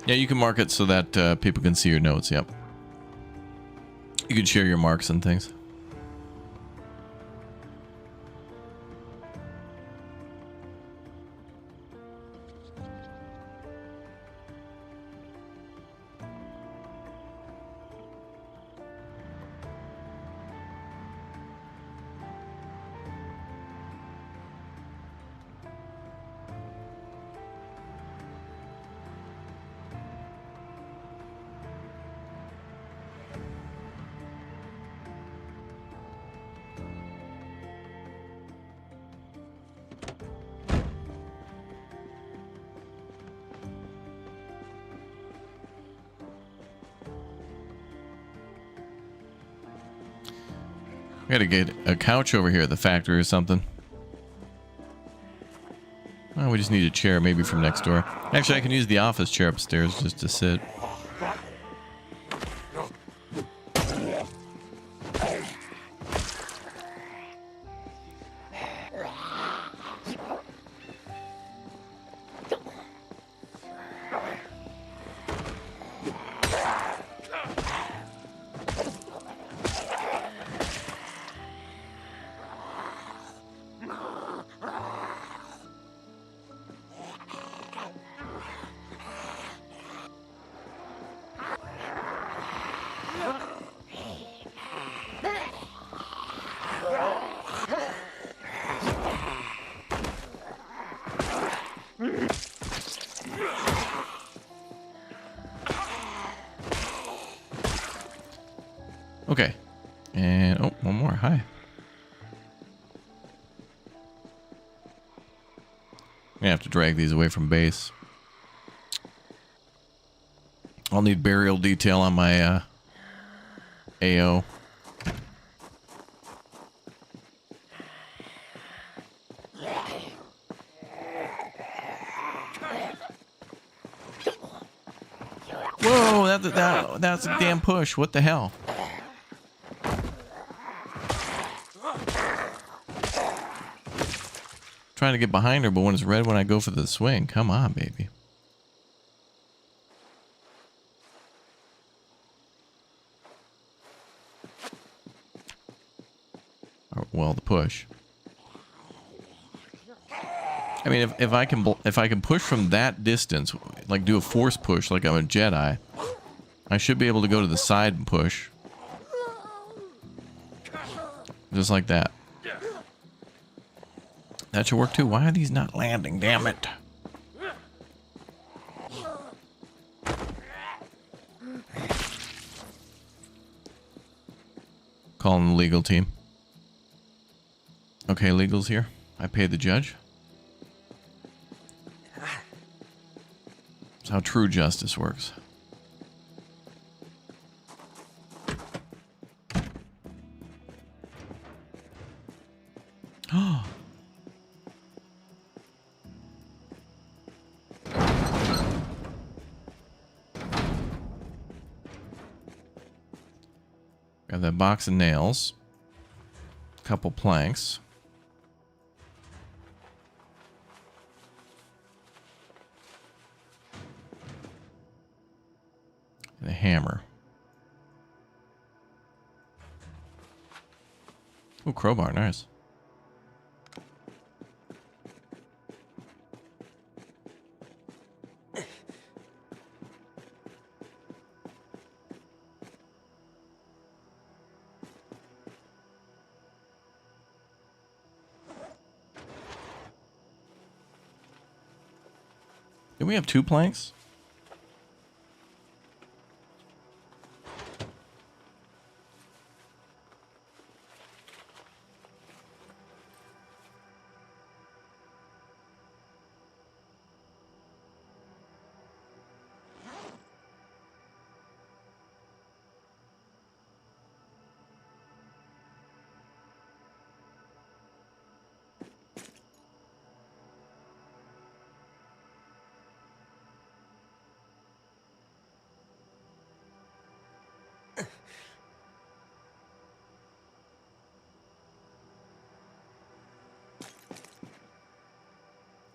Yeah, you can mark it so that people can see your notes. Yep. You can share your marks and things. We gotta get a couch over here at the factory or something. Oh, we just need a chair, maybe from next door. Actually, I can use the office chair upstairs just to sit. Okay. And, oh, one more. Hi. I have to drag these away from base. I'll need burial detail on my AO. Whoa, that's a damn push. What the hell? Trying to get behind her, but when it's red when I go for the swing. Come on, baby. Or, well, the push. I mean, if I can push from that distance, like do a force push like I'm a Jedi, I should be able to go to the side and push. Just like that. That should work too. Why are these not landing? Damn it. Calling the legal team. Okay, legal's here. I paid the judge. That's how true justice works. Oh. Grab that box of nails. A couple planks. And a hammer. Ooh, crowbar, nice. Do we have 2 planks?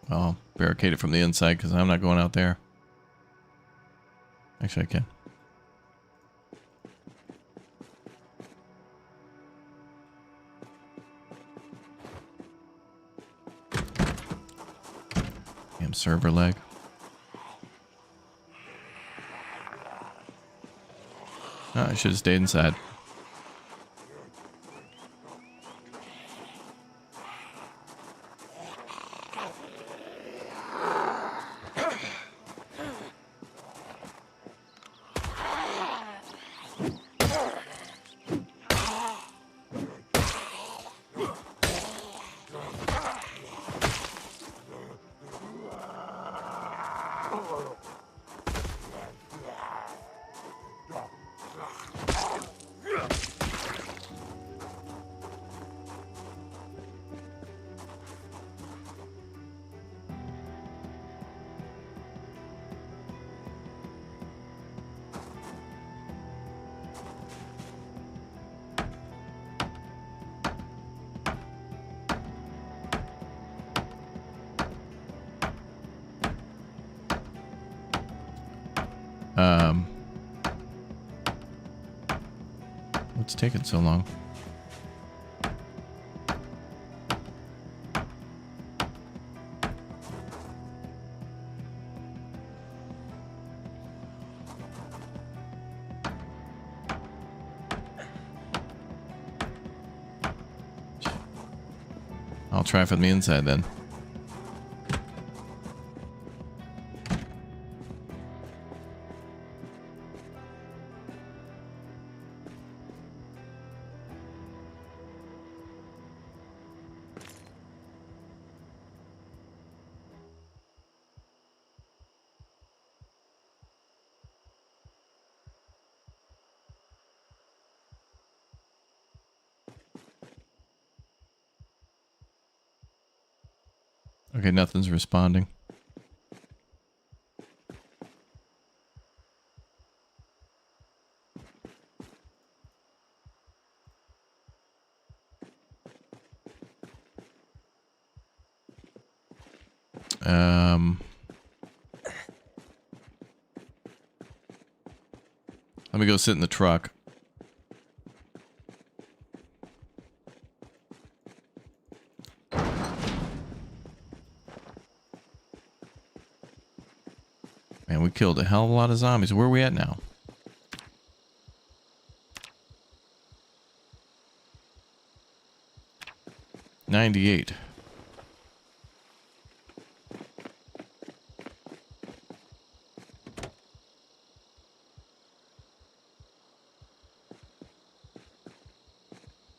I'll barricade it from the inside because I'm not going out there. Actually, I can. Damn server lag. Oh, I should have stayed inside. What's taking so long? I'll try from the inside then. Okay, nothing's responding. Let me go sit in the truck. Man, we killed a hell of a lot of zombies. Where are we at now? $98.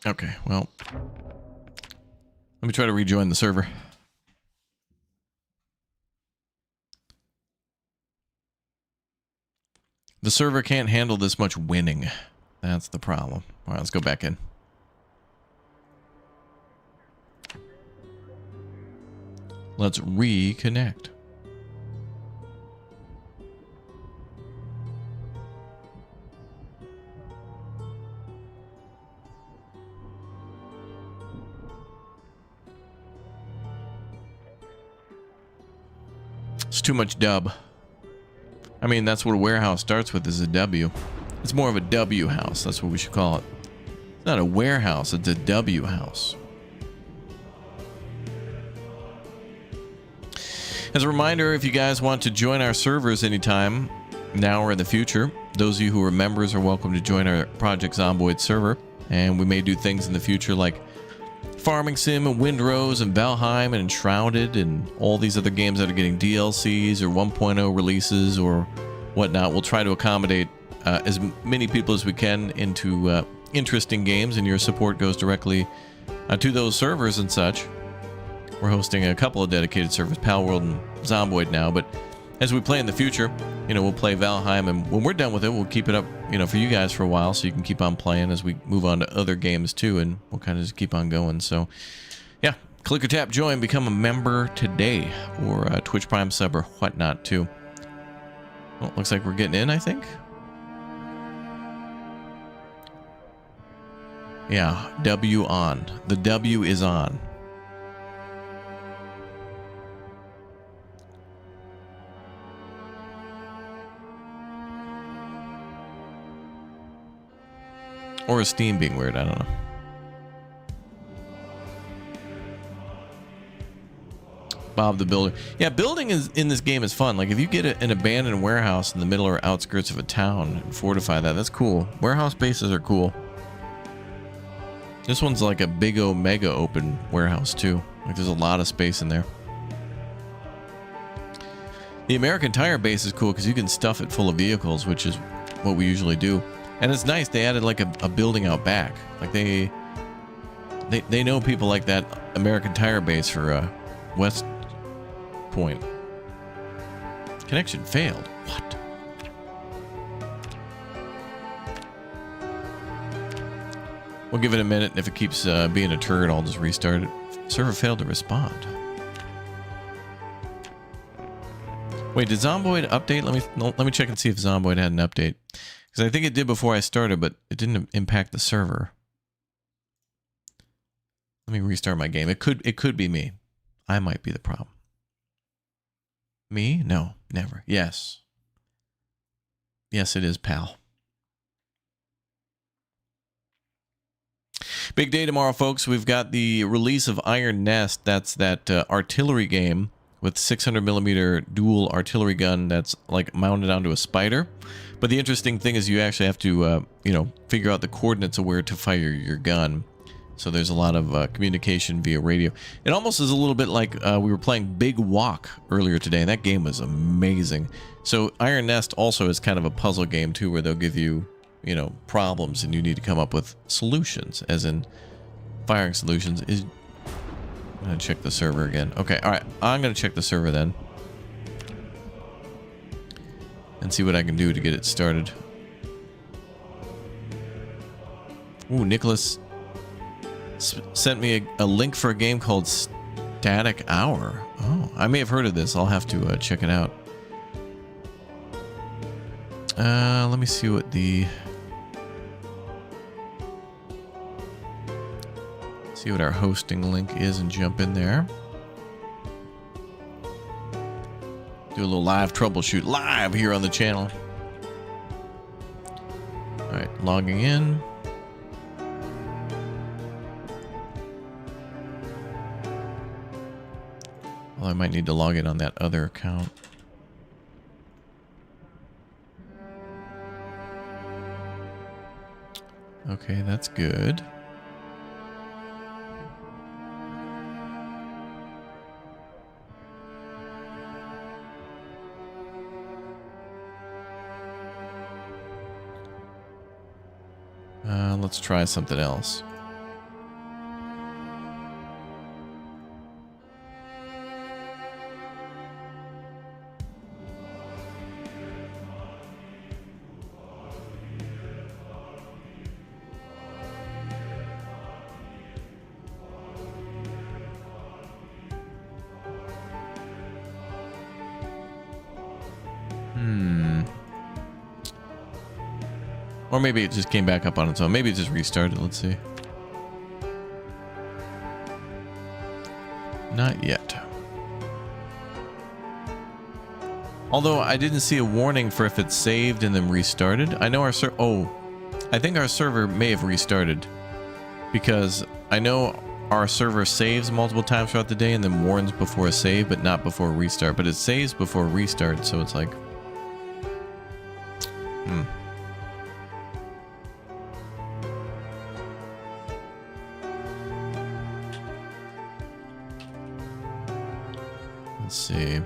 Okay, well, let me try to rejoin the server. The server can't handle this much winning. That's the problem. All right, let's go back in. Let's reconnect. It's too much dub. I mean, that's what a warehouse starts with, is a W. It's more of a W house. That's what we should call it. It's not a warehouse, it's a W house. As a reminder, if you guys want to join our servers anytime, now or in the future, those of you who are members are welcome to join our Project Zomboid server. And we may do things in the future like Farming Sim and Windrose and Valheim and Enshrouded and all these other games that are getting DLCs or 1.0 releases or whatnot. We'll try to accommodate as many people as we can into interesting games, and your support goes directly to those servers and such. We're hosting a couple of dedicated servers, Palworld and Zomboid now, but as we play in the future, you know, we'll play Valheim, and when we're done with it, we'll keep it up, you know, for you guys for a while, so you can keep on playing as we move on to other games too, and we'll kind of just keep on going. So, yeah, click or tap join, become a member today, or a Twitch Prime sub or whatnot too. Well, looks like we're getting in, I think. Yeah, W on. The W is on. Or is Steam being weird? I don't know. Bob the Builder. Yeah, building is in this game is fun. Like if you get an abandoned warehouse in the middle or outskirts of a town and fortify that, that's cool. Warehouse bases are cool. This one's like a big mega open warehouse too. Like there's a lot of space in there. The American Tire base is cool because you can stuff it full of vehicles, which is what we usually do. And it's nice, they added like a building out back. Like they know people like that American Tire base for West Point. Connection failed. What? We'll give it a minute, and if it keeps being a turd, I'll just restart it. Server failed to respond. Wait, did Zomboid update? Let me check and see if Zomboid had an update. Because I think it did before I started, but it didn't impact the server. Let me restart my game. It could be me. I might be the problem. Me? No, never. Yes. Yes, it is, pal. Big day tomorrow, folks. We've got the release of Iron Nest. That's that artillery game with 600mm dual artillery gun that's like mounted onto a spider. But the interesting thing is you actually have to, you know, figure out the coordinates of where to fire your gun. So there's a lot of communication via radio. It almost is a little bit like we were playing Big Walk earlier today, and that game was amazing. So Iron Nest also is kind of a puzzle game too, where they'll give you, you know, problems, and you need to come up with solutions, as in firing solutions. I'm gonna check the server again. Okay, all right, I'm gonna check the server then and see what I can do to get it started. Ooh, Nicholas sent me a link for a game called Static Hour. Oh, I may have heard of this. I'll have to check it out. Let me see what see what our hosting link is and jump in there. Do a little live troubleshoot live here on the channel. All right, logging in. Well, I might need to log in on that other account. Okay, that's good. Let's try something else. Or maybe it just came back up on its own. Maybe it just restarted. Let's see. Not yet. Although I didn't see a warning for if it saved and then restarted. I know our I think our server may have restarted. Because I know our server saves multiple times throughout the day and then warns before a save, but not before restart. But it saves before restart, so it's like... Let's see.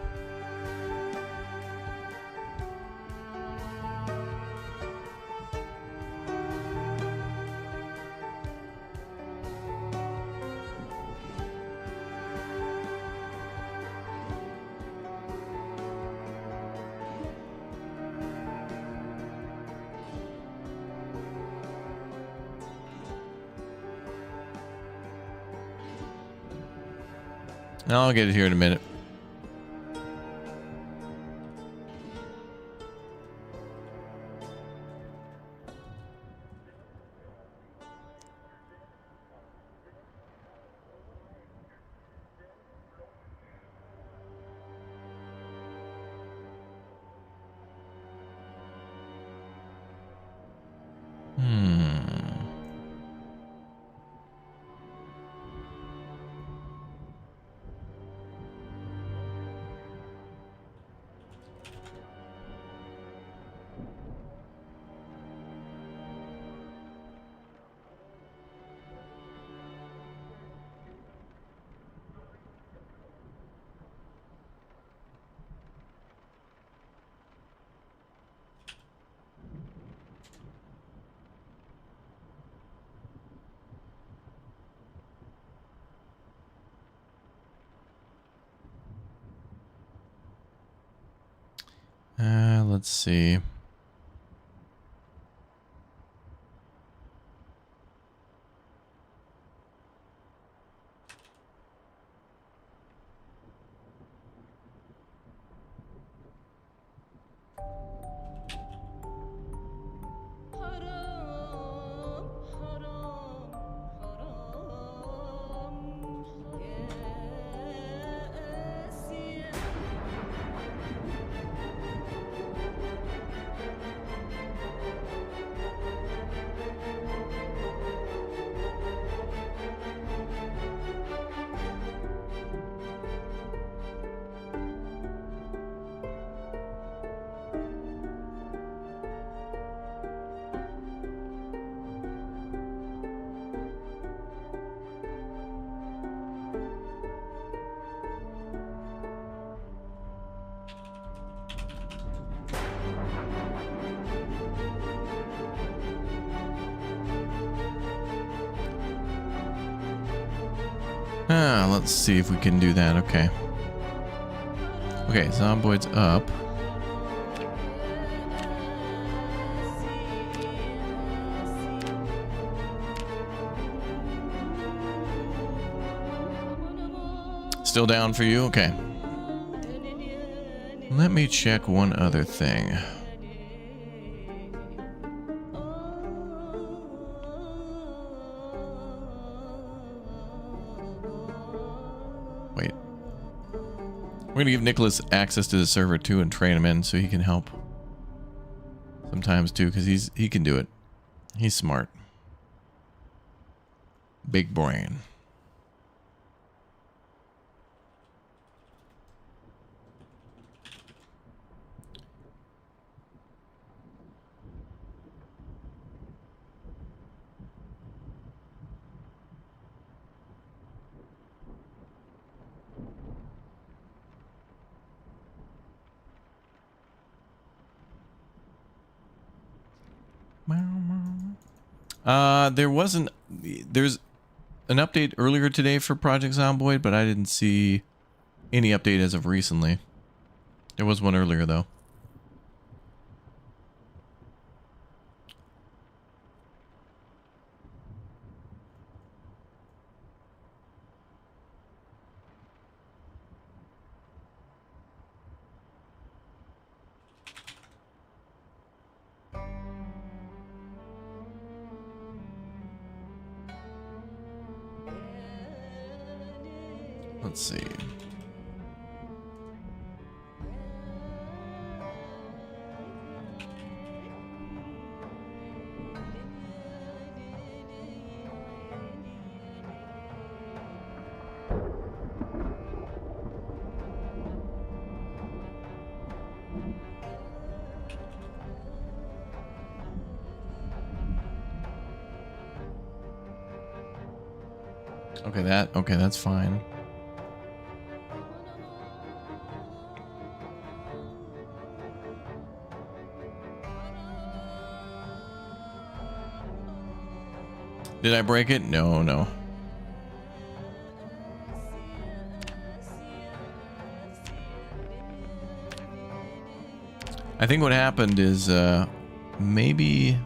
I'll get it here in a minute. Let's see. Let's see if we can do that. Okay. Okay, Zomboid's up. Still down for you? Okay. Let me check one other thing. We're gonna give Nicholas access to the server too and train him in so he can help sometimes too, because he can do it. He's smart. Big brain. There's an update earlier today for Project Zomboid, but I didn't see any update as of recently. There was one earlier though. Let's see. Okay, that's fine. Did I break it? No, no. I think what happened is maybe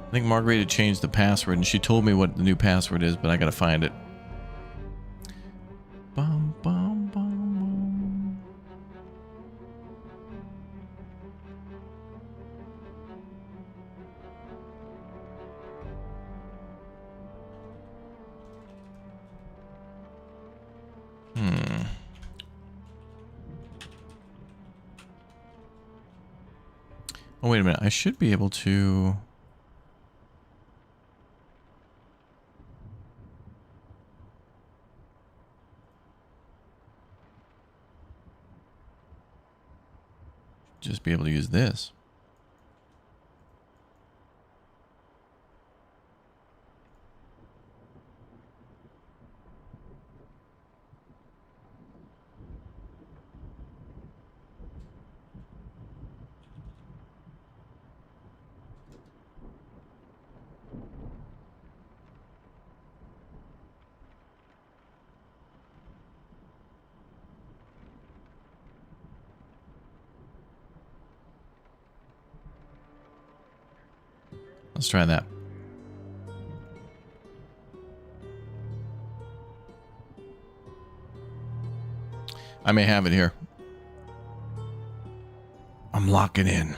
I think Margarita changed the password and she told me what the new password is, but I gotta find it. Bum, bum, bum, bum. Oh, wait a minute. I should be able to... just be able to use this. Let's try that. I may have it here. I'm locking in.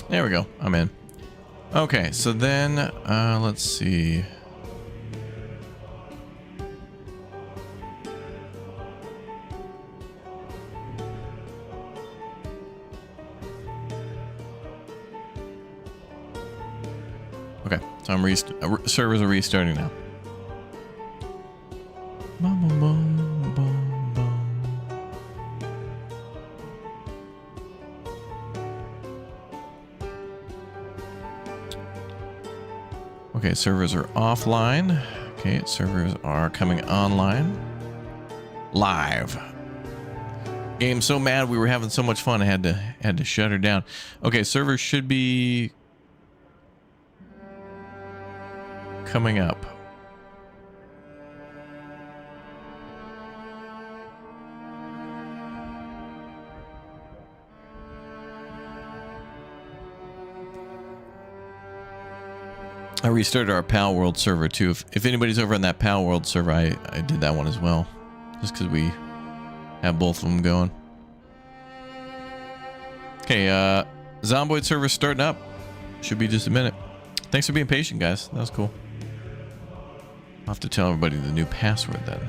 There we go. I'm in. Okay, so then, let's see. Okay, so I'm servers are restarting now. Bum, bum, bum, bum, bum. Okay, servers are offline. Okay, servers are coming online. Live. Game's so mad we were having so much fun I had to shut her down. Okay, servers should be coming up. I restarted our Pal World server too. If anybody's over on that Pal World server, I did that one as well. Just because we Have both of them going. Okay, Zomboid server starting up. Should be just a minute. Thanks for being patient, guys. That was cool. I'll have to tell everybody the new password then.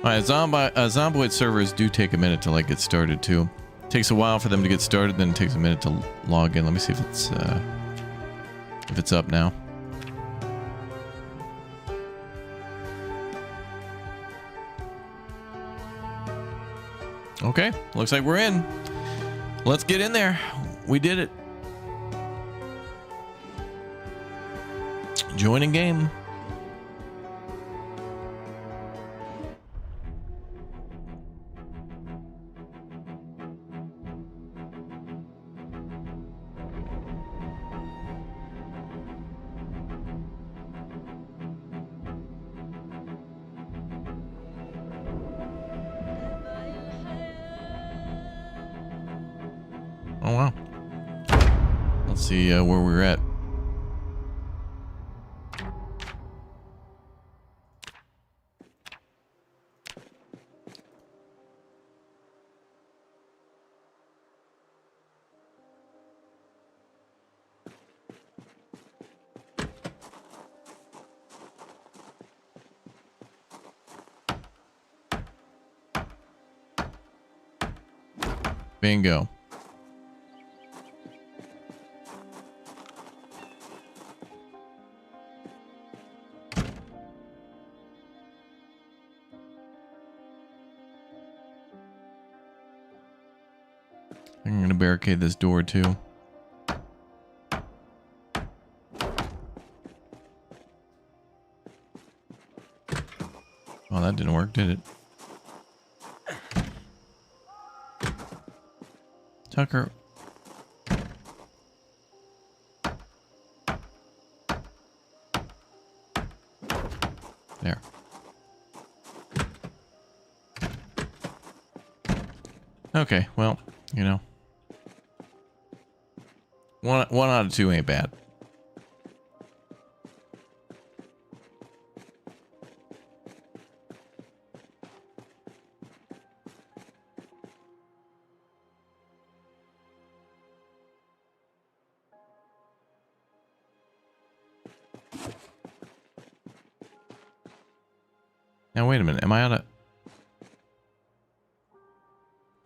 Alright, Zomboid servers do take a minute to like get started too. Takes a while for them to get started, then it takes a minute to log in. Let me see if it's up now. Okay, looks like we're in. Let's get in there. We did it. Joining game. Oh wow. Let's see where we're at. Bingo. I'm gonna barricade this door too. Oh, that didn't work, did it? Tucker. There. Okay, well, you know. One out of two ain't bad. Now wait a minute, am I on a...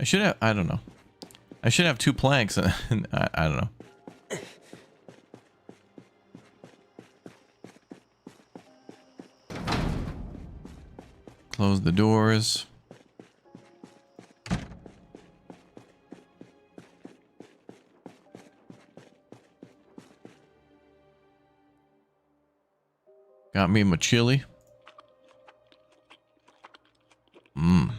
I should have, I don't know. I should have two planks and I don't know. Close the doors. Got me my chili. Mmm.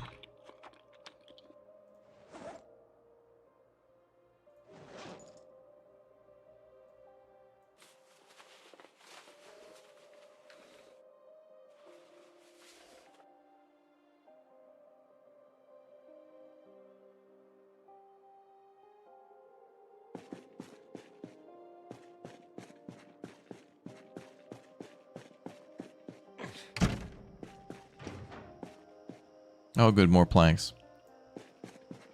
Oh, good, more planks.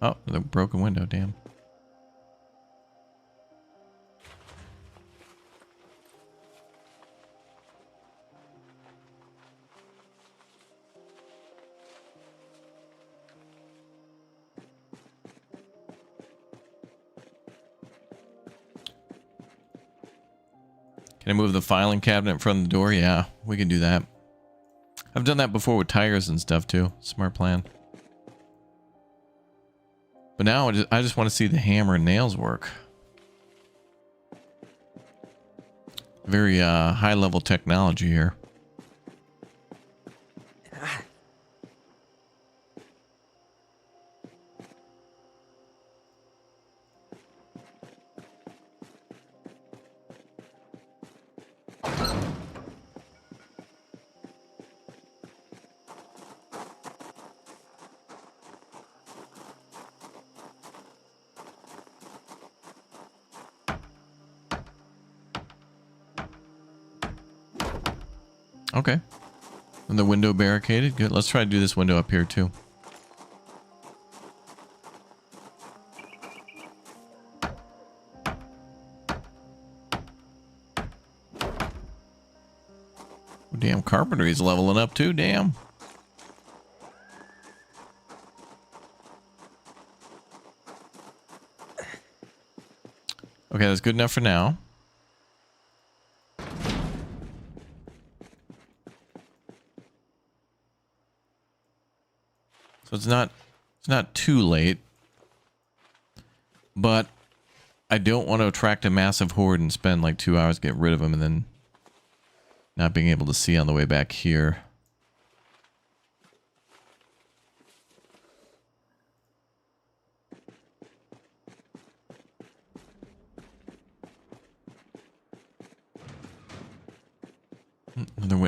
Oh, the broken window, damn. Can I move the filing cabinet in front of the door? Yeah, we can do that. I've done that before with tires and stuff too. Smart plan. But now I just want to see the hammer and nails work. Very high level technology here. Okay. And the window barricaded. Good. Let's try to do this window up here too. Oh, damn, carpentry's leveling up too. Damn. Okay, that's good enough for now. So it's not too late, but I don't want to attract a massive horde and spend like 2 hours getting rid of them and then not being able to see on the way back here.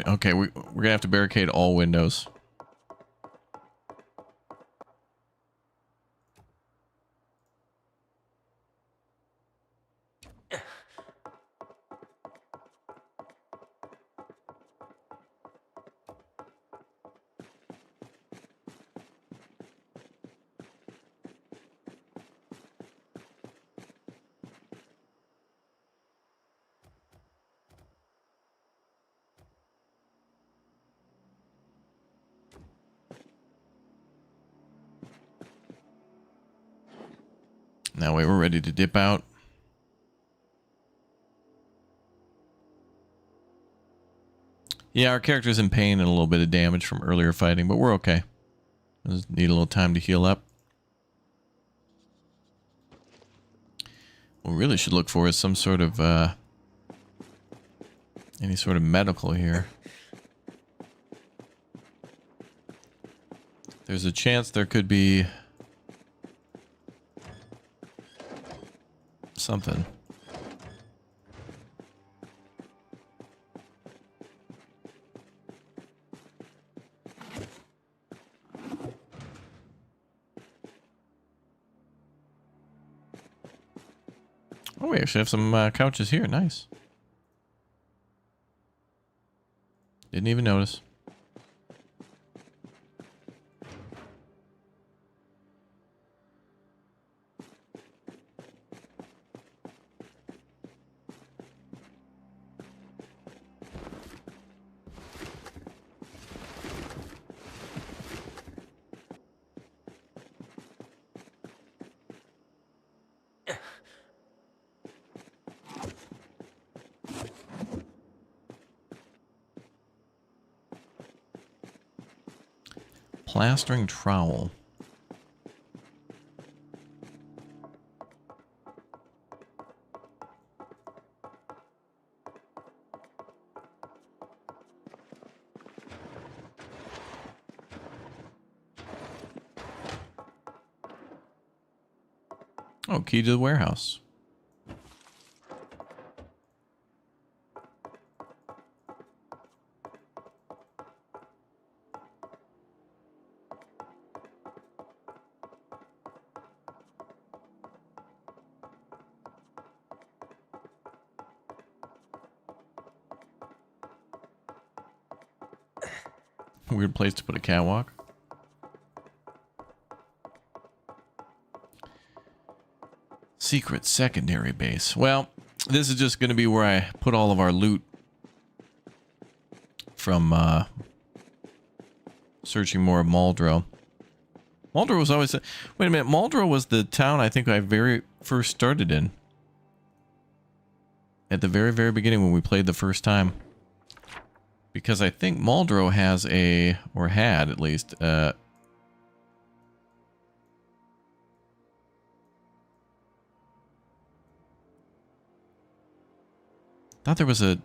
Okay, we're gonna have to barricade all windows. That way we're ready to dip out. Yeah, our character's in pain and a little bit of damage from earlier fighting, but we're okay. Just need a little time to heal up. What we really should look for is some sort of, any sort of medical here. There's a chance there could be something. Oh, we actually have some couches here. Nice. Didn't even notice. Plastering trowel. Oh, key to the warehouse. Weird place to put a catwalk. Secret secondary base. Well, this is just going to be where I put all of our loot from searching more of Muldrow. Muldrow was always... Wait a minute. Muldrow was the town I think I very first started in. At the very, very beginning when we played the first time. Because I think Muldrow has a... Or had, at least... Thought there was a...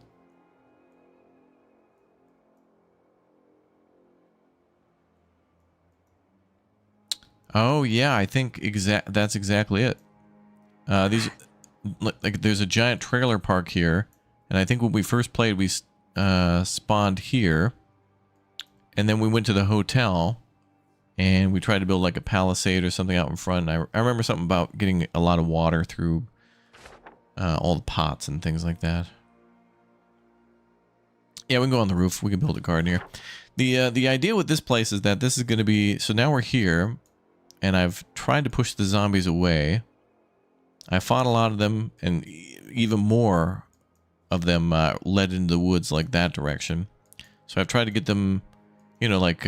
Oh, yeah, I think that's exactly it. These... Like, there's a giant trailer park here. And I think when we first played, we spawned here. And then we went to the hotel. And we tried to build like a palisade or something out in front. And I remember something about getting a lot of water through all the pots and things like that. Yeah, we can go on the roof. We can build a garden here. The idea with this place is that this is going to be... So now we're here. And I've tried to push the zombies away. I fought a lot of them. And even more of them led into the woods like that direction. So I've tried to get them, you know, like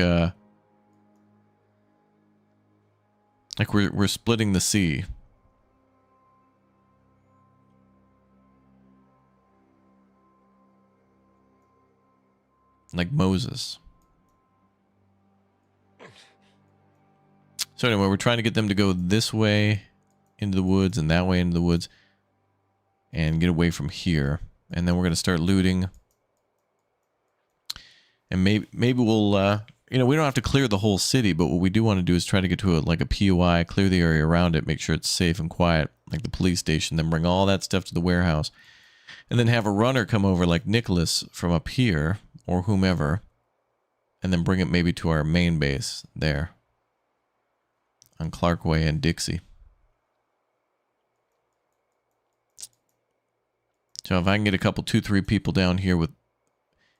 we're splitting the sea. Like Moses. So anyway, we're trying to get them to go this way into the woods and that way into the woods and get away from here. And then we're going to start looting. And maybe we'll, you know, we don't have to clear the whole city, but what we do want to do is try to get to like a POI, clear the area around it, make sure it's safe and quiet, like the police station, then bring all that stuff to the warehouse. And then have a runner come over like Nicholas from up here, or whomever, and then bring it maybe to our main base there on Clark Way and Dixie. So if I can get a couple, 2-3 people down here with,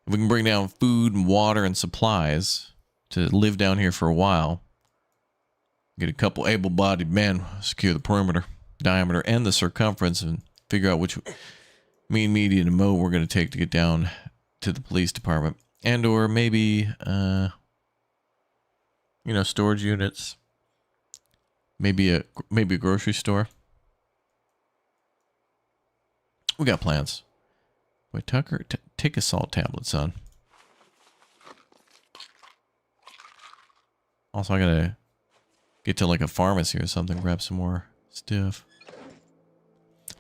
if we can bring down food and water and supplies to live down here for a while, get a couple able-bodied men, secure the perimeter, diameter, and the circumference, and figure out which mean, median, and mode we're going to take to get down to the police department. And or maybe, you know, storage units. Maybe a grocery store. We got plans. Wait, Tucker, take a salt tablet, son. Also, I gotta get to like a pharmacy or something, grab some more stuff.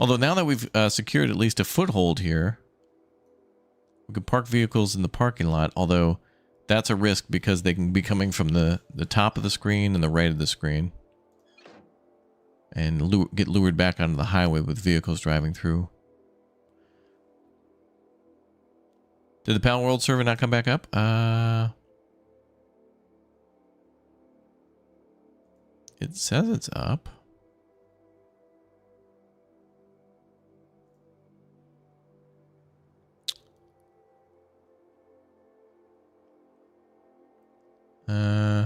Although now that we've secured at least a foothold here, we can park vehicles in the parking lot, although that's a risk because they can be coming from the top of the screen and the right of the screen. And get lured back onto the highway with vehicles driving through. Did the Pal World server not come back up? It says it's up.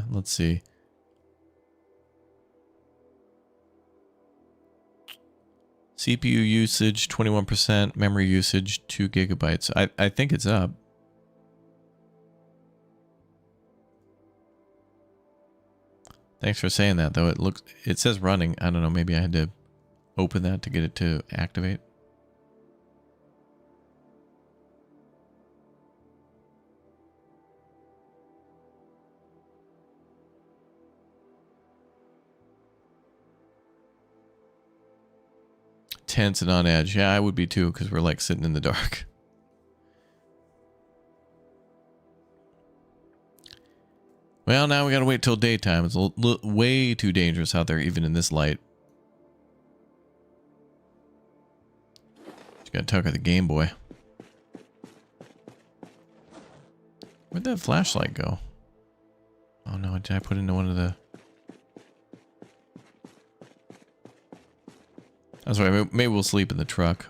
Let's see. CPU usage 21%, memory usage 2 gigabytes. I think it's up. Thanks for saying that, though. It says running. I don't know, maybe I had to open that to get it to activate. Tense and on edge. Yeah, I would be too, because we're like sitting in the dark. Well, now we gotta wait till daytime. It's way too dangerous out there, even in this light. Just gotta Tucker the Game Boy. Where'd that flashlight go? Oh no, did I put it into one of the... That's right, maybe we'll sleep in the truck.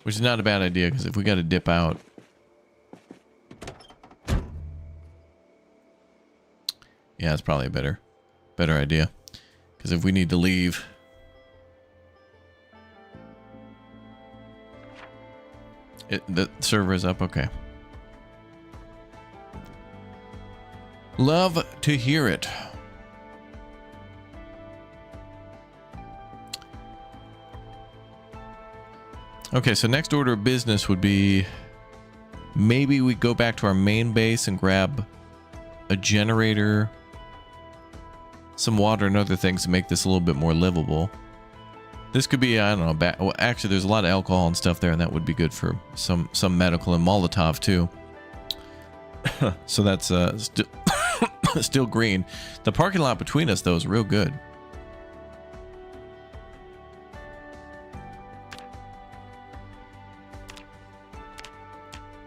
Which is not a bad idea, because if we got to dip out... Yeah, it's probably a better idea. Because if we need to leave... The server is up, okay. Love to hear it. Okay, so next order of business would be maybe we go back to our main base and grab a generator, some water, and other things to make this a little bit more livable. This could be, I don't know, well, actually there's a lot of alcohol and stuff there, and that would be good for some medical and Molotov too. So that's still green. The parking lot between us though is real good.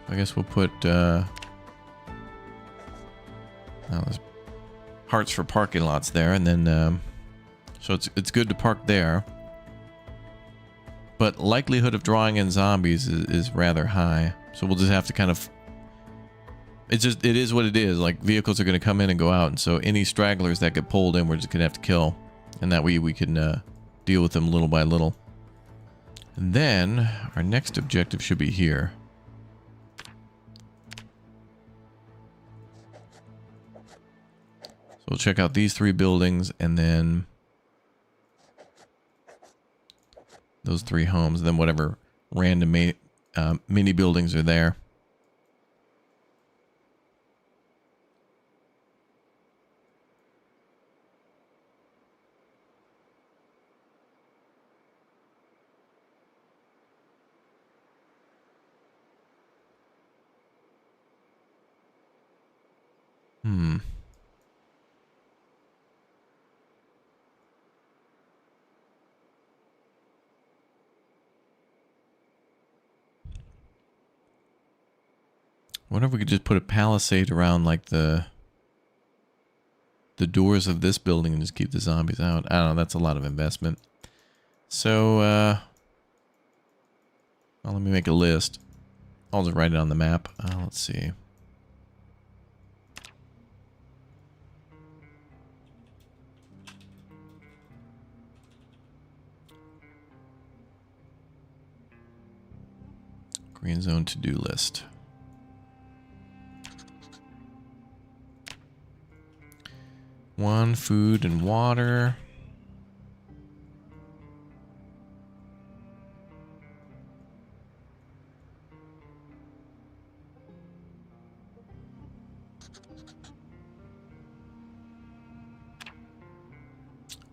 I guess we'll put there's hearts for parking lots there, and then so it's good to park there. But likelihood of drawing in zombies is rather high, so we'll just have to kind of. It is what it is. Like, vehicles are going to come in and go out, and so any stragglers that get pulled in, we're just going to have to kill, and that way we can deal with them little by little. And then our next objective should be here. So we'll check out these 3 buildings, and then those 3 homes, and then whatever random mini buildings are there. Wonder if we could just put a palisade around like the doors of this building and just keep the zombies out. I don't know, that's a lot of investment. So well, let me make a list. I'll just write it on the map. Let's see. Green zone to-do list. One, food and water.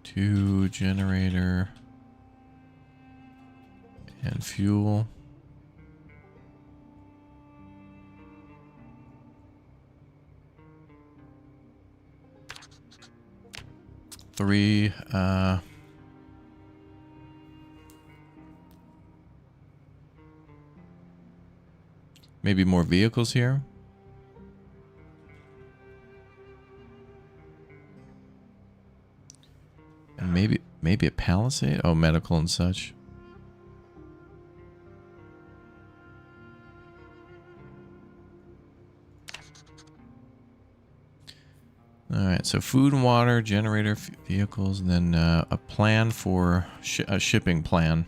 Two, generator and fuel. Three, maybe more vehicles here. And maybe a palisade? Oh, medical and such. Alright, so food and water, generator, vehicles, and then a plan for a shipping plan.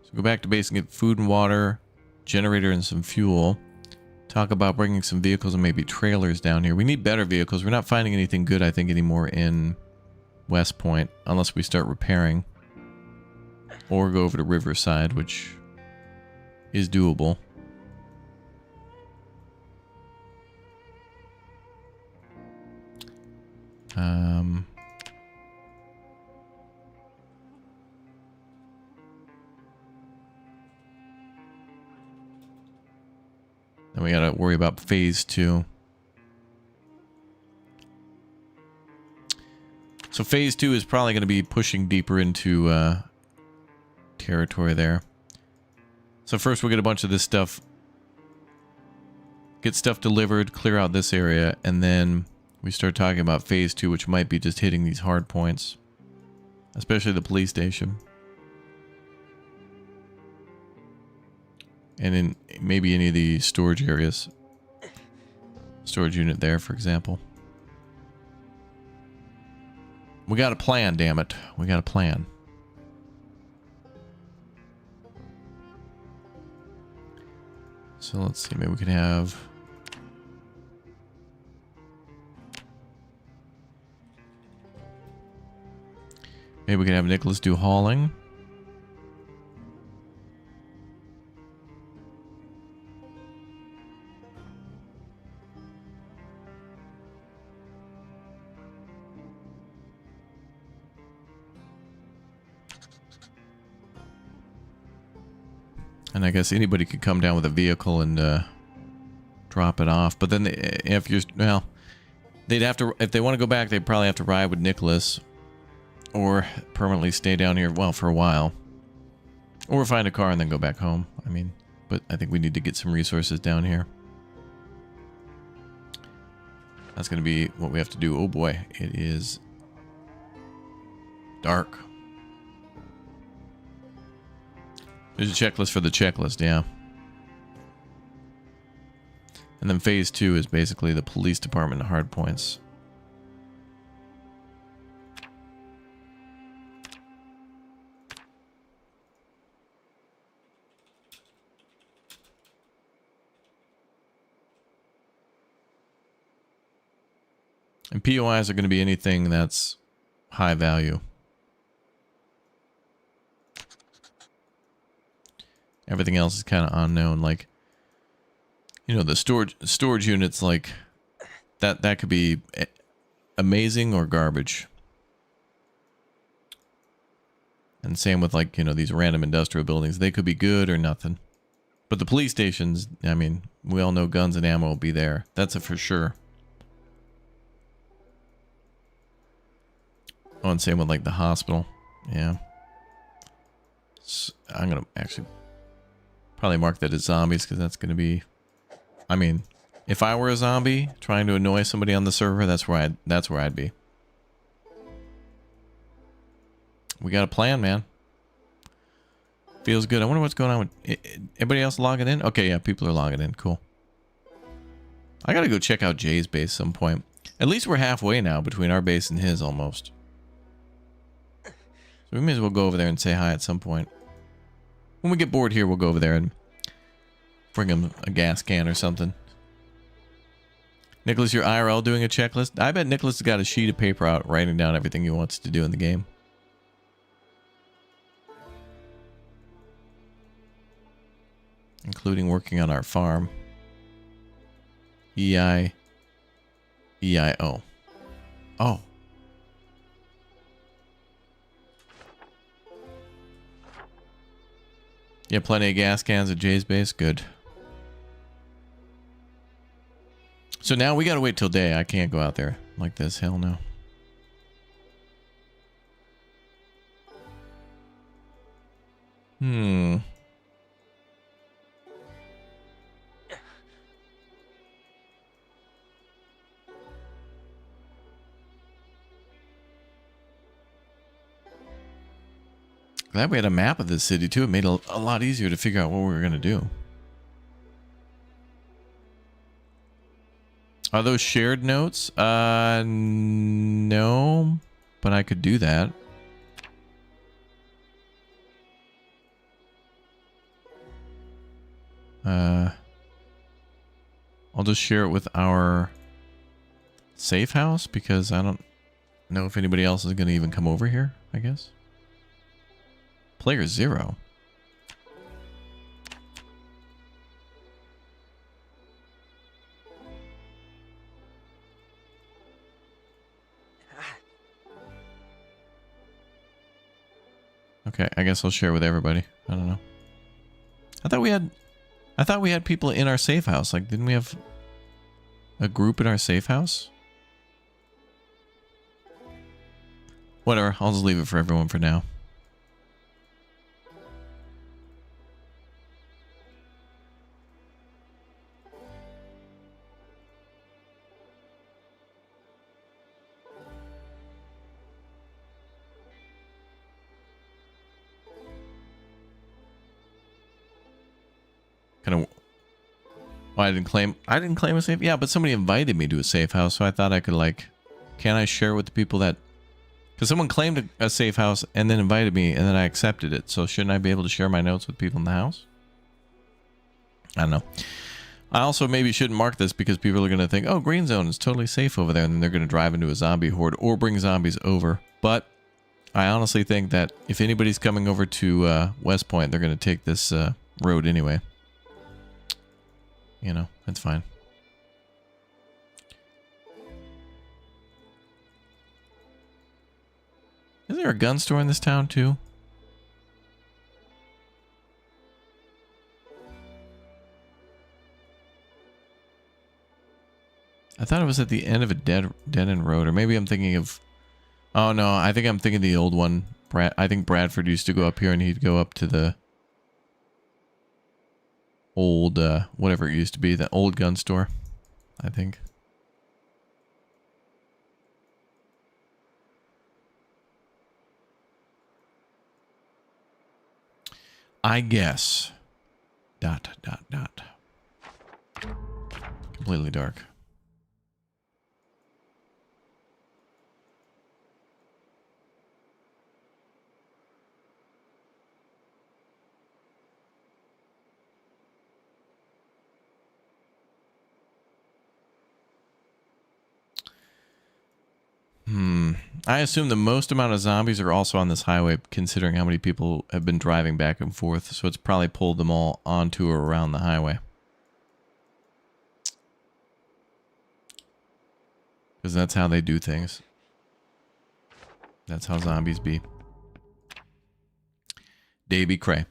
So go back to base and get food and water, generator, and some fuel. Talk about bringing some vehicles and maybe trailers down here. We need better vehicles. We're not finding anything good, I think, anymore in West Point, unless we start repairing. Or go over to Riverside, which is doable. Then we gotta worry about phase 2. So phase 2 is probably gonna be pushing deeper into territory there. So first we'll get a bunch of this stuff. Get stuff delivered, clear out this area, and then we start talking about phase 2, which might be just hitting these hard points. Especially the police station. And in maybe any of the storage areas. Storage unit there, for example. We got a plan, damn it. We got a plan. So let's see, maybe we could have... Maybe we could have Nicholas do hauling. And I guess anybody could come down with a vehicle and drop it off. But then if you're, well, they'd have to, if they want to go back, they'd probably have to ride with Nicholas or permanently stay down here, well, for a while. Or find a car and then go back home. I mean, but I think we need to get some resources down here. That's going to be what we have to do. Oh boy, it is dark. There's a checklist for the checklist, yeah. And then phase 2 is basically the police department hard points. And POIs are going to be anything that's high value. Everything else is kind of unknown, like, you know, the storage units, like that could be amazing or garbage. And same with, like, you know, these random industrial buildings, they could be good or nothing. But the police stations, I mean, we all know guns and ammo will be there. That's a for sure. Oh, and same with, like, the hospital. Yeah. So I'm gonna actually probably mark that as zombies, because that's going to be... I mean, if I were a zombie trying to annoy somebody on the server, that's where I'd be. We got a plan, man. Feels good. I wonder what's going on with... Anybody else logging in? Okay, yeah, people are logging in. Cool. I got to go check out Jay's base some point. At least we're halfway now between our base and his, almost. So we may as well go over there and say hi at some point. When we get bored here, we'll go over there and bring him a gas can or something. Nicholas, you're IRL doing a checklist? I bet Nicholas has got a sheet of paper out writing down everything he wants to do in the game. Including working on our farm. EIO. Oh. Yeah, plenty of gas cans at Jay's base. Good. So now we gotta wait till day. I can't go out there like this. Hell no. Glad we had a map of this city too. It made it a lot easier to figure out what we were going to do. Are those shared notes? No, but I could do that. I'll just share it with our safe house because I don't know if anybody else is going to even come over here, I guess. Player 0. Okay, I guess I'll share with everybody. I don't know. I thought we had people in our safe house. Like, didn't we have a group in our safe house? Whatever, I'll just leave it for everyone for now. Kind of. Well, I didn't claim a safe. Yeah, but somebody invited me to a safe house, so I thought I could, like, can I share with the people that? Because someone claimed a safe house and then invited me, and then I accepted it. So shouldn't I be able to share my notes with people in the house? I don't know. I also maybe shouldn't mark this because people are going to think, oh, green zone is totally safe over there, and then they're going to drive into a zombie horde or bring zombies over. But I honestly think that if anybody's coming over to West Point, they're going to take this road anyway. You know, that's fine. Is there a gun store in this town too? I thought it was at the end of a dead end road, or maybe I'm thinking of... Oh no, I think I'm thinking the old one. I think Bradford used to go up here and he'd go up to the old, whatever it used to be, the old gun store, I think. I guess. ... Completely dark. I assume the most amount of zombies are also on this highway, considering how many people have been driving back and forth. So it's probably pulled them all onto or around the highway. Because that's how they do things. That's how zombies be. Davy Cray.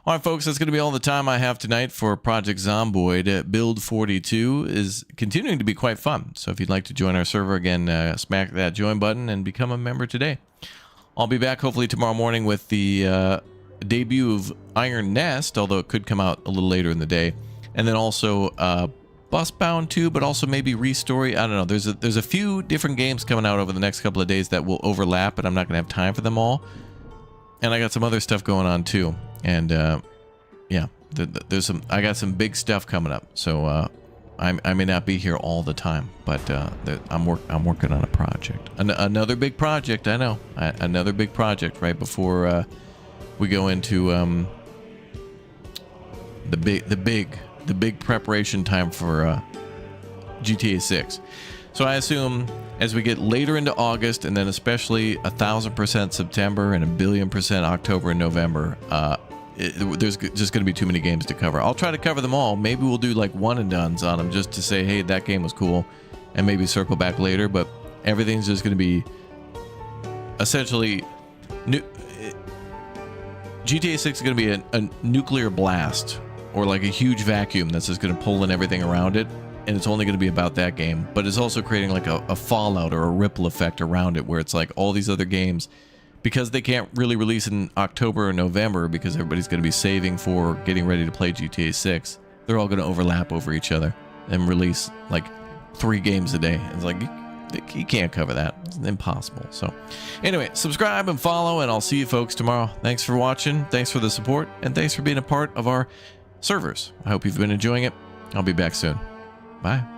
All right, folks, that's going to be all the time I have tonight for Project Zomboid. Build 42 is continuing to be quite fun. So if you'd like to join our server, again, smack that join button and become a member today. I'll be back hopefully tomorrow morning with the debut of Iron Nest, although it could come out a little later in the day. And then also Busbound 2, but also maybe Restory. I don't know. There's a few different games coming out over the next couple of days that will overlap, but I'm not going to have time for them all. And I got some other stuff going on too. And yeah, I got some big stuff coming up. So I may not be here all the time, but I'm working on a project. Another big project, I know. Another big project right before we go into the big preparation time for GTA 6. So I assume as we get later into August, and then especially 1000% September and 1,000,000,000% October and November, there's just going to be too many games to cover. I'll try to cover them all. Maybe we'll do like one and dones on them just to say, hey, that game was cool, and maybe circle back later. But everything's just going to be essentially new. GTA 6 is going to be a nuclear blast, or like a huge vacuum that's just going to pull in everything around it. And it's only going to be about that game, but it's also creating like a fallout or a ripple effect around it, where it's like all these other games, because they can't really release in October or November because everybody's going to be saving for getting ready to play GTA 6. They're all going to overlap over each other and release like 3 games a day. It's like you can't cover that. It's impossible. So anyway, subscribe and follow, and I'll see you folks tomorrow. Thanks for watching. Thanks for the support, and thanks for being a part of our servers. I hope you've been enjoying it. I'll be back soon. Bye.